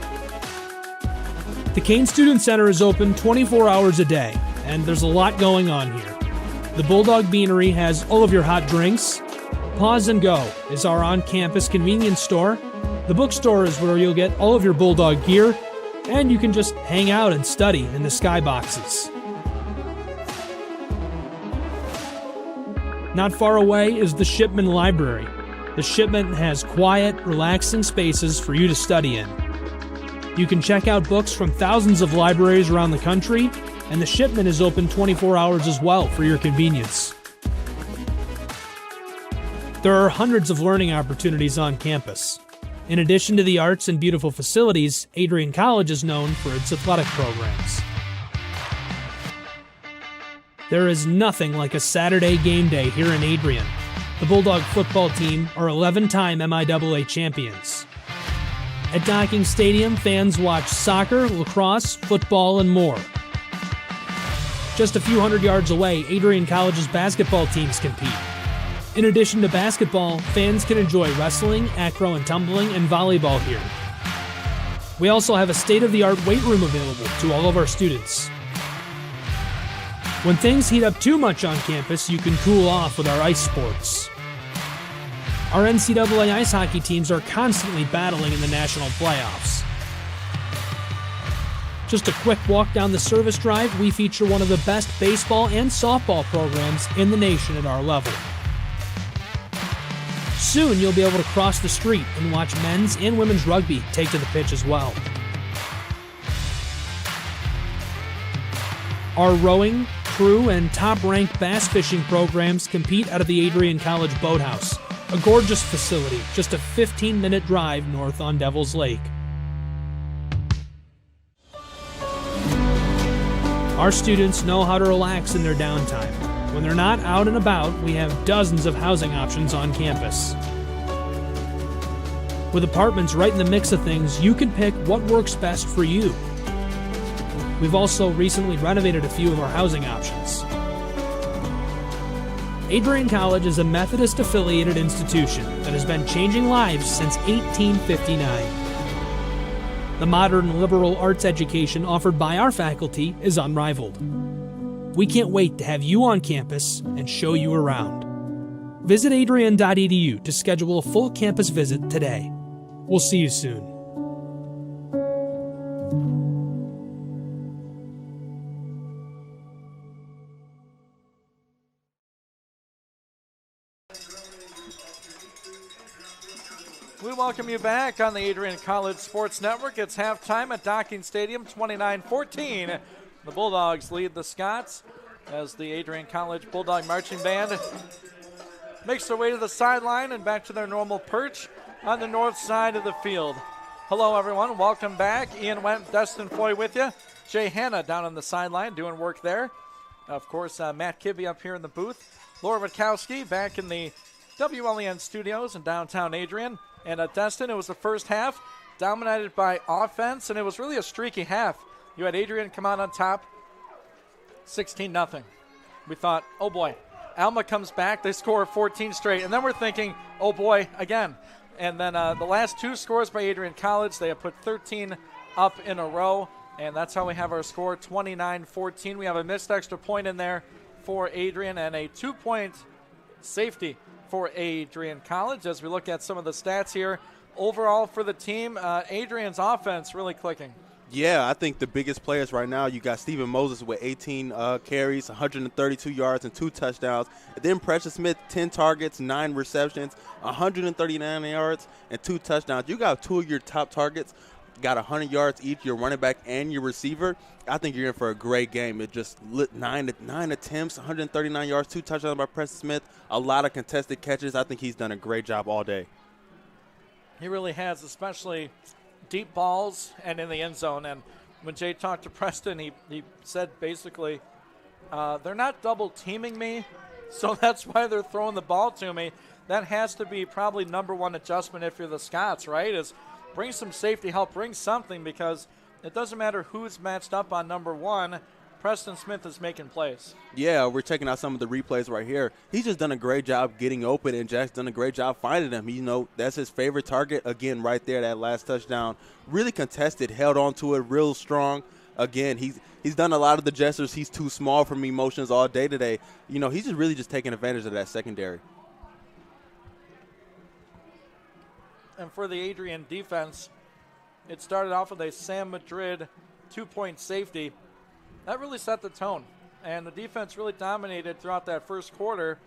The Kane Student Center is open 24 hours a day, and there's a lot going on here. The Bulldog Beanery has all of your hot drinks. Pause and Go is our on-campus convenience store. The bookstore is where you'll get all of your Bulldog gear, and you can just hang out and study in the skyboxes. Not far away is the Shipman Library. The Shipman has quiet, relaxing spaces for you to study in. You can check out books from thousands of libraries around the country, and the Shipman is open 24 hours as well for your convenience. There are hundreds of learning opportunities on campus. In addition to the arts and beautiful facilities, Adrian College is known for its athletic programs. There is nothing like a Saturday game day here in Adrian. The Bulldog football team are 11-time MIAA champions. At Docking Stadium, fans watch soccer, lacrosse, football, and more. Just a few hundred yards away, Adrian College's basketball teams compete. In addition to basketball, fans can enjoy wrestling, acro and tumbling, and volleyball here. We also have a state-of-the-art weight room available to all of our students. When things heat up too much on campus, you can cool off with our ice sports. Our NCAA ice hockey teams are constantly battling in the national playoffs. Just a quick walk down the service drive, we feature one of the best baseball and softball programs in the nation at our level. Soon you'll be able to cross the street and watch men's and women's rugby take to the pitch as well. Our rowing, crew, and top-ranked bass fishing programs compete out of the Adrian College Boathouse, a gorgeous facility just a 15-minute drive north on Devil's Lake. Our students know how to relax in their downtime. When they're not out and about, we have dozens of housing options on campus. With apartments right in the mix of things, you can pick what works best for you. We've also recently renovated a few of our housing options. Adrian College is a Methodist-affiliated institution that has been changing lives since 1859. The modern liberal arts education offered by our faculty is unrivaled. We can't wait to have you on campus and show you around. Visit adrian.edu to schedule a full campus visit today. We'll see you soon. We welcome you back on the Adrian College Sports Network. It's halftime at Docking Stadium, 29-14. The Bulldogs lead the Scots as the Adrian College Bulldog Marching Band makes their way to the sideline and back to their normal perch on the north side of the field. Hello, everyone. Welcome back. Ian Went, Destin Foy with you. Jay Hanna down on the sideline doing work there. Of course, Matt Kibbe up here in the booth. Laura Witkowski back in the WLEN studios in downtown Adrian. And Destin, it was the first half dominated by offense, and it was really a streaky half. You had Adrian come out on top, 16-0. We thought, oh boy, Alma comes back, they score 14 straight, and then we're thinking, oh boy, again. And then the last two scores by Adrian College, they have put 13 up in a row, and that's how we have our score, 29-14. We have a missed extra point in there for Adrian and a 2-point safety for Adrian College. As we look at some of the stats here, overall for the team, Adrian's offense really clicking. Yeah, I think the biggest players right now, you got Stephen Moses with 18 carries, 132 yards, and 2 touchdowns. And then Precious Smith, 10 targets, 9 receptions, 139 yards, and 2 touchdowns. You got 2 of your top targets, got 100 yards each, your running back and your receiver. I think you're in for a great game. It just lit 9 attempts, 139 yards, 2 touchdowns by Precious Smith, a lot of contested catches. I think he's done a great job all day. He really has, especially deep balls and in the end zone. And when Jay talked to Preston, he said basically, they're not double teaming me, so that's why they're throwing the ball to me. That has to be probably number one adjustment if you're the Scots, right? Is bring some safety help, bring something, because it doesn't matter who's matched up on number one. Preston Smith is making plays. Yeah, we're checking out some of the replays right here. He's just done a great job getting open, and Jack's done a great job finding them. You know, that's his favorite target. Again, right there, that last touchdown. Really contested, held on to it real strong. Again, he's done a lot of the gestures. He's too small for me motions all day today. You know, he's just really just taking advantage of that secondary. And for the Adrian defense, it started off with a Sam Madrid 2-point safety. That really set the tone, and the defense really dominated throughout that first quarter.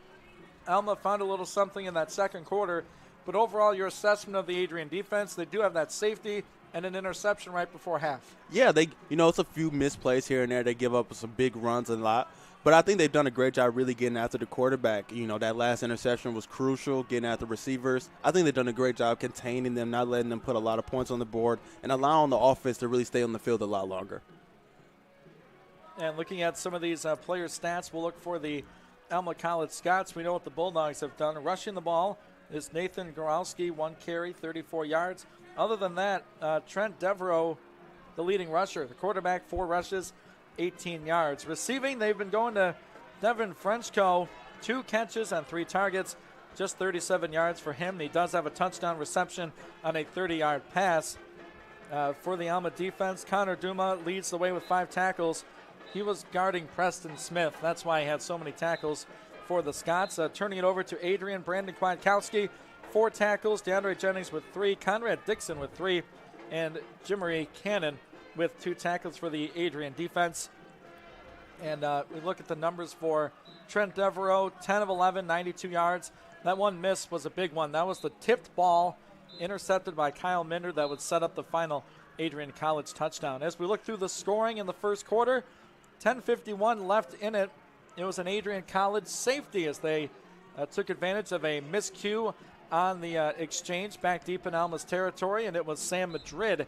Alma found a little something in that second quarter. But overall, your assessment of the Adrian defense, they do have that safety and an interception right before half. Yeah, it's a few misplays here and there. They give up some big runs a lot. But I think they've done a great job really getting after the quarterback. That last interception was crucial, getting after receivers. I think they've done a great job containing them, not letting them put a lot of points on the board, and allowing the offense to really stay on the field a lot longer. And looking at some of these player stats, we'll look for the Alma College Scots. We know what the Bulldogs have done. Rushing the ball is Nathan Gorowski, 1 carry, 34 yards. Other than that, Trent Devereaux, the leading rusher. The quarterback, 4 rushes, 18 yards. Receiving, they've been going to Devin Frenchco, 2 catches and 3 targets, just 37 yards for him. He does have a touchdown reception on a 30-yard pass. For the Alma defense, Connor Duma leads the way with 5 tackles. He was guarding Preston Smith. That's why he had so many tackles for the Scots. Turning it over to Adrian, Brandon Kwiatkowski, 4 tackles. DeAndre Jennings with 3. Conrad Dixon with 3. And Jimmery Cannon with 2 tackles for the Adrian defense. And we look at the numbers for Trent Devereaux, 10 of 11, 92 yards. That one miss was a big one. That was the tipped ball intercepted by Kyle Minder that would set up the final Adrian College touchdown. As we look through the scoring in the first quarter, 10:51 left in it. It was an Adrian College safety as they took advantage of a miscue on the exchange back deep in Alma's territory, and it was Sam Madrid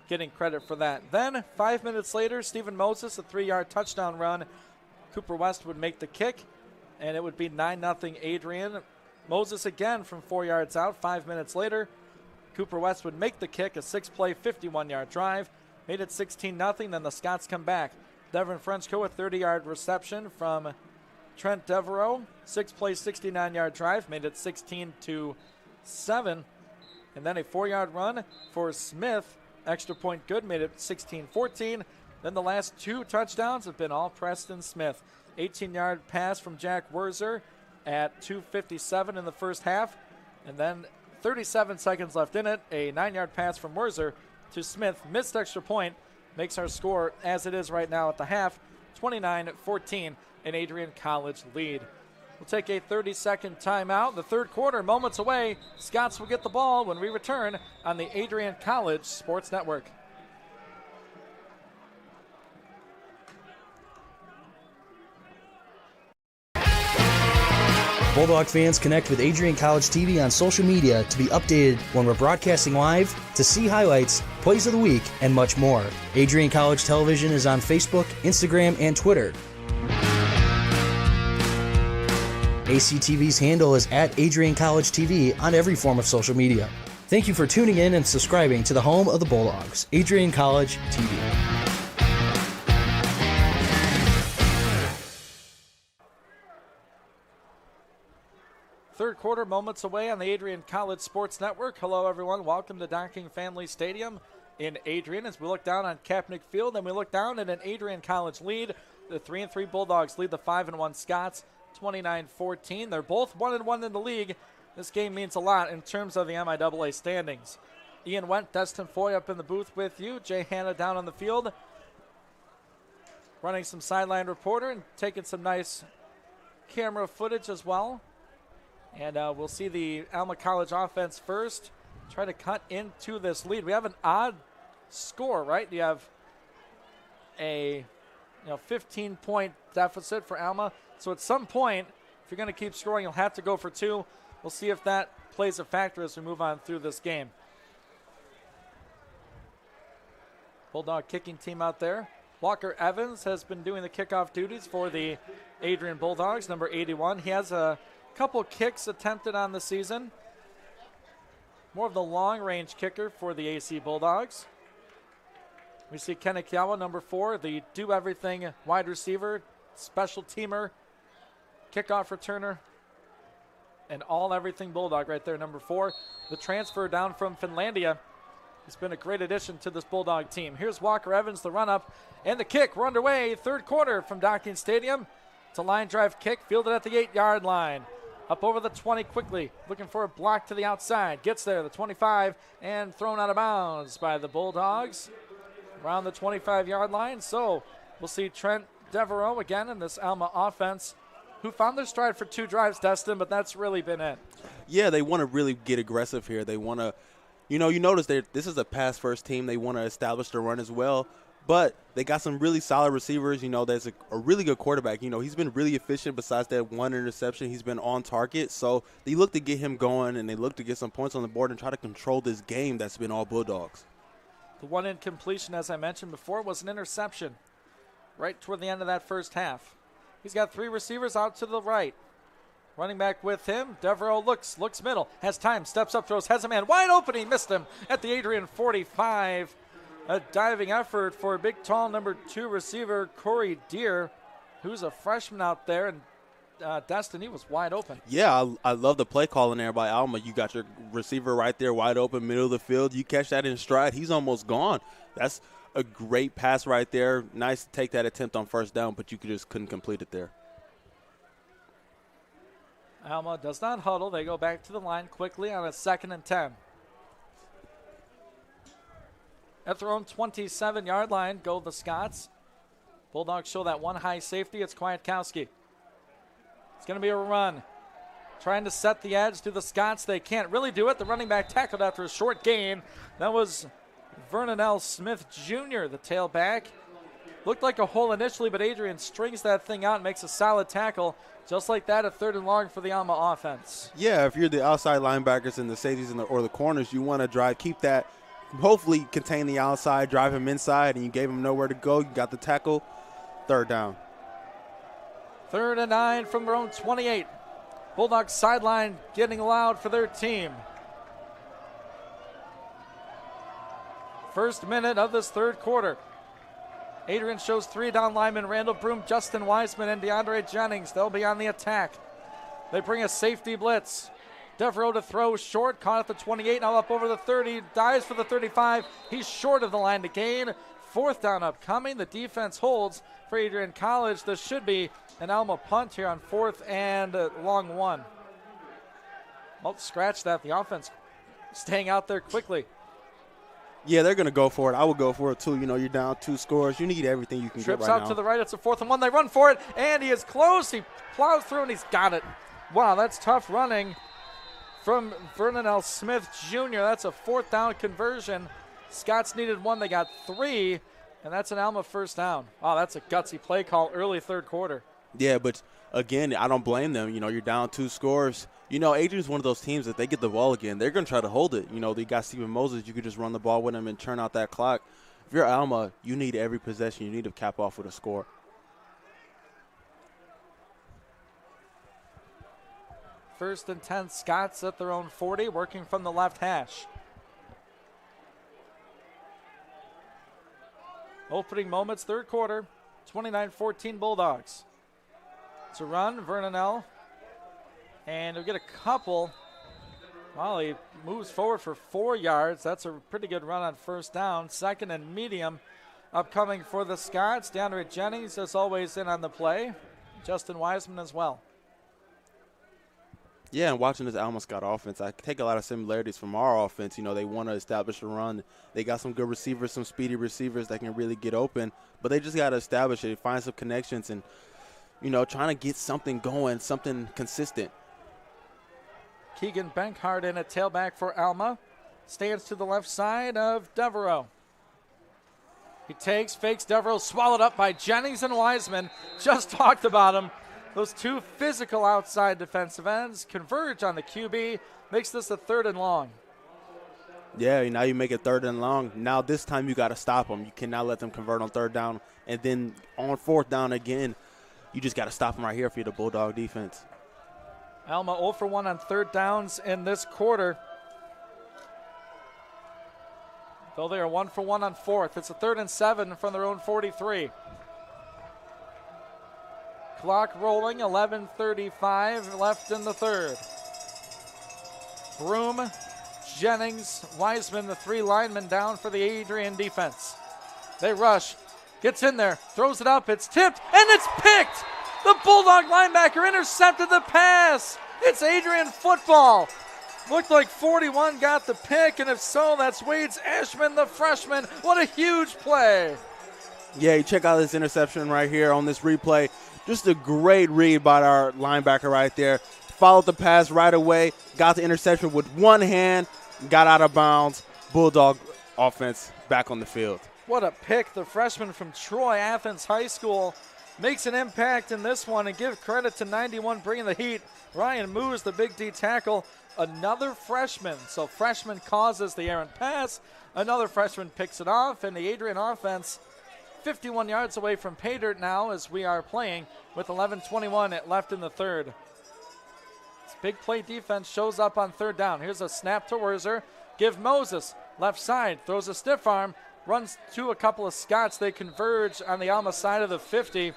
getting credit for that. Then 5 minutes later, Stephen Moses, a 3-yard touchdown run. Cooper West would make the kick, and it would be 9-0 Adrian. Moses again from 4 yards out. 5 minutes later, Cooper West would make the kick, a 6-play, 51-yard drive. Made it 16-0. Then the Scots come back. Devin Frenchco, a 30-yard reception from Trent Devereaux. 6-play, 69-yard drive. Made it 16-7. And then a 4-yard run for Smith. Extra point good. Made it 16-14. Then the last 2 touchdowns have been all Preston Smith. 18-yard pass from Jack Werzer at 2:57 in the first half. And then 37 seconds left in it. A 9-yard pass from Werzer to Smith. Missed extra point. Makes our score as it is right now at the half, 29-14, an Adrian College lead. We'll take a 30-second timeout. The third quarter, moments away. Scots will get the ball when we return on the Adrian College Sports Network. Bulldog fans, connect with Adrian College TV on social media to be updated when we're broadcasting live, to see highlights, plays of the week, and much more. Adrian College Television is on Facebook, Instagram, and Twitter. ACTV's handle is at Adrian College TV on every form of social media. Thank you for tuning in and subscribing to the home of the Bulldogs, Adrian College TV. Third quarter, moments away on the Adrian College Sports Network. Hello, everyone. Welcome to Docking Family Stadium in Adrian as we look down on Kaepernick Field and we look down at an Adrian College lead. The 3-3 Bulldogs lead the 5-1 Scots, 29-14. They're both 1-1 in the league. This game means a lot in terms of the MIAA standings. Ian Went, Destin Foy up in the booth with you. Jay Hanna down on the field, running some sideline reporter and taking some nice camera footage as well. And we'll see the Alma College offense first. Try to cut into this lead. We have an odd score, right? You have a 15-point deficit for Alma. So at some point, if you're going to keep scoring, you'll have to go for 2. We'll see if that plays a factor as we move on through this game. Bulldog kicking team out there. Walker Evans has been doing the kickoff duties for the Adrian Bulldogs, number 81. He has a couple kicks attempted on the season. More of the long-range kicker for the AC Bulldogs. We see Kenekiawa, number 4, the do-everything wide receiver, special teamer, kickoff returner, and all-everything Bulldog right there, number 4. The transfer down from Finlandia. He's been a great addition to this Bulldog team. Here's Walker Evans, the run-up, and the kick. We're underway, third quarter from Docking Stadium. It's a line drive kick, fielded at the 8-yard line. Up over the 20 quickly, looking for a block to the outside. Gets there, the 25, and thrown out of bounds by the Bulldogs around the 25-yard line. So we'll see Trent Devereaux again in this Alma offense who found their stride for 2 drives, Destin, but that's really been it. Yeah, they want to really get aggressive here. They want to, you notice this is a pass-first team. They want to establish the run as well. But they got some really solid receivers. There's a really good quarterback. He's been really efficient besides that one interception. He's been on target. So they look to get him going, and they look to get some points on the board and try to control this game that's been all Bulldogs. The one incompletion, as I mentioned before, was an interception right toward the end of that first half. He's got 3 receivers out to the right. Running back with him, Devereaux looks middle, has time, steps up, throws, has a man wide open. He missed him at the Adrian 45. A diving effort for big, tall number 2 receiver Corey Deere, who's a freshman out there, and Destiny was wide open. Yeah, I love the play calling there by Alma. You got your receiver right there wide open, middle of the field. You catch that in stride, he's almost gone. That's a great pass right there. Nice to take that attempt on first down, but you just couldn't complete it there. Alma does not huddle. They go back to the line quickly on a 2nd and 10. At their own 27-yard line go the Scots. Bulldogs show that one high safety. It's Kwiatkowski. It's going to be a run. Trying to set the edge to the Scots. They can't really do it. The running back tackled after a short gain. That was Vernon L. Smith Jr., the tailback. Looked like a hole initially, but Adrian strings that thing out and makes a solid tackle. Just like that, a 3rd and long for the Alma offense. Yeah, if you're the outside linebackers and the safeties or the corners, you want to drive, keep that, hopefully contain the outside, drive him inside, and you gave him nowhere to go. You got the tackle, 3rd down. 3rd and 9 from their own 28. Bulldogs sideline getting loud for their team. First minute of this 3rd quarter. Adrian shows 3 down linemen, Randall Broom, Justin Wiseman, and DeAndre Jennings. They'll be on the attack. They bring a safety blitz. Devereaux to throw short, caught at the 28, now up over the 30, dives for the 35. He's short of the line to gain. 4th down upcoming. The defense holds for Adrian College. This should be an Alma punt here on 4th and long 1. Well, scratch that. The offense staying out there quickly. Yeah, they're going to go for it. I would go for it, too. You're down 2 scores. You need everything you can get right now. Trips out to the right. It's a 4th and 1. They run for it, and he is close. He plows through, and he's got it. Wow, that's tough running from Vernon L. Smith Jr. That's a 4th down conversion. Scots needed 1. They got 3, and that's an Alma 1st down. Wow, that's a gutsy play call early 3rd quarter. Yeah, but, again, I don't blame them. You're down 2 scores. Adrian's one of those teams that they get the ball again, they're going to try to hold it. They got Steven Moses. You could just run the ball with him and turn out that clock. If you're Alma, you need every possession. You need to cap off with a score. First and 10, Scots at their own 40, working from the left hash. Opening moments, 3rd quarter, 29-14 Bulldogs. It's a run, Vernon L. And he'll get a couple. Well, he moves forward for 4 yards. That's a pretty good run on 1st down. 2nd and medium upcoming for the Scots. DeAndre Jennings, as always, in on the play. Justin Wiseman as well. Yeah, and watching this Alma Scott offense, I take a lot of similarities from our offense. They want to establish a run. They got some good receivers, some speedy receivers that can really get open. But they just got to establish it, find some connections, and, trying to get something going, something consistent. Keegan Benkhart in at tailback for Alma. Stands to the left side of Devereaux. He fakes Devereaux, swallowed up by Jennings and Wiseman. Just talked about him. Those 2 physical outside defensive ends converge on the QB. Makes this a 3rd and long. Yeah, now you make it 3rd and long. Now this time you got to stop them. You cannot let them convert on 3rd down. And then on 4th down again, you just got to stop them right here for the Bulldog defense. Alma 0 for 1 on 3rd downs in this quarter. Though they are 1 for 1 on 4th. It's a 3rd and 7 from their own 43. Clock rolling, 11:35 left in the 3rd. Broom, Jennings, Wiseman, the 3 linemen down for the Adrian defense. They rush, gets in there, throws it up, it's tipped, and it's picked! The Bulldog linebacker intercepted the pass. It's Adrian football. Looked like 41 got the pick, and if so, that's Wades Ashman, the freshman. What a huge play. Yeah, you check out this interception right here on this replay. Just a great read by our linebacker right there. Followed the pass right away, got the interception with one hand, got out of bounds. Bulldog offense back on the field. What a pick. The freshman from Troy Athens High School makes an impact in this one, and give credit to 91 bringing the heat. Ryan Moose, the big D tackle, another freshman. So freshman causes the errant pass. Another freshman picks it off, and the Adrian offense 51 yards away from pay dirt now as we are playing with 11:21 left in the third. This big play defense shows up on third down. Here's a snap to Werzer. Give Moses left side, throws a stiff arm, runs to a couple of Scots. They converge on the Alma side of the 50.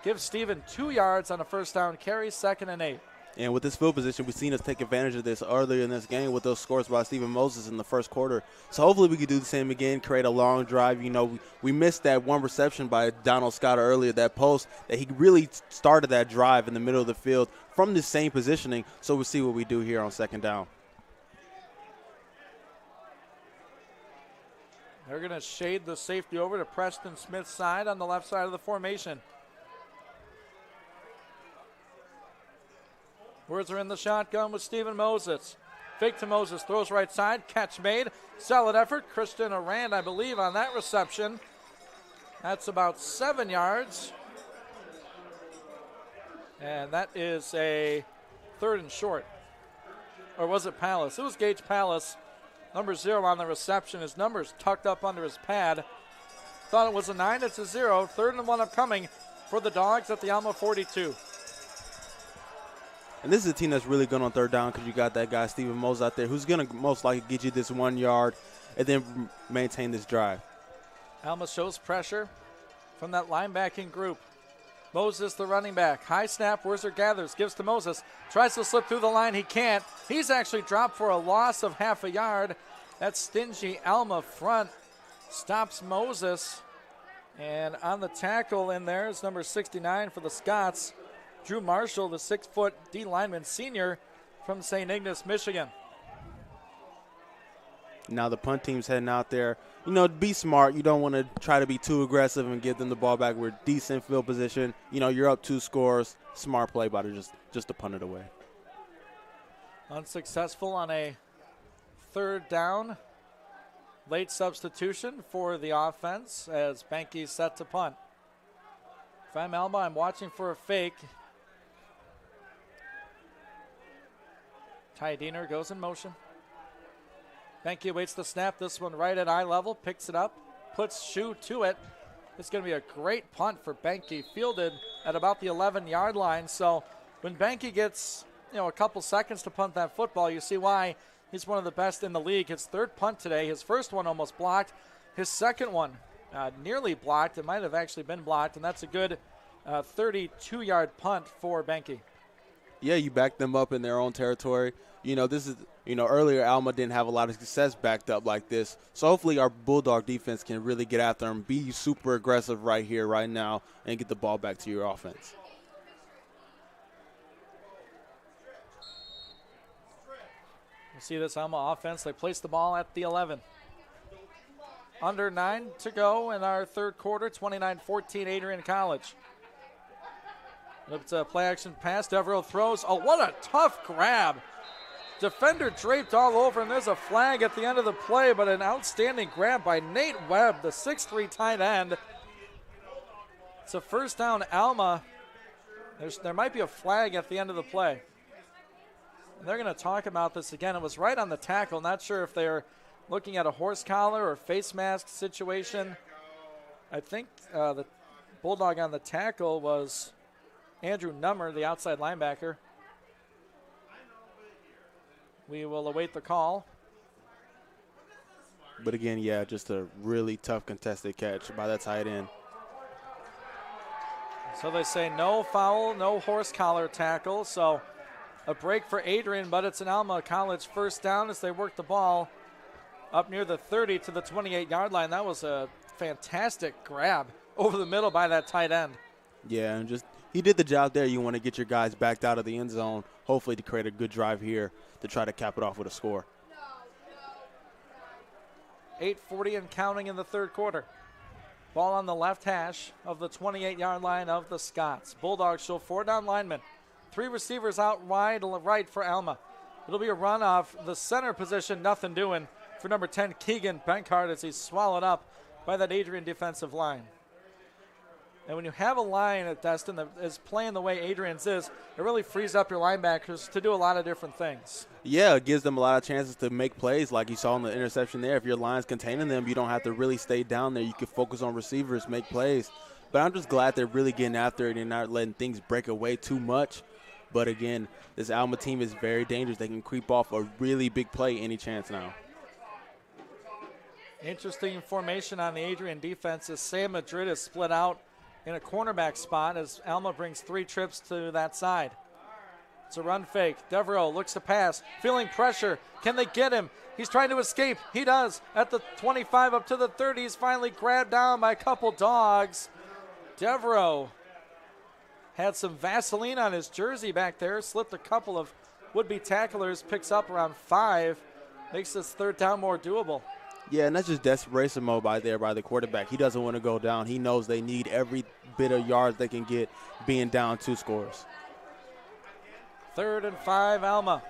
Gives Steven 2 yards on a first down carry, 2nd and 8. And with this field position, we've seen us take advantage of this earlier in this game with those scores by Steven Moses in the first quarter. So hopefully we could do the same again, create a long drive. You know, we missed that one reception by Donald Scott earlier, that post, that he really started that drive in the middle of the field from the same positioning. So we'll see what we do here on second down. They're going to shade the safety over to Preston Smith's side on the left side of the formation. Werzer in the shotgun with Steven Moses. Fake to Moses, throws right side, catch made. Solid effort. Christian Arand, I believe, on that reception. That's about 7 yards. And that is a 3rd and short. Or was it Palace? It was Gage Palace. Number 0 on the reception. His number's tucked up under his pad. Thought it was a 9. It's a 0. 3rd and 1 upcoming for the Dogs at the Alma 42. And this is a team that's really good on third down because you got that guy, Steven Moses, out there who's going to most likely get you this 1 yard and then maintain this drive. Alma shows pressure from that linebacking group. Moses, the running back. High snap, Werzer gathers, gives to Moses. Tries to slip through the line. He can't. He's actually dropped for a loss of half a yard. That stingy Alma front stops Moses. And on the tackle in there is number 69 for the Scots, Drew Marshall, the 6-foot D lineman senior from St. Ignace, Michigan. Now the punt team's heading out there. You know, be smart. You don't want to try to be too aggressive and give them the ball back. We're decent field position. You know, you're up 2 scores. Smart play by just to punt it away. Unsuccessful on a 3rd down. Late substitution for the offense as Banky's set to punt. If I'm Alma, I'm watching for a fake. Ty Diener goes in motion. Banky waits the snap. This one right at eye level. Picks it up. Puts shoe to it. It's going to be a great punt for Banky. Fielded at about the 11-yard line. So when Banky gets, a couple seconds to punt that football, you see why he's one of the best in the league. His 3rd punt today. His first one almost blocked. His second one nearly blocked. It might have actually been blocked. And that's a good 32-yard punt for Banky. Yeah, you back them up in their own territory. Earlier Alma didn't have a lot of success backed up like this. So hopefully our Bulldog defense can really get after them, be super aggressive right here, right now, and get the ball back to your offense. You see this Alma offense. They place the ball at the 11. Under 9 to go in our 3rd quarter, 29-14 Adrian College. It's a play action pass. Devereaux throws. Oh, what a tough grab. Defender draped all over, and there's a flag at the end of the play, but an outstanding grab by Nate Webb, the 6'3 tight end. It's a first down, Alma. There might be a flag at the end of the play. And they're going to talk about this again. It was right on the tackle. Not sure if they're looking at a horse collar or face mask situation. I think the Bulldog on the tackle was Andrew Nummer, the outside linebacker. We will await the call. But again, yeah, just a really tough contested catch by that tight end. So they say no foul, no horse collar tackle. So a break for Adrian, but it's an Alma College first down as they work the ball up near the 30 to the 28-yard line. That was a fantastic grab over the middle by that tight end. Yeah, and just he did the job there. You want to get your guys backed out of the end zone, hopefully to create a good drive here to try to cap it off with a score. 8:40 and counting in the 3rd quarter. Ball on the left hash of the 28-yard line of the Scots. Bulldogs show 4 down linemen. 3 receivers out wide right for Alma. It'll be a run off the center position, nothing doing for number 10, Keegan Benkart, as he's swallowed up by that Adrian defensive line. And when you have a line at Destin that is playing the way Adrian's is, it really frees up your linebackers to do a lot of different things. Yeah, it gives them a lot of chances to make plays like you saw in the interception there. If your line's containing them, you don't have to really stay down there. You can focus on receivers, make plays. But I'm just glad they're really getting after it and not letting things break away too much. But, again, this Alma team is very dangerous. They can creep off a really big play any chance now. Interesting formation on the Adrian defense as Sam Madrid is split out in a cornerback spot as Alma brings 3 trips to that side. It's a run fake. Devereaux looks to pass, feeling pressure. Can they get him? He's trying to escape. He does. At the 25 up to the 30, he's finally grabbed down by a couple dogs. Devereaux had some Vaseline on his jersey back there, slipped a couple of would-be tacklers, picks up around 5, makes this 3rd down more doable. Yeah, and that's just desperation mode by the quarterback. He doesn't want to go down. He knows they need every bit of yards they can get being down 2 scores. 3rd and 5, Alma.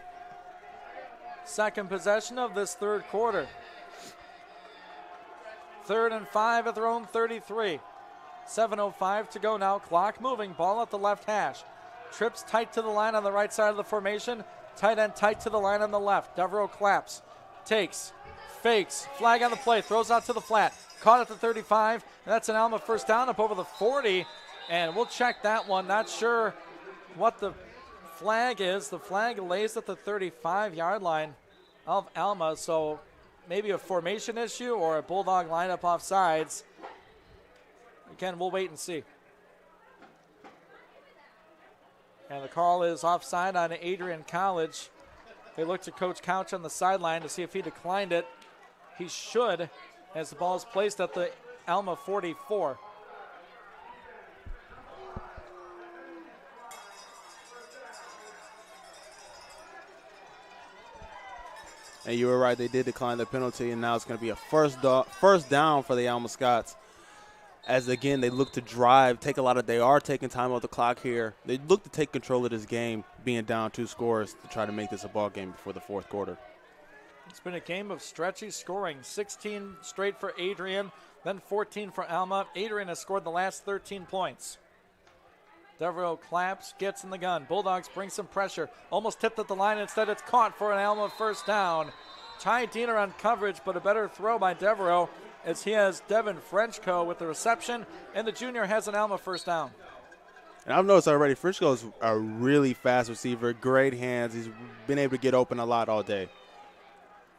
Second possession of this 3rd quarter. 3rd and 5 at their own 33. 7:05 to go now. Clock moving. Ball at the left hash. Trips tight to the line on the right side of the formation. Tight end tight to the line on the left. Devereaux claps. Takes. Fakes. Flag on the play. Throws out to the flat. Caught at the 35. And that's an Alma 1st down up over the 40. And we'll check that one. Not sure what the flag is. The flag lays at the 35-yard line of Alma. So maybe a formation issue or a Bulldog lineup off sides. Again, we'll wait and see. And the call is offside on Adrian College. They look to Coach Couch on the sideline to see if he declined it. He should, as the ball is placed at the Alma 44. And you were right, they did decline the penalty, and now it's going to be a first down for the Alma Scots. As, again, they look to drive, they are taking time off the clock here. They look to take control of this game, being down 2 scores to try to make this a ball game before the 4th quarter. It's been a game of stretchy scoring. 16 straight for Adrian, then 14 for Alma. Adrian has scored the last 13 points. Devereaux claps, gets in the gun. Bulldogs bring some pressure. Almost tipped at the line. Instead, it's caught for an Alma 1st down. Ty Diener on coverage, but a better throw by Devereaux as he has Devin Frenchco with the reception, and the junior has an Alma 1st down. And I've noticed already, Frenchco's a really fast receiver, great hands. He's been able to get open a lot all day.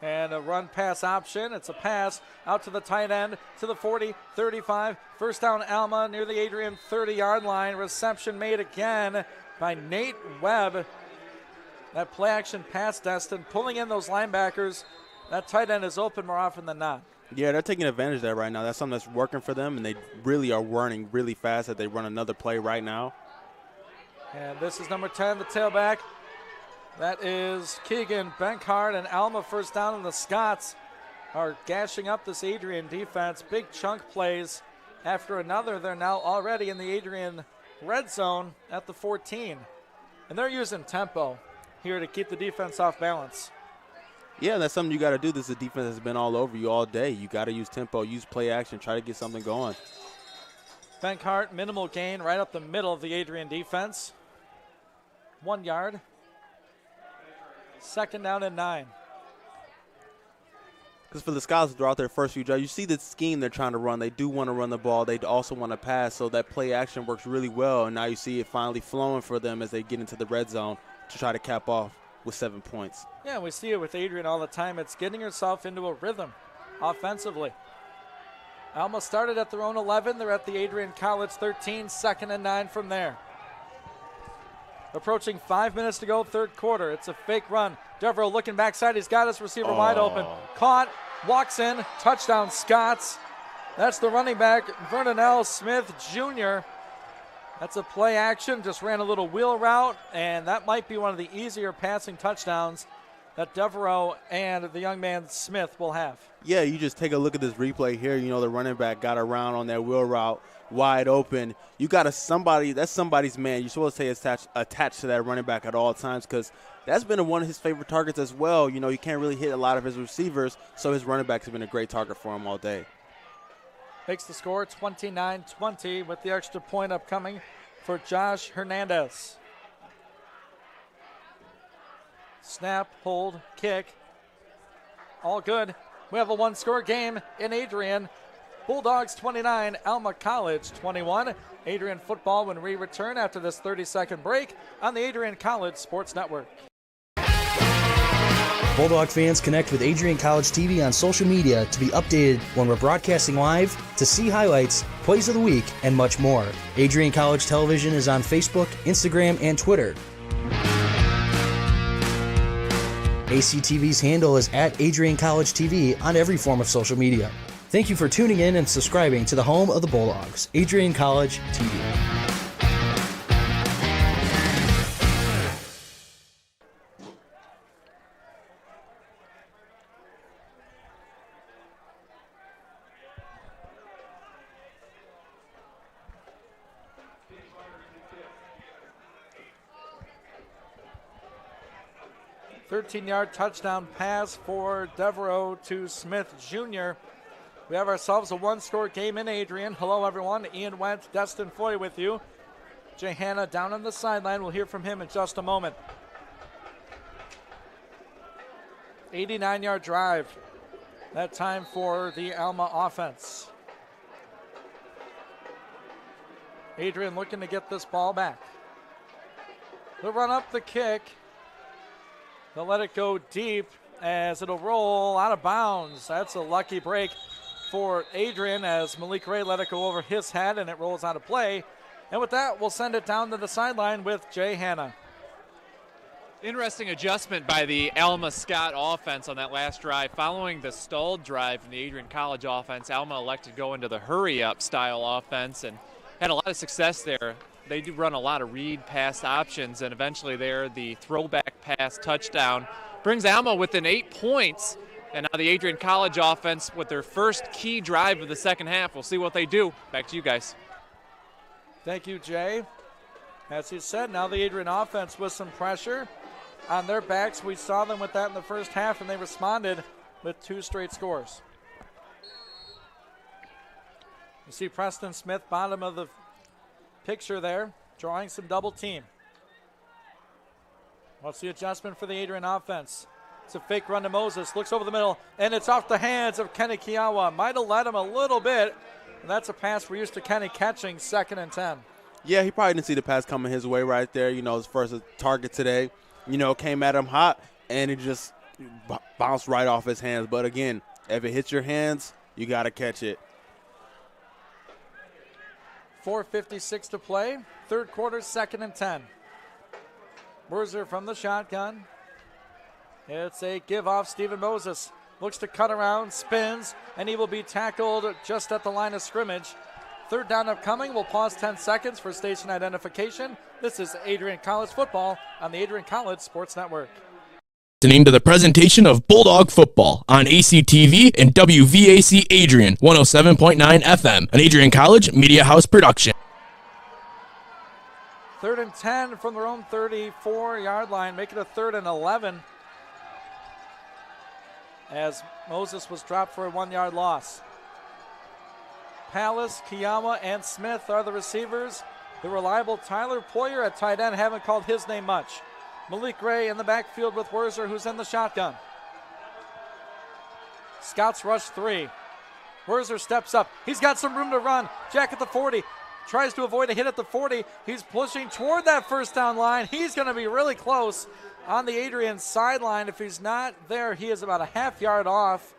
And a run pass option. It's a pass out to the tight end to the 40, 35. 1st down Alma near the Adrian 30-yard line. Reception made again by Nate Webb. That play action pass, Destin, pulling in those linebackers. That tight end is open more often than not. Yeah, they're taking advantage of that right now. That's something that's working for them, and they really are running really fast as they run another play right now. And this is number 10, the tailback. That is Keegan Benkart, and Alma 1st down, and the Scots are gashing up this Adrian defense. Big chunk plays after another. They're now already in the Adrian red zone at the 14. And they're using tempo here to keep the defense off balance. Yeah, that's something you got to do. This is a defense that's been all over you all day. You got to use tempo, use play action, try to get something going. Benkart, minimal gain right up the middle of the Adrian defense. 1 yard. 2nd down and 9. Because for the Scots throughout their first few drives, you see the scheme they're trying to run. They do want to run the ball. They also want to pass, so that play action works really well. And now you see it finally flowing for them as they get into the red zone to try to cap off with 7 points. Yeah, we see it with Adrian all the time. It's getting yourself into a rhythm offensively. Alma started at their own 11. They're at the Adrian College 13, 2nd and 9 from there. Approaching 5 minutes to go, 3rd quarter. It's a fake run. Devereaux looking backside. He's got his receiver wide open. Caught, walks in, touchdown Scots. That's the running back, Vernon L. Smith Jr. That's a play action, just ran a little wheel route, and that might be one of the easier passing touchdowns that Devereaux and the young man Smith will have. Yeah, you just take a look at this replay here. You know, the running back got around on that wheel route wide open. You got that's somebody's man. You're supposed to stay attached to that running back at all times because that's been one of his favorite targets as well. You know, you can't really hit a lot of his receivers, so his running backs have been a great target for him all day. Makes the score 29-20 with the extra point upcoming for Josh Hernandez. Snap, hold, kick. All good. We have a one-score game in Adrian. Bulldogs 29, Alma College 21. Adrian football when we return after this 30-second break on the Adrian College Sports Network. Bulldog fans, connect with Adrian College TV on social media to be updated when we're broadcasting live, to see highlights, plays of the week, and much more. Adrian College Television is on Facebook, Instagram, and Twitter. ACTV's handle is at Adrian College TV on every form of social media. Thank you for tuning in and subscribing to the home of the Bulldogs, Adrian College TV. Thirteen-yard touchdown pass for Devereaux to Smith Jr. We have ourselves a one-score game in Adrian. Hello, everyone. Ian Wentz, Destin Foy with you. Jay Hanna down on the sideline. We'll hear from him in just a moment. 89-yard drive. That time for the Alma offense. Adrian looking to get this ball back. They'll run up the kick. They'll let it go deep as it'll roll out of bounds. That's a lucky break for Adrian as Malik Ray let it go over his head and it rolls out of play. And with that, we'll send it down to the sideline with Jay Hanna. Interesting adjustment by the Alma Scott offense on that last drive. Following the stalled drive from the Adrian College offense, Alma elected to go into the hurry-up style offense and had a lot of success there. They do run a lot of read pass options, and eventually there, the throwback pass touchdown brings Alma within 8 points. And now the Adrian College offense with their first key drive of the second half. We'll see what they do. Back to you guys. Thank you, Jay. As you said, now the Adrian offense with some pressure on their backs. We saw them with that in the first half, and they responded with 2 straight scores. You see Preston Smith, bottom of the picture there, drawing some double team. What's the adjustment for the Adrian offense? It's a fake run to Moses, looks over the middle, and it's off the hands of Kenny Kiawa. Might have led him a little bit, and that's a pass we're used to Kenny catching, 2nd and 10. Yeah, he probably didn't see the pass coming his way right there. You know, his first target today, you know, came at him hot, and it just bounced right off his hands. But again, if it hits your hands, you got to catch it. 4:56 to play. Third quarter, 2nd and 10. Werzer from the shotgun. It's a give off. Stephen Moses looks to cut around, spins, and he will be tackled just at the line of scrimmage. Third down upcoming. We'll pause 10 seconds for station identification. This is Adrian College football on the Adrian College Sports Network. Listening to the presentation of Bulldog football on ACTV and WVAC Adrian 107.9 FM, an Adrian College Media House production. 3rd and 10 from their own 34-yard line. Make it a 3rd and 11 as Moses was dropped for a 1-yard loss. Pallas, Kiyama, and Smith are the receivers. The reliable Tyler Poyer at tight end, haven't called his name much. Malik Ray in the backfield with Werzer, who's in the shotgun. Scouts rush 3. Werzer steps up. He's got some room to run. Jack at the 40. Tries to avoid a hit at the 40. He's pushing toward that first down line. He's going to be really close on the Adrian sideline. If he's not there, he is about a half yard off.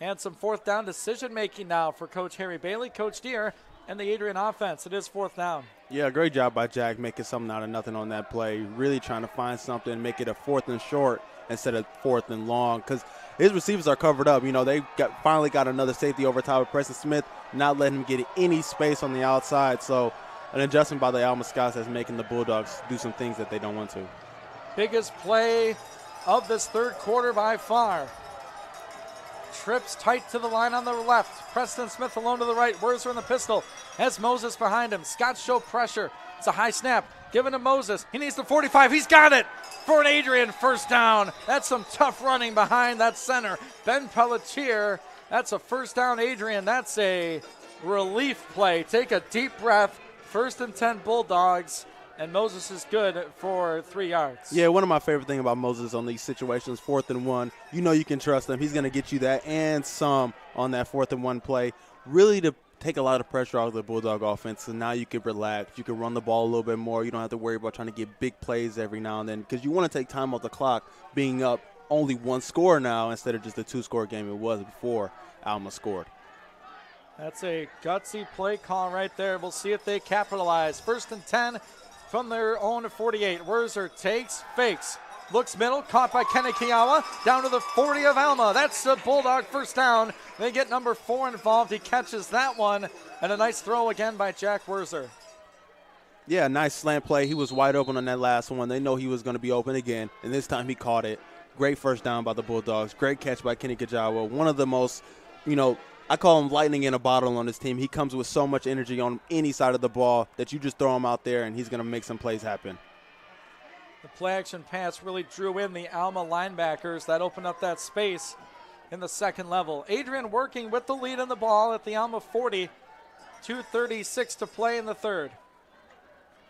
And some 4th down decision making now for Coach Harry Bailey, Coach Deere, and the Adrian offense. It is 4th down. Yeah, great job by Jack making something out of nothing on that play. Really trying to find something, make it a 4th and short instead of 4th and long because his receivers are covered up. You know, they finally got another safety over top of Preston Smith, not letting him get any space on the outside. So an adjustment by the Alma Scouts that's making the Bulldogs do some things that they don't want to. Biggest play of this third quarter by far. Trips tight to the line on the left. Preston Smith alone to the right. Werzer in the pistol. Has Moses behind him. Scott show pressure. It's a high snap. Given to Moses. He needs the 45. He's got it for an Adrian first down. That's some tough running behind that center. Ben Pelletier. That's a first down, Adrian. That's a relief play. Take a deep breath. 1st and 10 Bulldogs. And Moses is good for 3 yards. Yeah, one of my favorite things about Moses on these situations, 4th and 1, you know you can trust him. He's going to get you that and some on that 4th and 1 play, really to take a lot of pressure out of the Bulldog offense. So now you can relax. You can run the ball a little bit more. You don't have to worry about trying to get big plays every now and then because you want to take time off the clock being up only 1 score now instead of just a 2-score game it was before Alma scored. That's a gutsy play call right there. We'll see if they capitalize. 1st and 10. From their own 48, Werzer takes, fakes, looks middle, caught by Kenekiawa, down to the 40 of Alma. That's the Bulldog first down. They get number 4 involved. He catches that one, and a nice throw again by Jack Werzer. Yeah, nice slant play. He was wide open on that last one. They know he was going to be open again, and this time he caught it. Great first down by the Bulldogs. Great catch by Kenekiawa. One of the most, I call him lightning in a bottle on this team. He comes with so much energy on any side of the ball that you just throw him out there and he's going to make some plays happen. The play action pass really drew in the Alma linebackers. That opened up that space in the second level. Adrian working with the lead on the ball at the Alma 40. 2:36 to play in the third.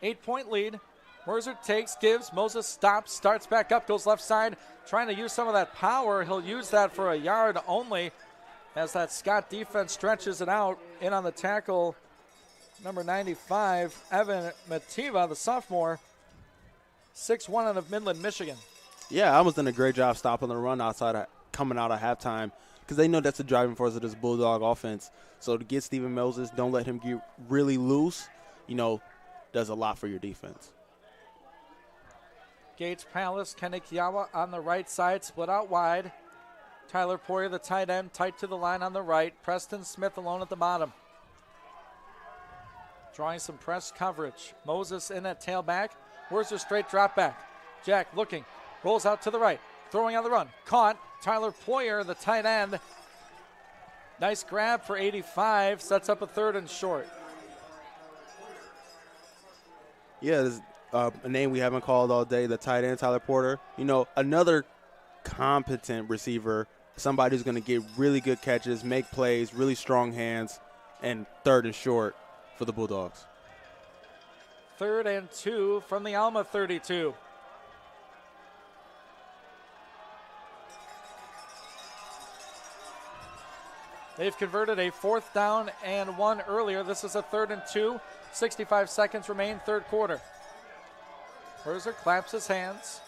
8-point lead. Werzer takes, gives. Moses stops, starts back up, goes left side, trying to use some of that power. He'll use that for a yard only. As that Scott defense stretches it out, in on the tackle, number 95, Evan Mativa, the sophomore, 6'1" out of Midland, Michigan. Yeah, Alma's done a great job stopping the run coming out of halftime because they know that's the driving force of this Bulldog offense. So to get Steven Moses, don't let him get really loose, does a lot for your defense. Gates Palace, Kenekiawa on the right side, split out wide. Tyler Poyer, the tight end, tight to the line on the right. Preston Smith alone at the bottom. Drawing some press coverage. Moses in at tailback. Werzer straight drop back. Jack looking. Rolls out to the right. Throwing on the run. Caught. Tyler Poyer, the tight end. Nice grab for 85. Sets up a 3rd and short. Yeah, there's a name we haven't called all day, the tight end, Tyler Porter. Another competent receiver. Somebody who's going to get really good catches, make plays, really strong hands, and 3rd and short for the Bulldogs. 3rd and 2 from the Alma 32. They've converted a 4th down and 1 earlier. This is a 3rd and 2. 65 seconds remain, third quarter. Werzer claps his hands.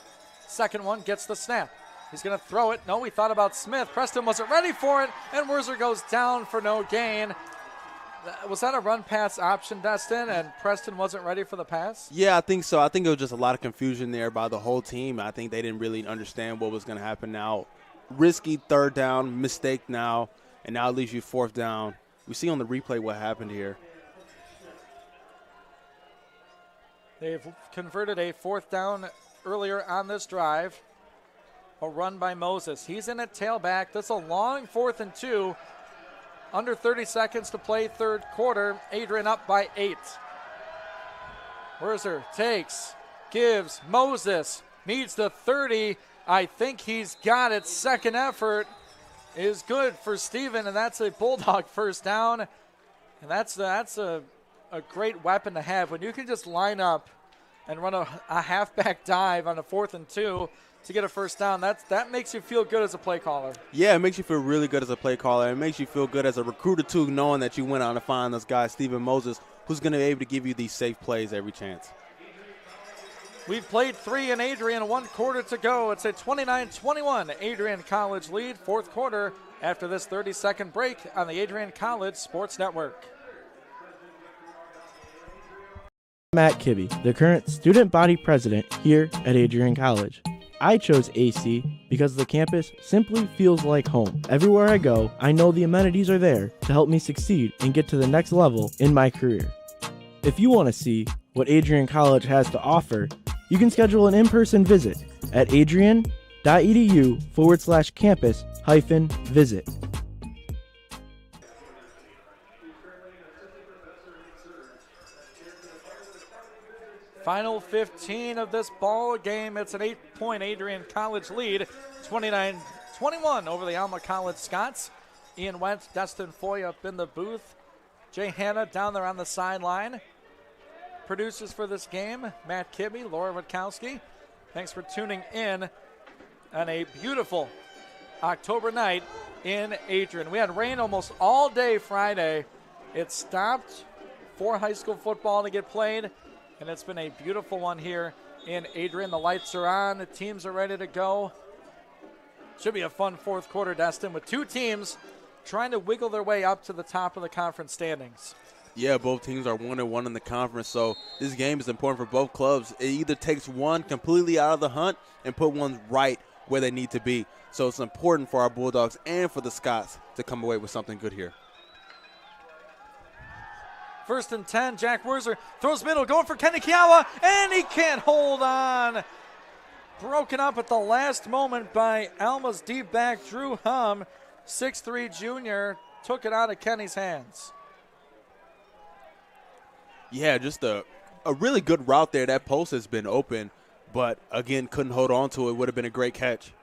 Second one gets the snap. He's going to throw it. No, he thought about Smith. Preston wasn't ready for it, and Werzer goes down for no gain. Was that a run-pass option, Destin, and Preston wasn't ready for the pass? Yeah, I think so. I think it was just a lot of confusion there by the whole team. I think they didn't really understand what was going to happen now. Risky 3rd down, mistake now, and now it leaves you 4th down. We see on the replay what happened here. They've converted a 4th down earlier on this drive. A run by Moses. He's in at tailback. That's a long 4th and 2. Under 30 seconds to play third quarter. Adrian up by 8. Werzer takes, gives, Moses meets the 30. I think he's got it. Second effort is good for Steven, and that's a Bulldog first down. And that's a great weapon to have. When you can just line up and run a halfback dive on a 4th and 2 to get a first down, that makes you feel good as a play caller. Yeah, it makes you feel really good as a play caller. It makes you feel good as a recruiter, too, knowing that you went out to find this guy, Steven Moses, who's going to be able to give you these safe plays every chance. We've played 3 in Adrian, 1 quarter to go. It's a 29-21 Adrian College lead, 4th quarter after this 30-second break on the Adrian College Sports Network. Matt Kibbe, the current student body president here at Adrian College. I chose AC because the campus simply feels like home. Everywhere I go, I know the amenities are there to help me succeed and get to the next level in my career. If you want to see what Adrian College has to offer, you can schedule an in-person visit at adrian.edu. alma.edu/campus-visit. Final 15 of this ball game. It's an 8-point Adrian College lead, 29-21 over the Alma College Scots. Ian Wentz, Destin Foy up in the booth. Jay Hanna down there on the sideline. Producers for this game, Matt Kibbe, Laura Witkowski. Thanks for tuning in on a beautiful October night in Adrian. We had rain almost all day Friday. It stopped for high school football to get played, and it's been a beautiful one here in Adrian. The lights are on. The teams are ready to go. Should be a fun fourth quarter, Destin, with two teams trying to wiggle their way up to the top of the conference standings. Yeah, both teams are 1-1 in the conference, so this game is important for both clubs. It either takes one completely out of the hunt and put one right where they need to be. So it's important for our Bulldogs and for the Scots to come away with something good here. 1st and 10, Jack Werzer throws middle, going for Kenny Kiawa, and he can't hold on. Broken up at the last moment by Alma's deep back, Drew Hum, 6'3" junior, took it out of Kenny's hands. Yeah, just a really good route there. That post has been open, but again, couldn't hold on to it. Would have been a great catch.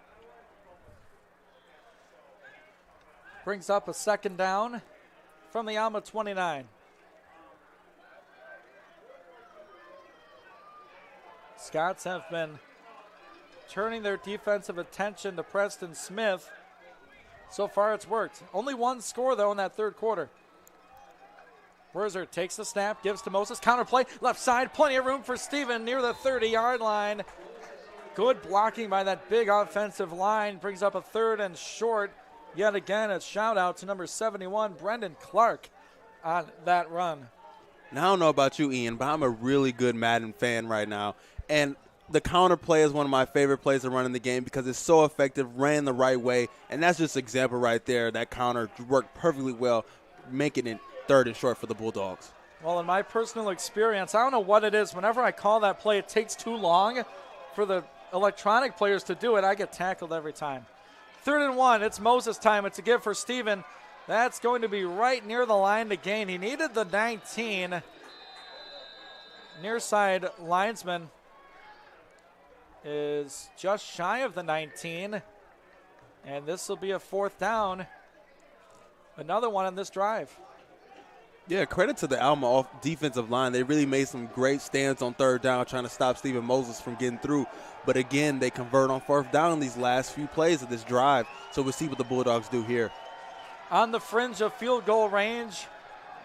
Brings up a 2nd down from the Alma 29. Scots have been turning their defensive attention to Preston Smith. So far it's worked. Only one score, though, in that third quarter. Werzer takes the snap, gives to Moses. Counterplay, left side, plenty of room for Steven near the 30-yard line. Good blocking by that big offensive line. Brings up a 3rd and short. Yet again, a shout out to number 71, Brendan Clark, on that run. Now, I don't know about you, Ian, but I'm a really good Madden fan right now. And the counter play is one of my favorite plays to run in the game because it's so effective, ran the right way, and that's just an example right there. That counter worked perfectly well, making it 3rd and short for the Bulldogs. Well, in my personal experience, I don't know what it is. Whenever I call that play, it takes too long for the electronic players to do it. I get tackled every time. 3rd and 1, it's Moses time. It's a give for Steven. That's going to be right near the line to gain. He needed the 19. Near side linesman is just shy of the 19. And this will be a 4th down. Another one on this drive. Yeah, credit to the Alma defensive line. They really made some great stands on 3rd down trying to stop Steven Moses from getting through. But again, they convert on 4th down in these last few plays of this drive. So we'll see what the Bulldogs do here. On the fringe of field goal range,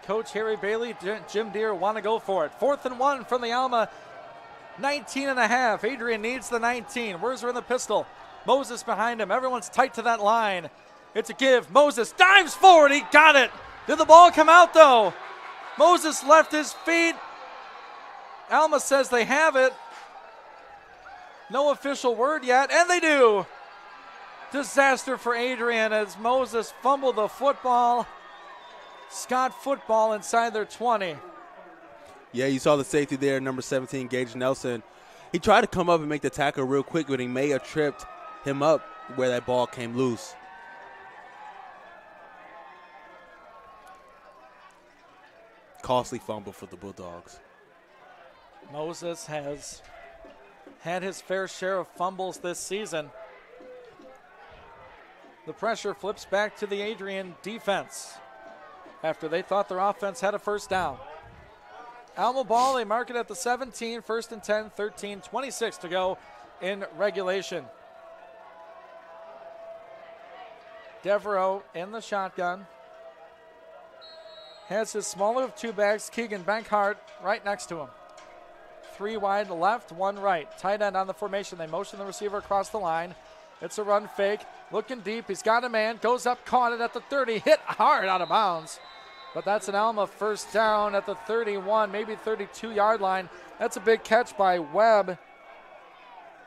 Coach Harry Bailey, Jim Deere want to go for it. 4th and 1 from the Alma 19.5. Adrian needs the 19. Werzer in the pistol. Moses behind him. Everyone's tight to that line. It's a give. Moses dives forward. He got it. Did the ball come out, though? Moses left his feet. Alma says they have it. No official word yet, and they do. Disaster for Adrian as Moses fumbled the football. Scott football inside their 20. Yeah, you saw the safety there, number 17, Gage Nelson. He tried to come up and make the tackle real quick, but he may have tripped him up where that ball came loose. Costly fumble for the Bulldogs. Moses has had his fair share of fumbles this season. The pressure flips back to the Adrian defense after they thought their offense had a 1st down. Alma ball, they mark it at the 17, 1st and 10, 13:26 to go in regulation. Devereaux in the shotgun. Has his smaller of two backs, Keegan Bankhart, right next to him. 3 wide left, 1 right. Tight end on the formation. They motion the receiver across the line. It's a run fake. Looking deep. He's got a man. Goes up, caught it at the 30. Hit hard out of bounds. But that's an Alma 1st down at the 31, maybe 32-yard line. That's a big catch by Webb.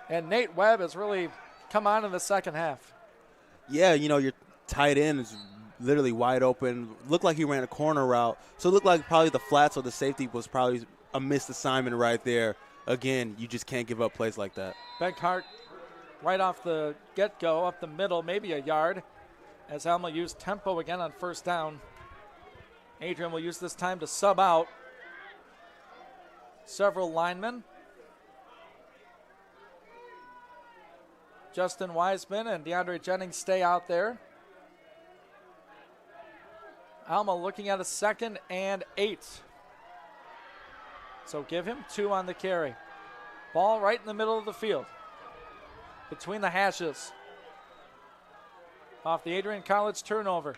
And Nate Webb has really come on in the second half. Yeah, you know, your tight end is literally wide open. Looked like he ran a corner route. So it looked like probably the flats or the safety was probably a missed assignment right there. Again, you just can't give up plays like that. Bankhart right off the get-go, up the middle, maybe a yard, as Alma used tempo again on first down. Adrian will use this time to sub out several linemen. Justin Wiseman and DeAndre Jennings stay out there. Alma looking at a 2nd and 8. So give him 2 on the carry. Ball right in the middle of the field, between the hashes. Off the Adrian College turnover.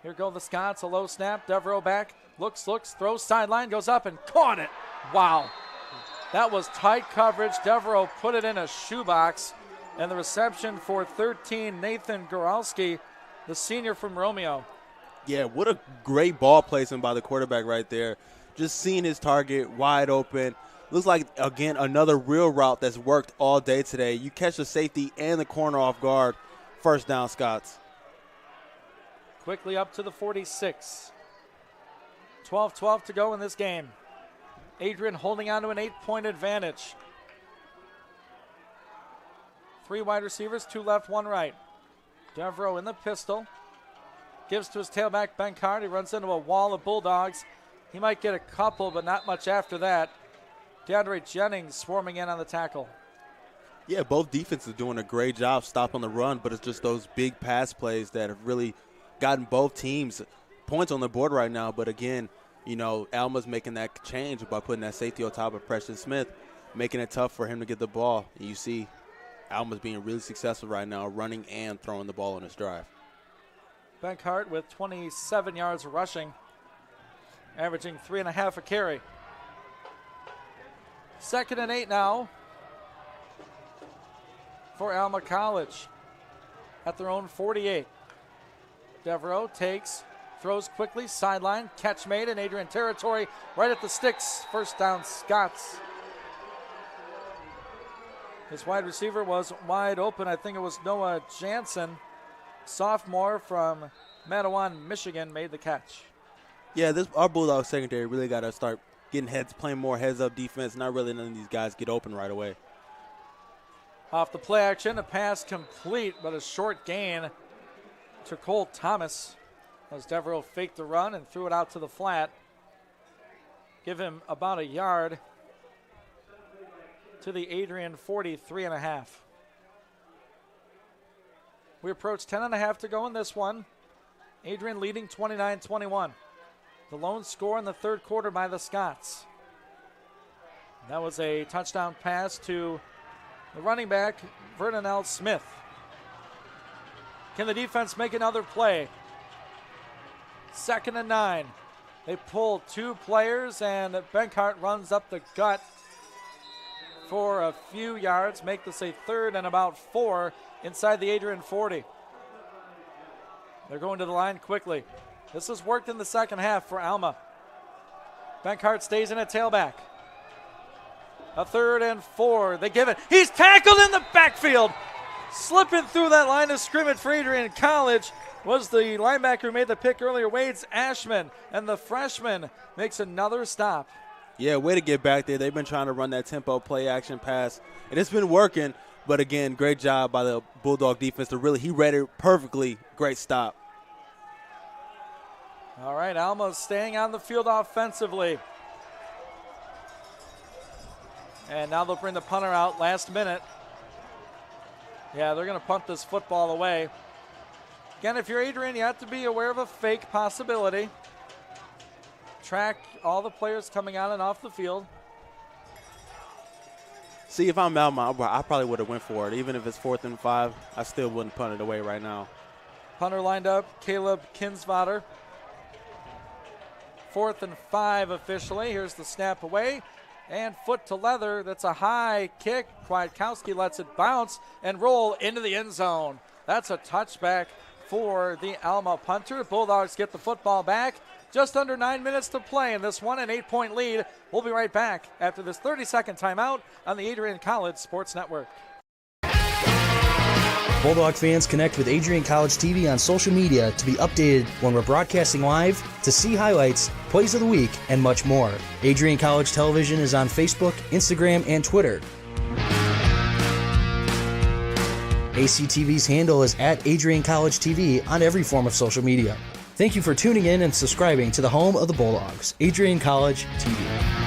Here go the Scots, a low snap. Devereaux back, looks, throws sideline, goes up and caught it. Wow. That was tight coverage. Devereaux put it in a shoebox. And the reception for 13, Nathan Goralski, the senior from Romeo. Yeah, what a great ball placement by the quarterback right there. Just seeing his target wide open. Looks like, again, another real route that's worked all day today. You catch the safety and the corner off guard. First down, Scots. Quickly up to the 46. 12-12 to go in this game. Adrian holding on to an 8-point advantage. 3 wide receivers, 2 left, 1 right. Devereaux in the pistol. Gives to his tailback, Benkart. He runs into a wall of Bulldogs. He might get a couple, but not much after that. DeAndre Jennings swarming in on the tackle. Yeah, both defenses doing a great job stopping the run, but it's just those big pass plays that have really gotten both teams points on the board right now. But again, you know, Alma's making that change by putting that safety on top of Preston Smith, making it tough for him to get the ball. And you see Alma's being really successful right now, running and throwing the ball on his drive. Benkart with 27 yards rushing, averaging 3.5 a carry. 2nd and 8 now for Alma College at their own 48. Devereaux takes, throws quickly, sideline, catch made in Adrian territory, right at the sticks. First down, Scots. His wide receiver was wide open. I think it was Noah Jansen, sophomore from Mattawan, Michigan, made the catch. Yeah, our Bulldog secondary really got to start getting heads, playing more heads-up defense. Not really none of these guys get open right away. Off the play action, a pass complete, but a short gain to Cole Thomas as Devereaux faked the run and threw it out to the flat. Give him about a yard to the Adrian 43.5. We approach 10.5 to go in this one. Adrian leading 29-21. The lone score in the third quarter by the Scots. That was a touchdown pass to the running back, Vernon L. Smith. Can the defense make another play? 2nd and 9. They pull 2 players, and Benkart runs up the gut for a few yards. Make this a 3rd and about 4 inside the Adrian 40. They're going to the line quickly. This has worked in the second half for Alma. Benkart stays in at tailback. A 3rd and 4. They give it. He's tackled in the backfield. Slipping through that line of scrimmage for Adrian College was the linebacker who made the pick earlier, Wades Ashman. And the freshman makes another stop. Yeah, way to get back there. They've been trying to run that tempo play action pass, and it's been working. But again, great job by the Bulldog defense he read it perfectly. Great stop. All right, Alma's staying on the field offensively. And now they'll bring the punter out last minute. Yeah, they're going to punt this football away. Again, if you're Adrian, you have to be aware of a fake possibility. Track all the players coming on and off the field. See, if I'm Alma, I probably would have went for it. Even if it's 4th and 5, I still wouldn't punt it away right now. Punter lined up, Caleb Kinsvater. 4th and 5 officially. Here's the snap away. And foot to leather. That's a high kick. Kwiatkowski lets it bounce and roll into the end zone. That's a touchback for the Alma punter. Bulldogs get the football back. Just under 9 minutes to play in this one, an 8-point lead. We'll be right back after this 30-second timeout on the Adrian College Sports Network. Bulldog fans, connect with Adrian College TV on social media to be updated when we're broadcasting live, to see highlights, plays of the week, and much more. Adrian College Television is on Facebook, Instagram, and Twitter. ACTV's handle is at Adrian College TV on every form of social media. Thank you for tuning in and subscribing to the home of the Bulldogs, Adrian College TV.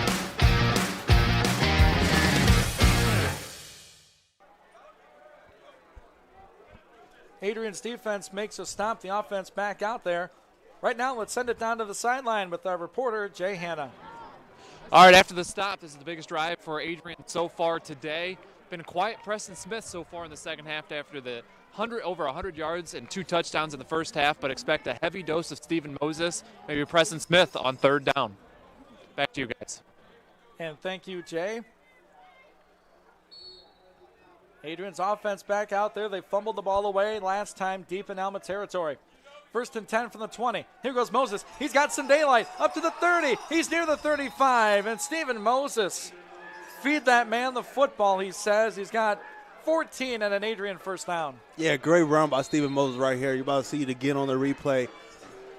Adrian's defense makes a stop. The offense back out there. Right now, let's send it down to the sideline with our reporter, Jay Hanna. All right, after the stop, this is the biggest drive for Adrian so far today. Been quiet Preston Smith so far in the second half after the over 100 yards and 2 touchdowns in the first half, but expect a heavy dose of Stephen Moses, maybe Preston Smith on third down. Back to you guys. And thank you, Jay. Adrian's offense back out there. They fumbled the ball away last time deep in Alma territory. 1st and 10 from the 20. Here goes Moses. He's got some daylight. Up to the 30. He's near the 35. And Stephen Moses, feed that man the football, he says. He's got 14 and an Adrian first down. Yeah, great run by Stephen Moses right here. You're about to see it again on the replay.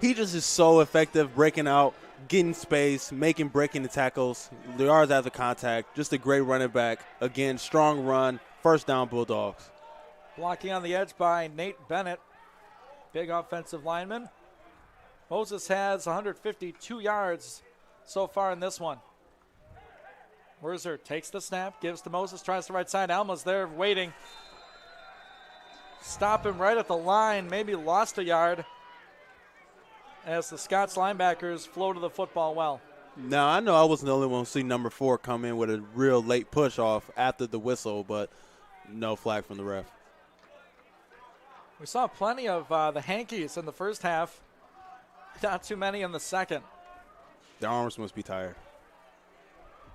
He just is so effective breaking out, getting space, breaking the tackles, the yards after contact. Just a great running back. Again, strong run. First down, Bulldogs. Blocking on the edge by Nate Bennett, big offensive lineman. Moses has 152 yards so far in this one. Werzer takes the snap, gives to Moses, tries the right side. Alma's there waiting. Stop him right at the line, maybe lost a yard as the Scots linebackers flow to the football well. Now, I know I wasn't the only one who see number 4 come in with a real late push off after the whistle, but no flag from the ref. We saw plenty of the hankies in the first half. Not too many in the second. Their arms must be tired.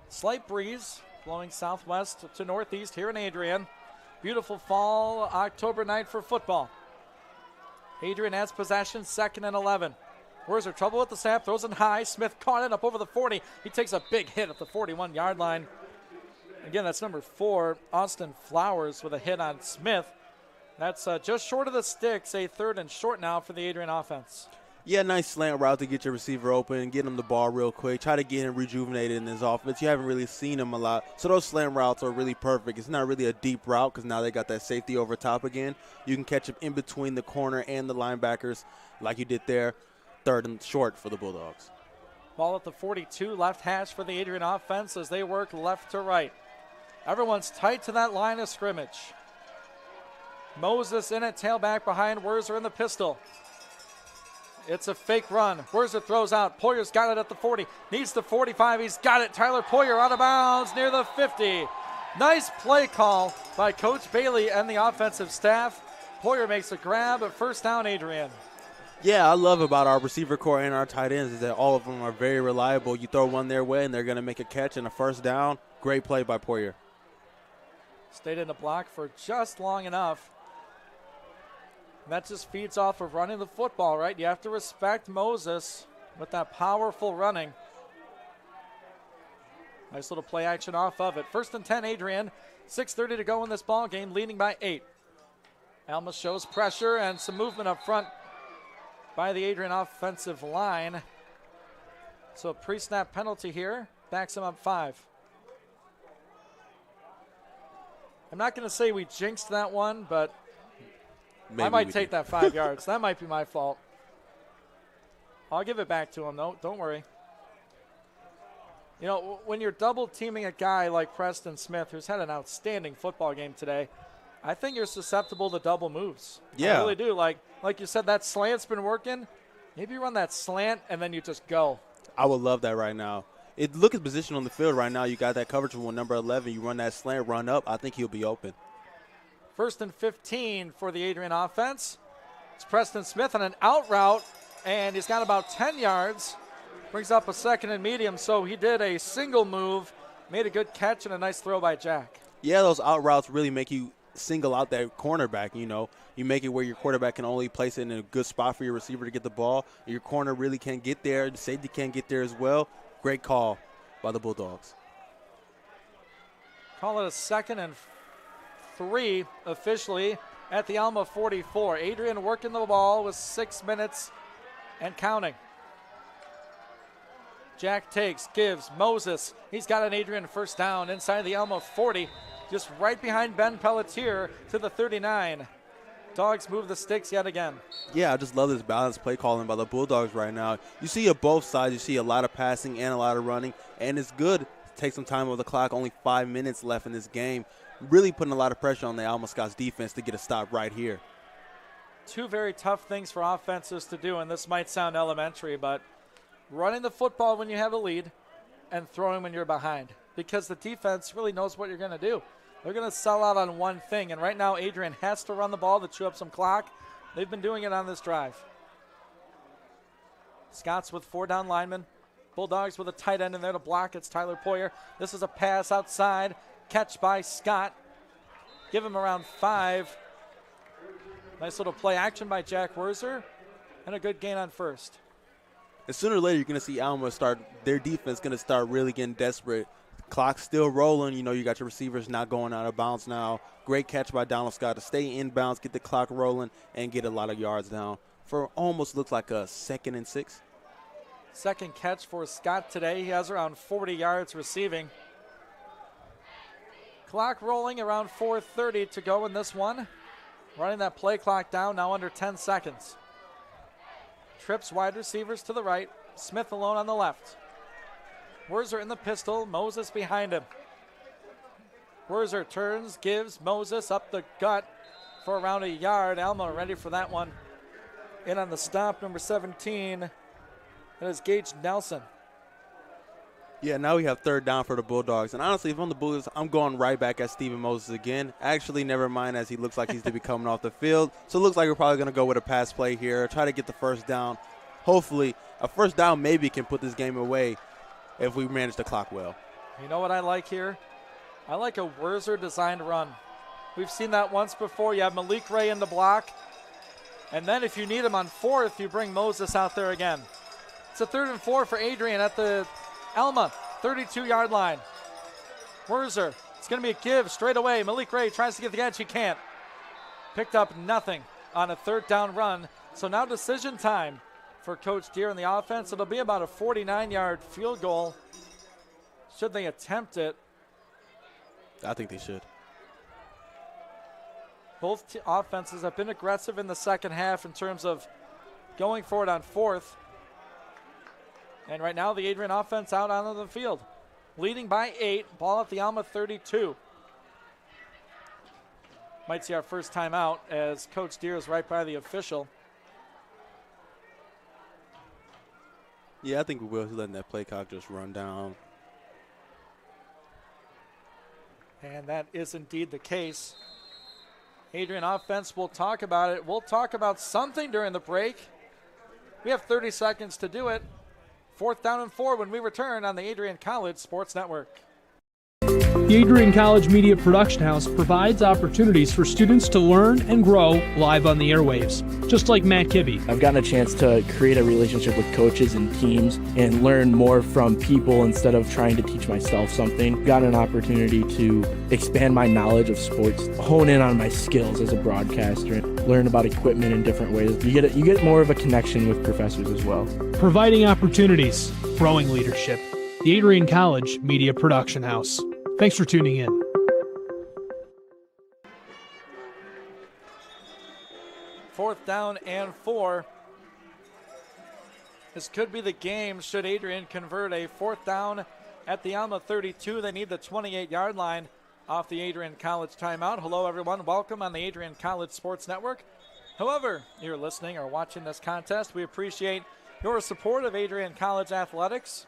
Slight breeze blowing southwest to northeast here in Adrian. Beautiful fall October night for football. Adrian has possession, 2nd and 11. Werzer trouble with the snap, throws it high. Smith caught it up over the 40. He takes a big hit at the 41-yard line. Again, that's number 4, Austin Flowers, with a hit on Smith. That's just short of the sticks, a 3rd and short now for the Adrian offense. Yeah, nice slant route to get your receiver open, get him the ball real quick, try to get him rejuvenated in his offense. You haven't really seen him a lot, so those slant routes are really perfect. It's not really a deep route because now they got that safety over top again. You can catch him in between the corner and the linebackers like you did there. 3rd and short for the Bulldogs. Ball at the 42, left hash for the Adrian offense as they work left to right. Everyone's tight to that line of scrimmage. Moses in it, tailback behind Werzer in the pistol. It's a fake run. Werzer throws out. Poyer's got it at the 40. Needs the 45. He's got it. Tyler Poyer out of bounds near the 50. Nice play call by Coach Bailey and the offensive staff. Poyer makes a grab, but first down, Adrian. Yeah, I love about our receiver core and our tight ends is that all of them are very reliable. You throw one their way, and they're going to make a catch and a first down. Great play by Poyer. Stayed in the block for just long enough. That just feeds off of running the football, right? You have to respect Moses with that powerful running. Nice little play action off of it. 1st and 10, Adrian. 6:30 to go in this ball game, leading by 8. Alma shows pressure and some movement up front by the Adrian offensive line. So a pre-snap penalty here. Backs him up 5. I'm not going to say we jinxed that one, but maybe I might take that 5 yards. That might be my fault. I'll give it back to him, though. Don't worry. You know, when you're double teaming a guy like Preston Smith, who's had an outstanding football game today, I think you're susceptible to double moves. Yeah. I really do. Like you said, that slant's been working. Maybe you run that slant and then you just go. I would love that right now. Look at position on the field right now. You got that coverage from number 11. You run that slant, run up. I think he'll be open. 1st and 15 for the Adrian offense. It's Preston Smith on an out route, and he's got about 10 yards. Brings up a 2nd and medium, so he did a single move, made a good catch, and a nice throw by Jack. Yeah, those out routes really make you single out that cornerback, you know. You make it where your quarterback can only place it in a good spot for your receiver to get the ball. Your corner really can't get there. The safety can't get there as well. Great call by the Bulldogs. Call it a 2nd and 3 officially at the Alma 44. Adrian working the ball with 6 minutes and counting. Jack takes, gives, Moses. He's got an Adrian first down inside the Alma 40. just right behind Ben Pelletier to the 39. Dogs move the sticks yet again. Yeah, I just love this balanced play calling by the Bulldogs right now. You see it both sides. You see a lot of passing and a lot of running, and it's good to take some time over the clock. Only 5 minutes left in this game. Really putting a lot of pressure on the Alma Scots defense to get a stop right here. Two very tough things for offenses to do, and this might sound elementary, but running the football when you have a lead and throwing when you're behind, because the defense really knows what you're going to do. They're going to sell out on one thing, and right now Adrian has to run the ball to chew up some clock. They've been doing it on this drive. Scots with 4 down linemen. Bulldogs with a tight end in there to block. It's Tyler Poyer. This is a pass outside. Catch by Scott. Give him around 5. Nice little play action by Jack Werzer, and a good gain on first. And sooner or later, you're going to see Alma their defense going to start really getting desperate. Clock's still rolling. You know, you got your receivers not going out of bounds now. Great catch by Donald Scott to stay in bounds, get the clock rolling, and get a lot of yards down for almost looks like a 2nd and 6. Second catch for Scott today. He has around 40 yards receiving. Clock rolling, around 4:30 to go in this one. Running that play clock down, now under 10 seconds. Trips wide receivers to the right. Smith alone on the left. Werzer in the pistol, Moses behind him. Werzer turns, gives Moses up the gut for around a yard. Alma ready for that one. In on the stop, number 17. That is Gage Nelson. Yeah, now we have 3rd down for the Bulldogs. And honestly, if I'm the Bulldogs, I'm going right back at Steven Moses again. Actually, never mind, as he looks like he's to be coming off the field. So it looks like we're probably going to go with a pass play here, try to get the 1st down. Hopefully, a 1st down maybe can put this game away if we manage the clock well. You know what I like here? I like a Werzer designed run. We've seen that once before. You have Malik Ray in the block. And then if you need him on 4th, you bring Moses out there again. It's a 3rd and 4 for Adrian at the Alma 32-yard line. Werzer, it's going to be a give straight away. Malik Ray tries to get the edge. He can't. Picked up nothing on a 3rd down run. So now decision time for Coach Deere in the offense. It'll be about a 49-yard field goal. Should they attempt it? I think they should. Both offenses have been aggressive in the second half in terms of going for it on 4th. And right now the Adrian offense out onto the field. Leading by 8, ball at the Alma 32. Might see our first timeout as Coach Deere is right by the official. Yeah, I think we will. He's letting that play clock just run down. And that is indeed the case. Adrian offense, we'll talk about it. We'll talk about something during the break. We have 30 seconds to do it. 4th down and 4 when we return on the Adrian College Sports Network. The Adrian College Media Production House provides opportunities for students to learn and grow live on the airwaves, just like Matt Kibbe. I've gotten a chance to create a relationship with coaches and teams and learn more from people instead of trying to teach myself something. Gotten an opportunity to expand my knowledge of sports, hone in on my skills as a broadcaster, and learn about equipment in different ways. You get more of a connection with professors as well. Providing opportunities, growing leadership. The Adrian College Media Production House. Thanks for tuning in. Fourth down and 4. This could be the game should Adrian convert a 4th down at the Alma 32. They need the 28-yard line off the Adrian College timeout. Hello, everyone. Welcome on the Adrian College Sports Network. However you're listening or watching this contest, we appreciate your support of Adrian College athletics.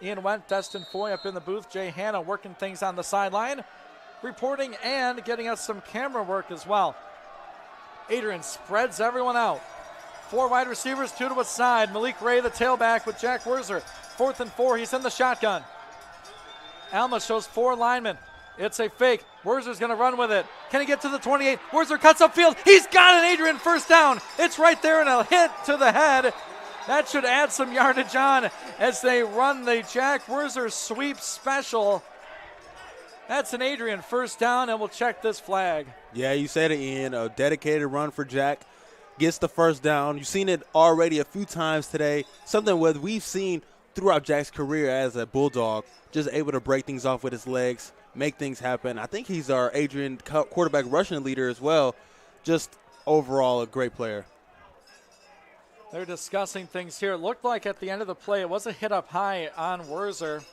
Ian Went, Destin Foy up in the booth. Jay Hanna working things on the sideline, reporting and getting us some camera work as well. Adrian spreads everyone out. 4 wide receivers, 2 to a side. Malik Ray, the tailback, with Jack Werzer. 4th and 4, he's in the shotgun. Alma shows 4 linemen. It's a fake. Werzer's going to run with it. Can he get to the 28? Werzer cuts upfield. He's got an Adrian 1st down. It's right there and a hit to the head. That should add some yardage on as they run the Jack Werzer sweep special. That's an Adrian 1st down, and we'll check this flag. Yeah, you said it, Ian. A dedicated run for Jack. Gets the 1st down. You've seen it already a few times today. Something that we've seen throughout Jack's career as a Bulldog. Just able to break things off with his legs. make things happen. I think he's our Adrian quarterback rushing leader as well. Just overall a great player. They're discussing things here. It looked like at the end of the play it was a hit up high on Werzer,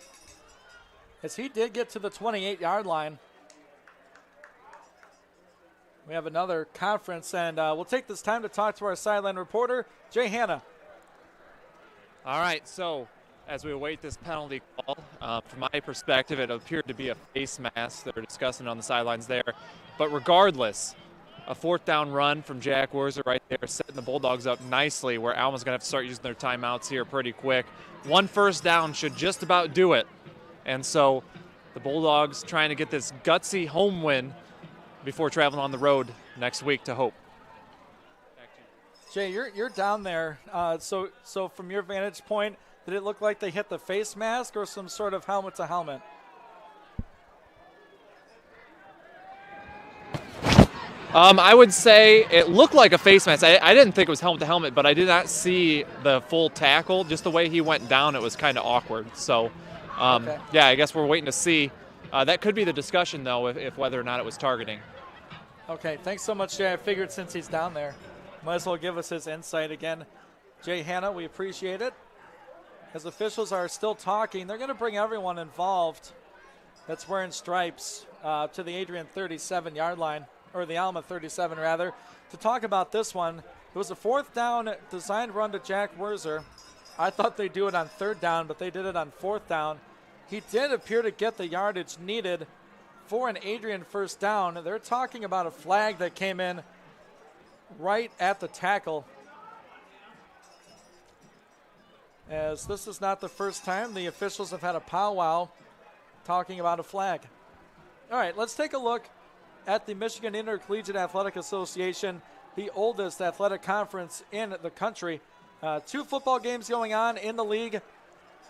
as he did get to the 28-yard line. We have another conference, and we'll take this time to talk to our sideline reporter, Jay Hanna. All right, so as we await this penalty call, from my perspective, it appeared to be a face mask. They're discussing on the sidelines there. But regardless, a fourth down run from Jack Werzer right there, setting the Bulldogs up nicely, where Alma's going to have to start using their timeouts here pretty quick. One first down should just about do it. And so the Bulldogs trying to get this gutsy home win before traveling on the road next week to Hope. Jay, you're down there. So from your vantage point, did it look like they hit the face mask or some sort of helmet to helmet? I would say it looked like a face mask. I didn't think it was helmet to helmet, but I did not see the full tackle. Just the way he went down, it was kind of awkward. So, Okay. Yeah, I guess we're waiting to see. That could be the discussion, though, if whether or not it was targeting. Okay, thanks so much, Jay. I figured since he's down there, might as well give us his insight again. Jay Hanna, we appreciate it. As officials are still talking, they're going to bring everyone involved that's wearing stripes to the Adrian 37-yard line, or the Alma 37 rather, to talk about this one. It was a fourth down designed run to Jack Werzer. I thought they'd do it on third down, but they did it on fourth down. He did appear to get the yardage needed for an Adrian first down. They're talking about a flag that came in right at the tackle, as this is not the first time the officials have had a powwow talking about a flag. All right, let's take a look at the Michigan Intercollegiate Athletic Association, the oldest athletic conference in the country. 2 football games going on in the league.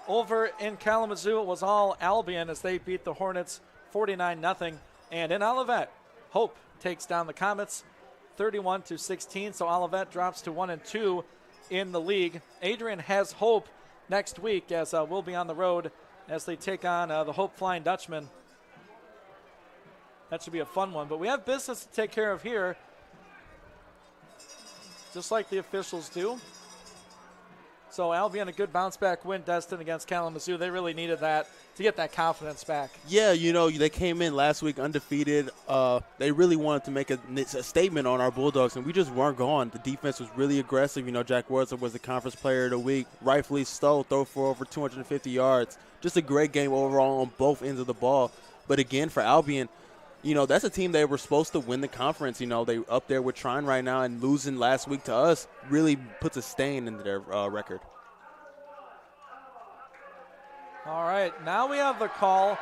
Over in Kalamazoo, it was all Albion as they beat the Hornets 49-0. And in Olivet, Hope takes down the Comets 31-16. So Olivet drops to 1-2 in the league. Adrian has Hope next week, as we'll be on the road as they take on the Hope Flying Dutchmen. That should be a fun one. But we have business to take care of here, just like the officials do. So Albion, a good bounce-back win destined against Kalamazoo. They really needed that to get that confidence back. Yeah, they came in last week undefeated. They really wanted to make a statement on our Bulldogs, and we just weren't going. The defense was really aggressive. Jack Werzer was the conference player of the week, rightfully so, throw for over 250 yards. Just a great game overall on both ends of the ball. But again, for Albion, that's a team they were supposed to win the conference. They up there with Trine right now, and losing last week to us really puts a stain into their record. All right, now we have the call.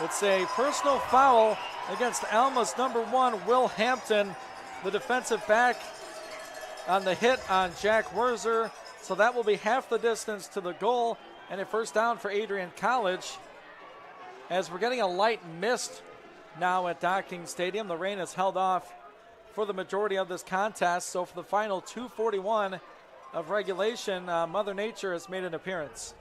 It's a personal foul against Alma's number 1, Will Hampton, the defensive back, on the hit on Jack Werzer. So that will be half the distance to the goal and a first down for Adrian College. As we're getting a light mist now at Docking Stadium, the rain has held off for the majority of this contest. So for the final 2:41 of regulation, Mother Nature has made an appearance.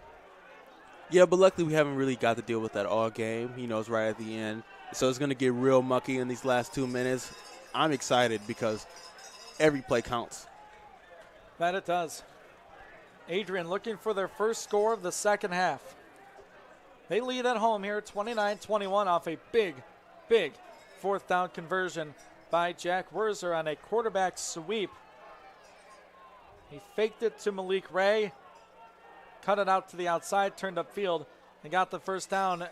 Yeah, but luckily we haven't really got to deal with that all game. It's right at the end. So it's going to get real mucky in these last 2 minutes. I'm excited because every play counts. That it does. Adrian looking for their first score of the second half. They lead at home here, 29-21 off a big fourth down conversion by Jack Werzer on a quarterback sweep. He faked it to Malik Ray, cut it out to the outside, turned upfield, and got the first down.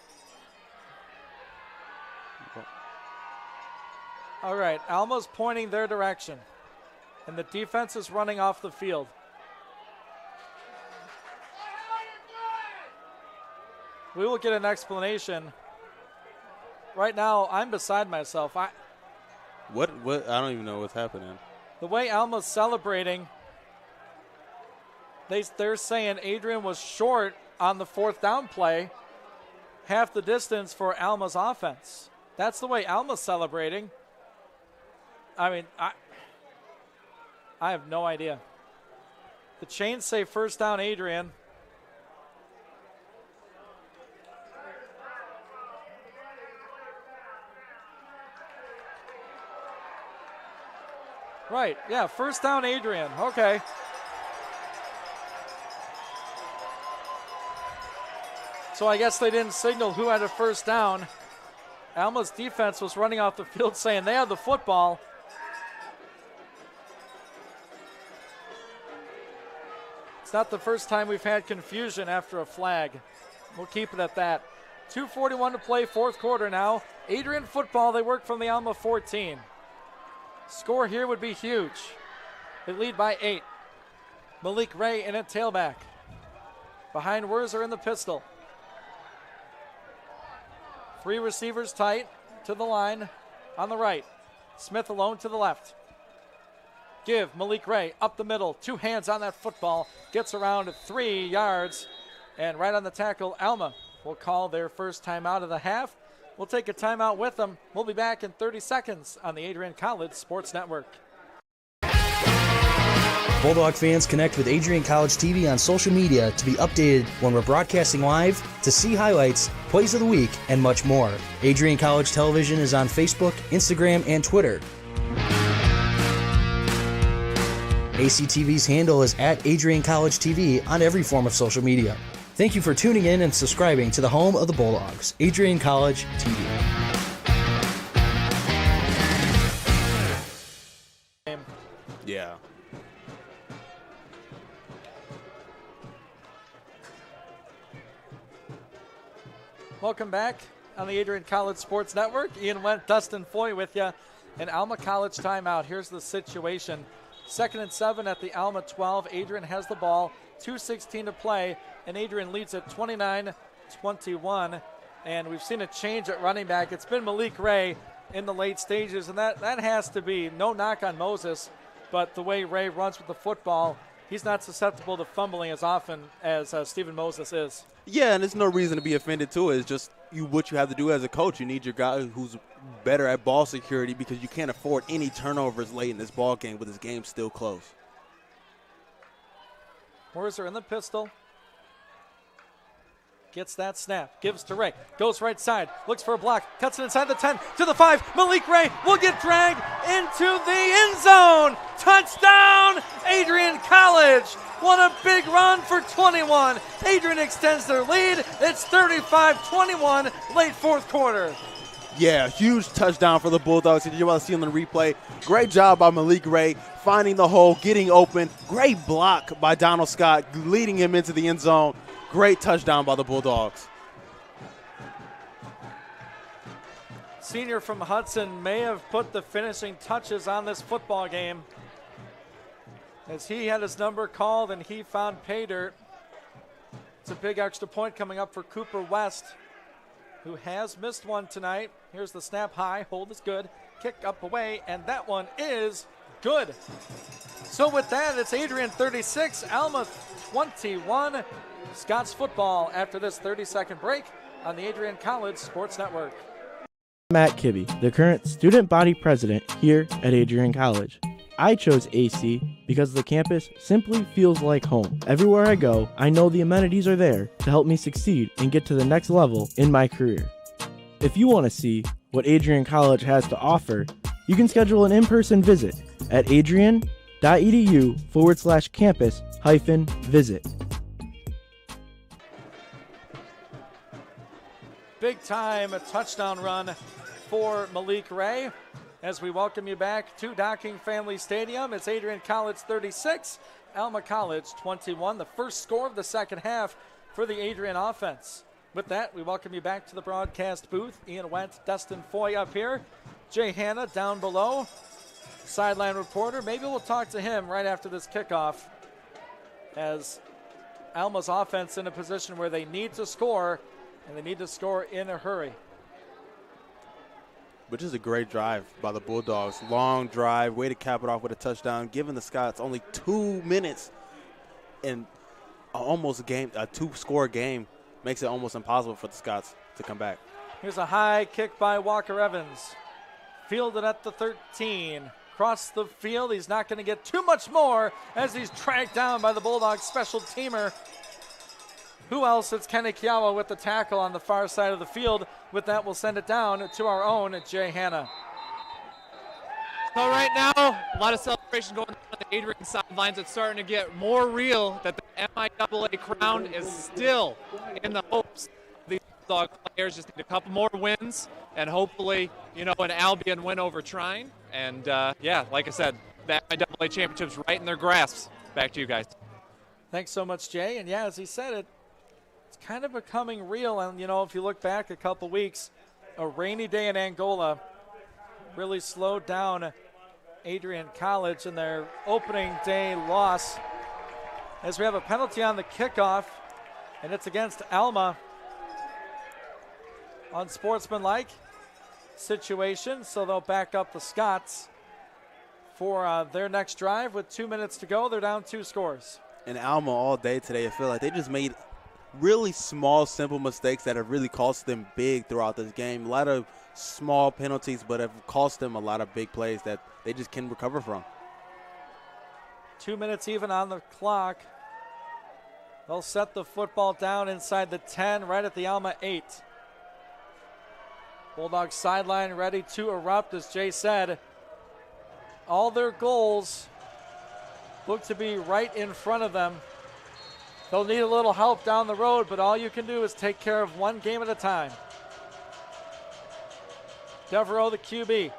All right, Alma's pointing their direction, and the defense is running off the field. We will get an explanation. Right now, I'm beside myself. What? I don't even know what's happening. The way Alma's celebrating, they're saying Adrian was short on the fourth down play, half the distance for Alma's offense. That's the way Alma's celebrating. I mean, I have no idea. The chains say first down Adrian. Right, yeah, first down Adrian. Okay. So I guess they didn't signal who had a first down. Alma's defense was running off the field saying they had the football. It's not the first time we've had confusion after a flag. We'll keep it at that. 2:41 to play, fourth quarter now. Adrian football, they work from the Alma 14. Score here would be huge. They lead by 8. Malik Ray in at tailback. Behind Werzer in the pistol. 3 receivers tight to the line on the right. Smith alone to the left. Give Malik Ray up the middle. 2 hands on that football. Gets around 3 yards. And right on the tackle, Alma will call their first timeout of the half. We'll take a timeout with them. We'll be back in 30 seconds on the Adrian College Sports Network. Bulldog fans, connect with Adrian College TV on social media to be updated when we're broadcasting live, to see highlights, plays of the week, and much more. Adrian College Television is on Facebook, Instagram, and Twitter. ACTV's handle is at Adrian College TV on every form of social media. Thank you for tuning in and subscribing to the home of the Bulldogs, Adrian College TV. Yeah. Welcome back on the Adrian College Sports Network. Ian Wendt, Dustin Foy with you. An Alma College timeout. Here's the situation. 2nd and 7 at the Alma 12. Adrian has the ball. 2:16 to play, and Adrian leads at 29-21. And we've seen a change at running back. It's been Malik Ray in the late stages, and that has to be no knock on Moses, but the way Ray runs with the football, he's not susceptible to fumbling as often as Stephen Moses is. Yeah, and there's no reason to be offended to it. It's just what you have to do as a coach. You need your guy who's better at ball security because you can't afford any turnovers late in this ball game with this game still close. Werzer in the pistol. Gets that snap. Gives to Ray. Goes right side. Looks for a block. Cuts it inside the 10 to the 5. Malik Ray will get dragged into the end zone. Touchdown, Adrian College. What a big run for 21. Adrian extends their lead. It's 35-21 late fourth quarter. Yeah, huge touchdown for the Bulldogs. You're about to see on the replay. Great job by Malik Ray finding the hole, getting open. Great block by Donald Scott, leading him into the end zone. Great touchdown by the Bulldogs. Senior from Hudson may have put the finishing touches on this football game, as he had his number called and he found pay dirt. It's a big extra point coming up for Cooper West, who has missed one tonight. Here's the snap high, hold is good, kick up away, and that one is good. So with that, it's Adrian 36, Alma 21. Scots football after this 30-second break on the Adrian College Sports Network. Matt Kibbe, the current student body president here at Adrian College. I chose AC because the campus simply feels like home. Everywhere I go, I know the amenities are there to help me succeed and get to the next level in my career. If you want to see what Adrian College has to offer, you can schedule an in-person visit at adrian.edu/campus-visit. Big time a touchdown run for Malik Ray. As we welcome you back to Docking Family Stadium, it's Adrian College 36, Alma College 21, the first score of the second half for the Adrian offense. With that, we welcome you back to the broadcast booth. Ian Wendt, Dustin Foy up here, Jay Hanna down below, sideline reporter. Maybe we'll talk to him right after this kickoff, as Alma's offense in a position where they need to score, and they need to score in a hurry. Which is a great drive by the Bulldogs. Long drive, way to cap it off with a touchdown, giving the Scots only 2 minutes and almost a two-score game makes it almost impossible for the Scots to come back. Here's a high kick by Walker Evans. Fielded at the 13. Across the field, he's not going to get too much more as he's tracked down by the Bulldogs special teamer. Who else? It's Kenny Kiawa with the tackle on the far side of the field. With that, we'll send it down to our own Jay Hanna. So right now, a lot of celebration celebration going on the Adrian sidelines. It's starting to get more real that the MIAA crown is still in the hopes of these Bulldog players. Just need a couple more wins and hopefully, an Albion win over Trine. And, like I said, the MIAA championship's right in their grasps. Back to you guys. Thanks so much, Jay. And, as he said, it's kind of becoming real. And, if you look back a couple weeks, a rainy day in Angola really slowed down Adrian College in their opening day loss, as we have a penalty on the kickoff, and it's against Alma. Unsportsmanlike situation, so they'll back up the Scots for their next drive. With 2 minutes to go, they're down 2 scores. And Alma all day today, I feel like they just made really small, simple mistakes that have really cost them big throughout this game. A lot of small penalties, but have cost them a lot of big plays that they just can recover from. 2 minutes even on the clock. They'll set the football down inside the 10, right at the Alma 8. Bulldogs sideline ready to erupt, as Jay said. All their goals look to be right in front of them. They'll need a little help down the road, but all you can do is take care of one game at a time. Devereaux, the QB,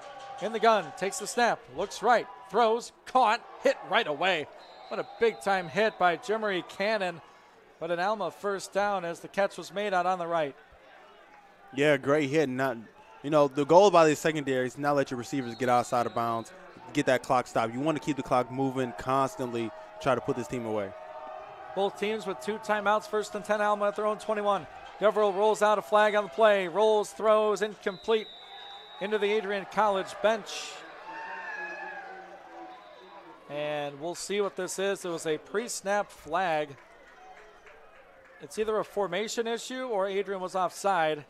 in the gun, takes the snap, looks right, throws, caught, hit right away. What a big-time hit by Jimmery Cannon, but an Alma first down as the catch was made out on the right. Yeah, great hit. The goal by the secondary is not let your receivers get outside of bounds, get that clock stopped. You want to keep the clock moving constantly, try to put this team away. Both teams with 2 timeouts, 1st and 10, Alma at their own 21. Devereaux rolls out a flag on the play, rolls, throws, incomplete into the Adrian College bench. And we'll see what this is. It was a pre-snap flag. It's either a formation issue or Adrian was offside.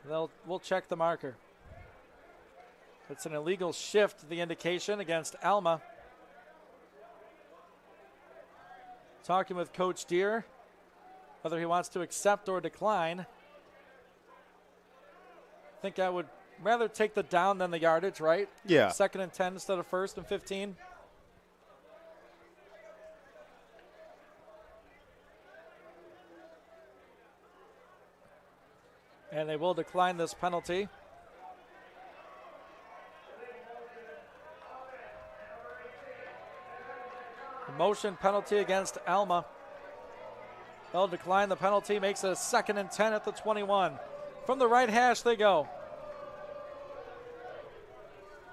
We'll check the marker. It's an illegal shift, the indication, against Alma. Talking with Coach Deere, whether he wants to accept or decline. I think I would rather take the down than the yardage, right? Yeah. 2nd and 10 instead of 1st and 15. And they will decline this penalty. Motion penalty against Alma. They'll decline the penalty, makes it a 2nd and 10 at the 21. From the right hash they go.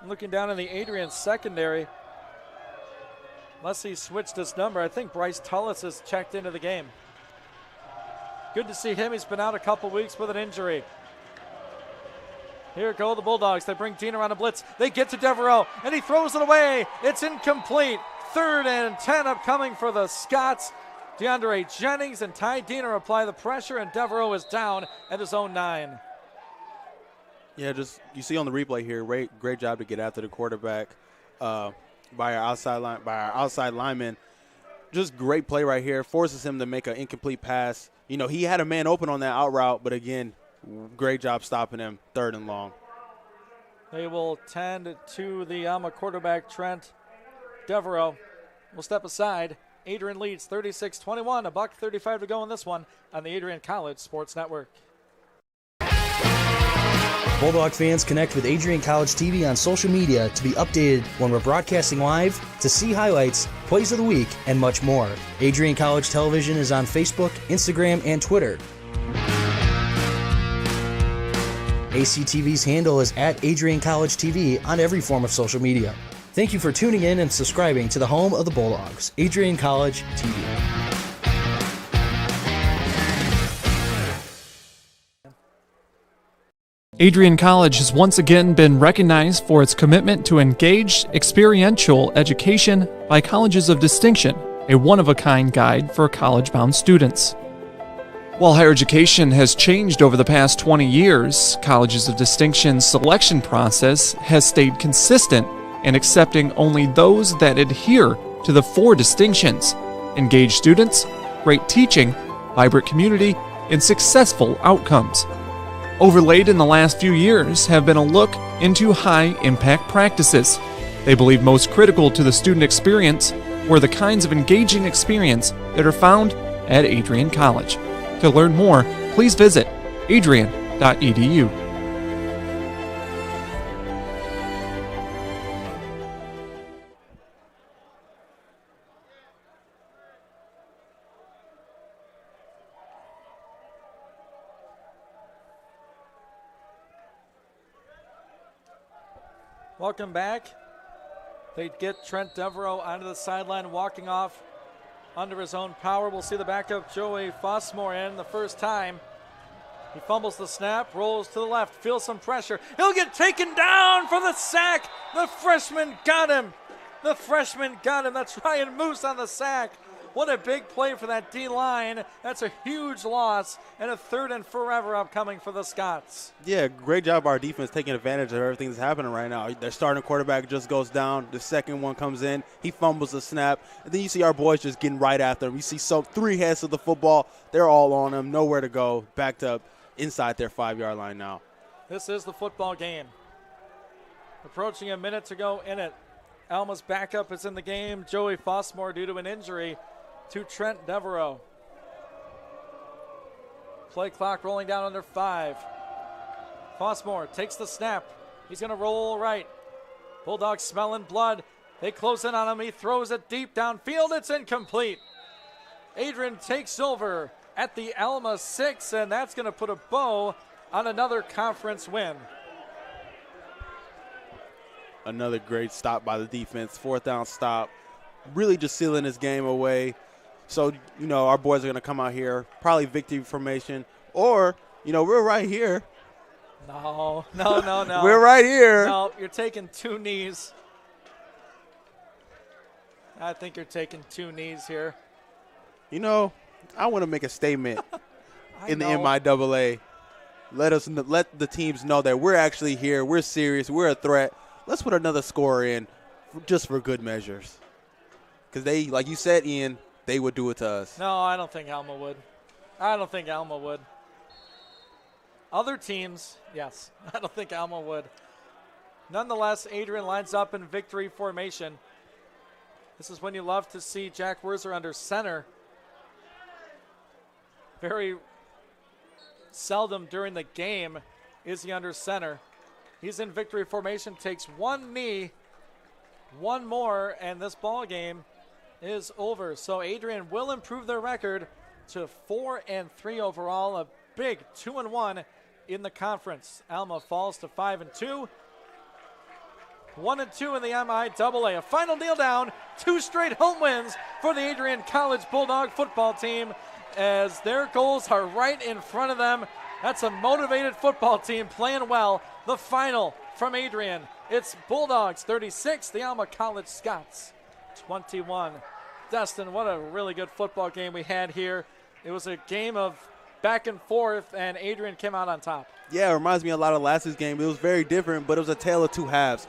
Looking down in the Adrian secondary, unless he switched his number, I think Bryce Tullis has checked into the game. Good to see him. He's been out a couple weeks with an injury. Here go the Bulldogs. They bring Diener on a blitz. They get to Devereaux, and he throws it away. It's incomplete. 3rd and 10 upcoming for the Scots. DeAndre Jennings and Ty Diener apply the pressure, and Devereaux is down at his own 9. Yeah, you see on the replay here, great job to get after the quarterback by our outside lineman. Just great play right here. Forces him to make an incomplete pass. He had a man open on that out route, but again, great job stopping him. 3rd and long. They will tend to the Alma quarterback, Trent Devereaux. Will step aside. Adrian leads 36-21, $1:35 to go in this one on the Adrian College Sports Network. Bulldog fans, connect with Adrian College TV on social media to be updated when we're broadcasting live, to see highlights, plays of the week, and much more. Adrian College Television is on Facebook, Instagram, and Twitter. ACTV's handle is at Adrian College TV on every form of social media. Thank you for tuning in and subscribing to the home of the Bulldogs, Adrian College TV. Adrian College has once again been recognized for its commitment to engaged, experiential education by Colleges of Distinction, a one-of-a-kind guide for college-bound students. While higher education has changed over the past 20 years, Colleges of Distinction's selection process has stayed consistent in accepting only those that adhere to the 4 distinctions: engaged students, great teaching, vibrant community, and successful outcomes. Overlaid in the last few years have been a look into high-impact practices, They believe most critical to the student experience were the kinds of engaging experience that are found at Adrian College. To learn more, please visit adrian.edu. Welcome back. They get Trent Devereaux onto the sideline, walking off under his own power. We'll see the backup Joey Fossmore in the first time. He fumbles the snap, rolls to the left, feels some pressure. He'll get taken down for the sack. The freshman got him. The freshman got him. That's Ryan Moose on the sack. What a big play for that D-line. That's a huge loss, and a 3rd and forever upcoming for the Scots. Yeah, great job our defense taking advantage of everything that's happening right now. Their starting quarterback just goes down. The second one comes in. He fumbles the snap. And then you see our boys just getting right after him. You see 3 heads of the football. They're all on him. Nowhere to go. Backed up inside their 5-yard line now. This is the football game. Approaching a minute to go in it. Alma's backup is in the game. Joey Fossmore due to an injury to Trent Devereaux. Play clock rolling down under 5. Fossmore takes the snap. He's going to roll right. Bulldogs smelling blood. They close in on him. He throws it deep downfield. It's incomplete. Adrian takes over at the Alma 6, and that's going to put a bow on another conference win. Another great stop by the defense. 4th down stop. Really just sealing this game away. So, our boys are going to come out here, probably victory formation, or, we're right here. No. We're right here. No, you're taking 2 knees. I think you're taking 2 knees here. I want to make a statement in the MIAA. Let the teams know that we're actually here. We're serious. We're a threat. Let's put another score in just for good measures. Because they, like you said, Ian, they would do it to us. No, I don't think Alma would. Other teams, yes. I don't think Alma would. Nonetheless, Adrian lines up in victory formation. This is when you love to see Jack Werzer under center. Very seldom during the game is he under center. He's in victory formation, takes 1 knee, 1 more, and this ball game is over. So Adrian will improve their record to 4-3 overall, a big 2-1 in the conference. Alma falls to 5-2. 1-2 in the MIAA. A final kneel down, 2 straight home wins for the Adrian College Bulldog football team as their goals are right in front of them. That's a motivated football team playing well. The final from Adrian. It's Bulldogs 36, the Alma College Scots 21. Destin, what a really good football game we had here. It was a game of back and forth, and Adrian came out on top. Yeah, it reminds me a lot of last week's game. It was very different, but it was a tale of 2 halves.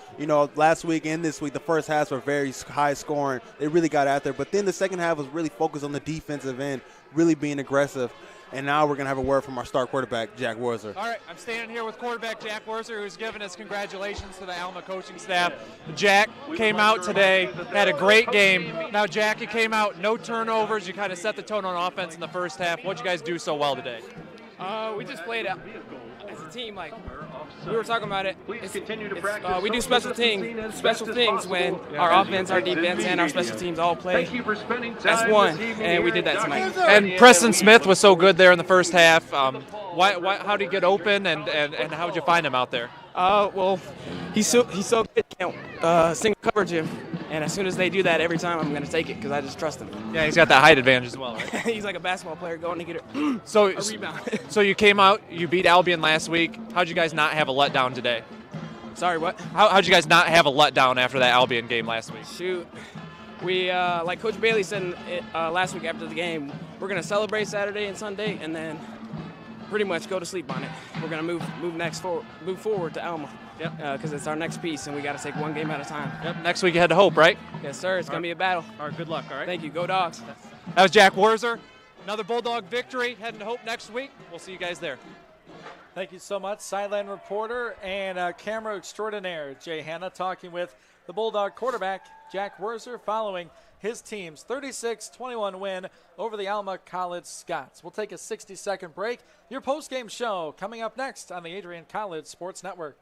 Last week and this week, the first halves were very high scoring. They really got out there, but then the second half was really focused on the defensive end, really being aggressive. And now we're going to have a word from our star quarterback, Jack Werzer. All right, I'm standing here with quarterback Jack Werzer, who's given us congratulations to the Alma coaching staff. Jack came out today, had a great game. Now, Jack, you came out, no turnovers. You kind of set the tone on offense in the first half. What'd you guys do so well today? We just played as a team. Like we were talking about it. We do special things when our offense, our defense, and our special teams all play. That's one, and we did that tonight. And Preston Smith was so good there in the first half. How did he get open, and how did you find him out there? Well, he's so good. Can't single coverage him. And as soon as they do that every time, I'm going to take it because I just trust him. Yeah, he's got that height advantage as well, right? He's like a basketball player going to get a rebound. So you came out, you beat Albion last week. How'd you guys not have a letdown today? Sorry, what? How'd you guys not have a letdown after that Albion game last week? Shoot. We, like Coach Bailey said last week after the game, we're going to celebrate Saturday and Sunday and then pretty much go to sleep on it. We're going to move forward to Alma. Yep. Because it's our next piece, and we got to take one game at a time. Yep. Next week you head to Hope, right? Yes, sir. It's going to be a battle. All right. Good luck. All right. Thank you. Go Dogs. That was Jack Werzer. Another Bulldog victory. Heading to Hope next week. We'll see you guys there. Thank you so much, sideline reporter and camera extraordinaire Jay Hanna, talking with the Bulldog quarterback, Jack Werzer, following his team's 36-21 win over the Alma College Scots. We'll take a 60-second break. Your post-game show coming up next on the Adrian College Sports Network.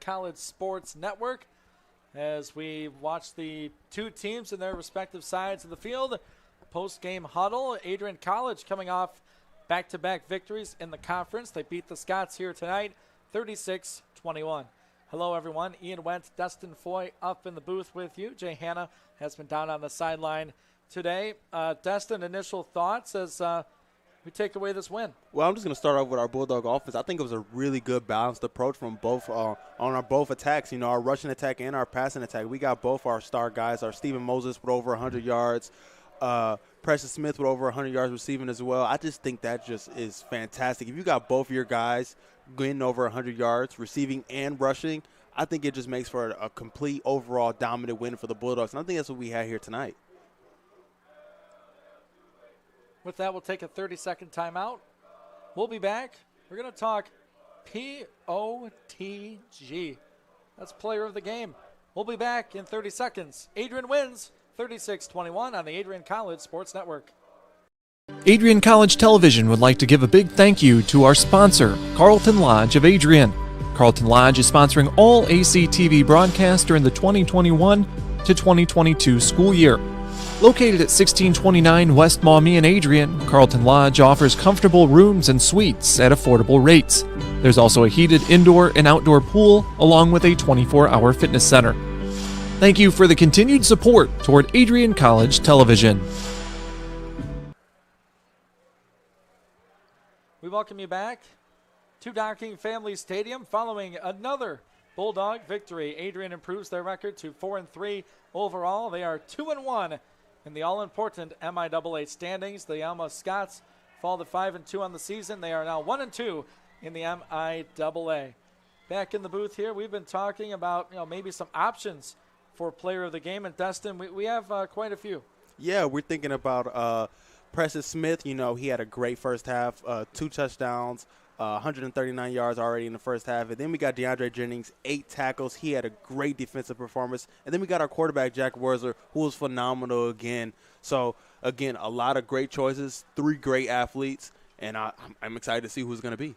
College Sports Network as we watch the two teams in their respective sides of the field. Post-game huddle. Adrian College coming off back-to-back victories in the conference. They beat the Scots here tonight 36-21. Hello, everyone. Ian Wentz, Dustin Foy up in the booth with you. Jay Hanna has been down on the sideline today. Dustin, initial thoughts as we take away this win? Well, I'm just going to start off with our Bulldog offense. I think it was a really good balanced approach from both on our both attacks. You know, our rushing attack and our passing attack. We got both our star guys. Our Stephen Moses with over 100 yards. Precious Smith with over 100 yards receiving as well. I just think that just is fantastic. If you got both your guys getting over 100 yards, receiving and rushing, I think it just makes for a complete overall dominant win for the Bulldogs. And I think that's what we had here tonight. With that, we'll take a 30-second timeout. We'll be back. We're going to talk POTG. That's player of the game. We'll be back in 30 seconds. Adrian wins 36-21 on the Adrian College Sports Network. Adrian College Television would like to give a big thank you to our sponsor, Carlton Lodge of Adrian. Carlton Lodge is sponsoring all ACTV broadcasts during the 2021 to 2022 school year. Located at 1629 West Maumee in Adrian, Carlton Lodge offers comfortable rooms and suites at affordable rates. There's also a heated indoor and outdoor pool, along with a 24-hour fitness center. Thank you for the continued support toward Adrian College Television. We welcome you back to Docking Family Stadium following another Bulldog victory. Adrian improves their record to 4-3 overall. They are 2-1 in the all-important MIAA standings. The Alma Scots fall to 5-2 on the season. They are now 1-2 in the MIAA. Back in the booth here, we've been talking about maybe some options for player of the game. And Dustin, we have quite a few. Yeah, we're thinking about Precious Smith. You know, he had a great first half, 2 touchdowns, 139 yards already in the first half. And then we got DeAndre Jennings, 8 tackles. He had a great defensive performance. And then we got our quarterback, Jack Werzer, who was phenomenal again. So, again, a lot of great choices, 3 great athletes, and I'm excited to see who's going to be.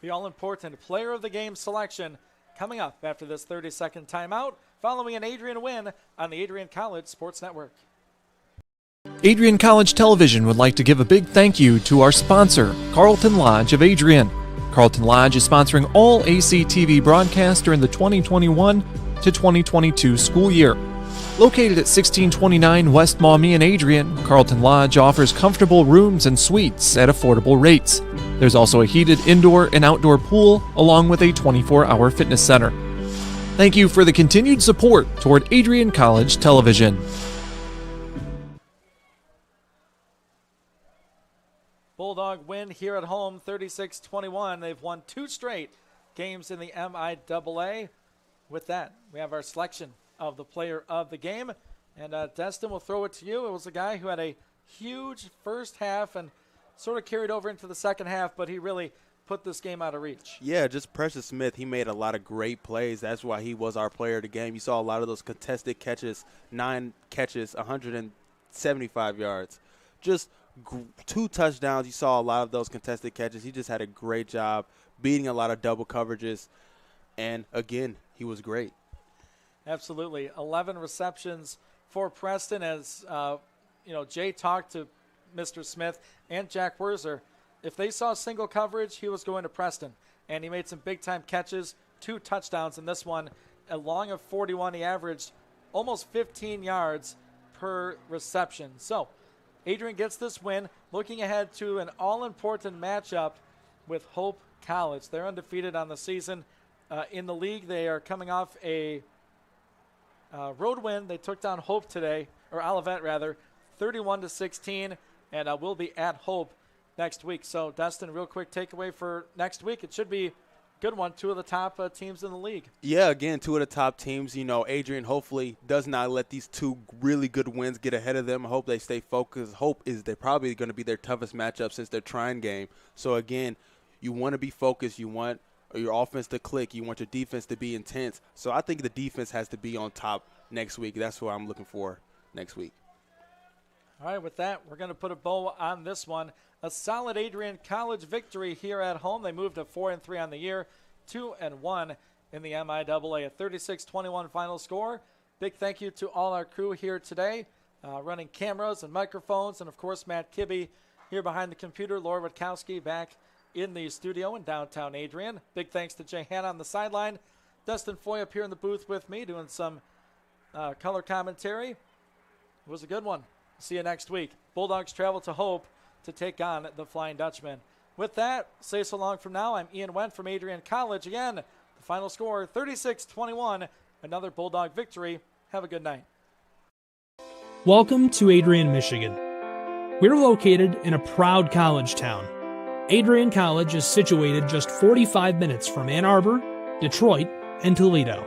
The all-important player of the game selection coming up after this 30-second timeout, following an Adrian win on the Adrian College Sports Network. Adrian College Television would like to give a big thank you to our sponsor, Carlton Lodge of Adrian. Carlton Lodge is sponsoring all ACTV broadcasts during the 2021 to 2022 school year. Located at 1629 West Maumee in Adrian, Carlton Lodge offers comfortable rooms and suites at affordable rates. There's also a heated indoor and outdoor pool, along with a 24-hour fitness center. Thank you for the continued support toward Adrian College Television. Bulldog win here at home, 36-21. They've won 2 straight games in the MIAA. With that, we have our selection of the player of the game. And Destin, we'll throw it to you. It was a guy who had a huge first half and sort of carried over into the second half, but he really put this game out of reach. Yeah, just Precious Smith. He made a lot of great plays. That's why he was our player of the game. You saw a lot of those contested catches, 9 catches, 175 yards. Just 2 touchdowns. You saw a lot of those contested catches. He just had a great job beating a lot of double coverages. And, again, he was great. Absolutely. 11 receptions for Preston as, Jay talked to Mr. Smith and Jack Werzer. If they saw single coverage, he was going to Preston. And he made some big-time catches, 2 touchdowns in this one. A long of 41, he averaged almost 15 yards per reception. So Adrian gets this win, looking ahead to an all-important matchup with Hope College. They're undefeated on the season. In the league, they are coming off a road win. They took down Hope today, or Olivet rather, 31-16, and will be at Hope next week. So, Dustin, real quick takeaway for next week. It should be a good one. 2 of the top teams in the league. Yeah, again, 2 of the top teams. Adrian hopefully does not let these 2 really good wins get ahead of them. I hope they stay focused. Hope is they're probably going to be their toughest matchup since their trying game. So, again, you want to be focused. You want your offense to click. You want your defense to be intense. So, I think the defense has to be on top next week. That's what I'm looking for next week. All right, with that, we're going to put a bow on this one. A solid Adrian College victory here at home. They moved to 4-3 on the year, 2-1 in the MIAA. A 36-21 final score. Big thank you to all our crew here today, running cameras and microphones, and, of course, Matt Kibbe here behind the computer. Laura Witkowski back in the studio in downtown Adrian. Big thanks to Jay Hanna on the sideline. Dustin Foy up here in the booth with me doing some color commentary. It was a good one. See you next week. Bulldogs travel to Hope to take on the Flying Dutchman. With that, say so long from now. I'm Ian Wendt from Adrian College. Again, the final score, 36-21, another Bulldog victory. Have a good night. Welcome to Adrian, Michigan. We're located in a proud college town. Adrian College is situated just 45 minutes from Ann Arbor, Detroit, and Toledo.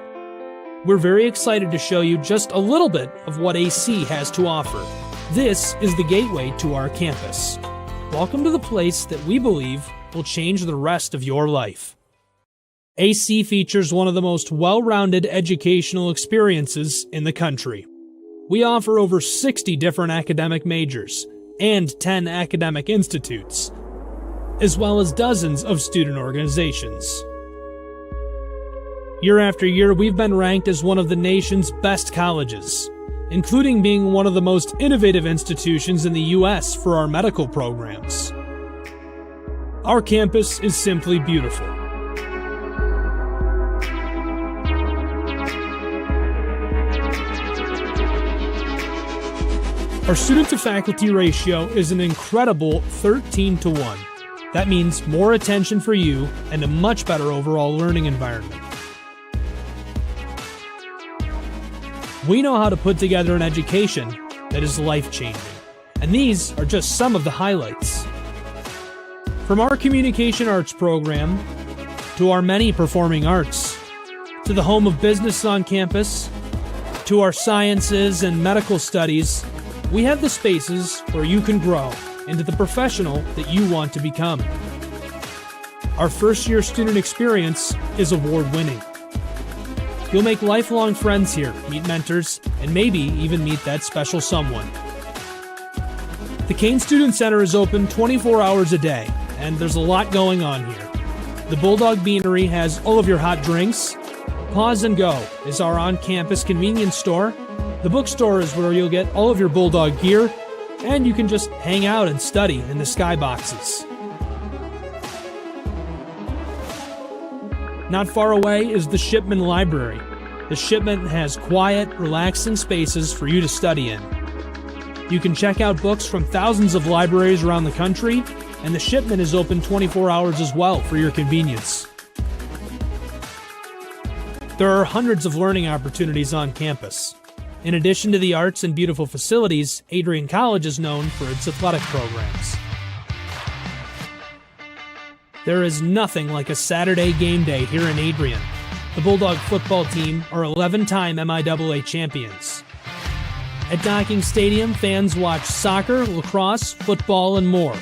We're very excited to show you just a little bit of what AC has to offer. This is the gateway to our campus. Welcome to the place that we believe will change the rest of your life. AC features one of the most well-rounded educational experiences in the country. We offer over 60 different academic majors and 10 academic institutes, as well as dozens of student organizations. Year after year, we've been ranked as one of the nation's best colleges, including being one of the most innovative institutions in the U.S. for our medical programs. Our campus is simply beautiful. Our student-to-faculty ratio is an incredible 13-1. That means more attention for you and a much better overall learning environment. We know how to put together an education that is life-changing, and these are just some of the highlights. From our communication arts program, to our many performing arts, to the home of business on campus, to our sciences and medical studies, we have the spaces where you can grow into the professional that you want to become. Our first-year student experience is award-winning. You'll make lifelong friends here, meet mentors, and maybe even meet that special someone. The Kane Student Center is open 24 hours a day, and there's a lot going on here. The Bulldog Beanery has all of your hot drinks. Pause and Go is our on-campus convenience store. The bookstore is where you'll get all of your Bulldog gear, and you can just hang out and study in the skyboxes. Not far away is the Shipman Library. The Shipman has quiet, relaxing spaces for you to study in. You can check out books from thousands of libraries around the country, and the Shipman is open 24 hours as well for your convenience. There are hundreds of learning opportunities on campus. In addition to the arts and beautiful facilities, Adrian College is known for its athletic programs. There is nothing like a Saturday game day here in Adrian. The Bulldog football team are 11-time MIAA champions. At Docking Stadium, fans watch soccer, lacrosse, football, and more.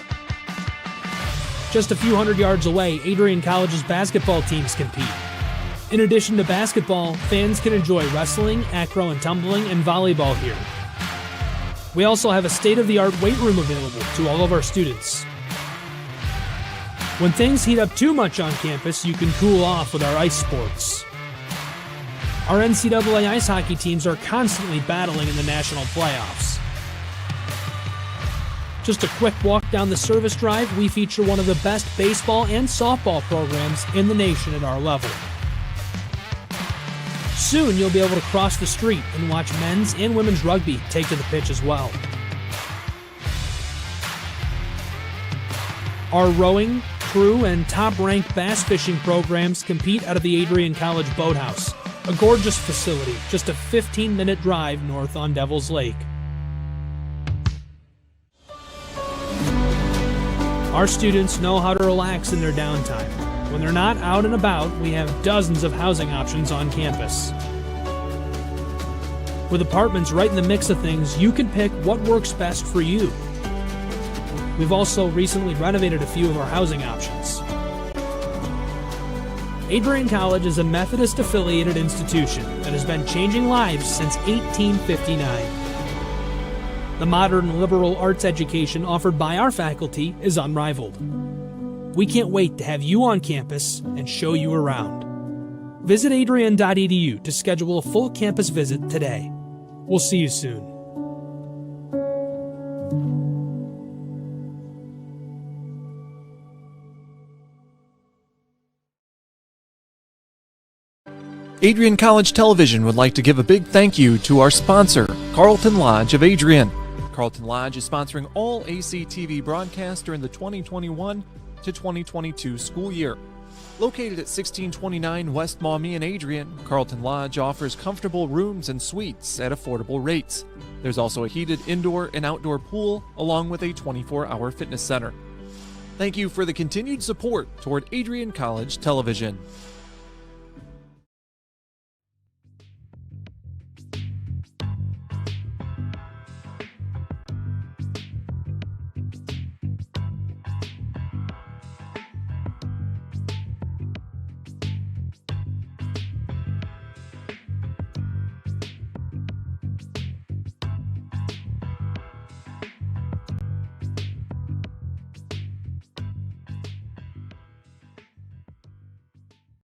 Just a few hundred yards away, Adrian College's basketball teams compete. In addition to basketball, fans can enjoy wrestling, acro and tumbling, and volleyball here. We also have a state-of-the-art weight room available to all of our students. When things heat up too much on campus, you can cool off with our ice sports. Our NCAA ice hockey teams are constantly battling in the national playoffs. Just a quick walk down the service drive, we feature one of the best baseball and softball programs in the nation at our level. Soon you'll be able to cross the street and watch men's and women's rugby take to the pitch as well. Our rowing, crew, and top-ranked bass fishing programs compete out of the Adrian College Boathouse, a gorgeous facility just a 15-minute drive north on Devil's Lake. Our students know how to relax in their downtime. When they're not out and about, we have dozens of housing options on campus. With apartments right in the mix of things, you can pick what works best for you. We've also recently renovated a few of our housing options. Adrian College is a Methodist-affiliated institution that has been changing lives since 1859. The modern liberal arts education offered by our faculty is unrivaled. We can't wait to have you on campus and show you around. Visit adrian.edu to schedule a full campus visit today. We'll see you soon. Adrian College Television would like to give a big thank you to our sponsor, Carlton Lodge of Adrian. Carlton Lodge is sponsoring all ACTV broadcasts during the 2021 to 2022 school year. Located at 1629 West Maumee in Adrian, Carlton Lodge offers comfortable rooms and suites at affordable rates. There's also a heated indoor and outdoor pool, along with a 24-hour fitness center. Thank you for the continued support toward Adrian College Television.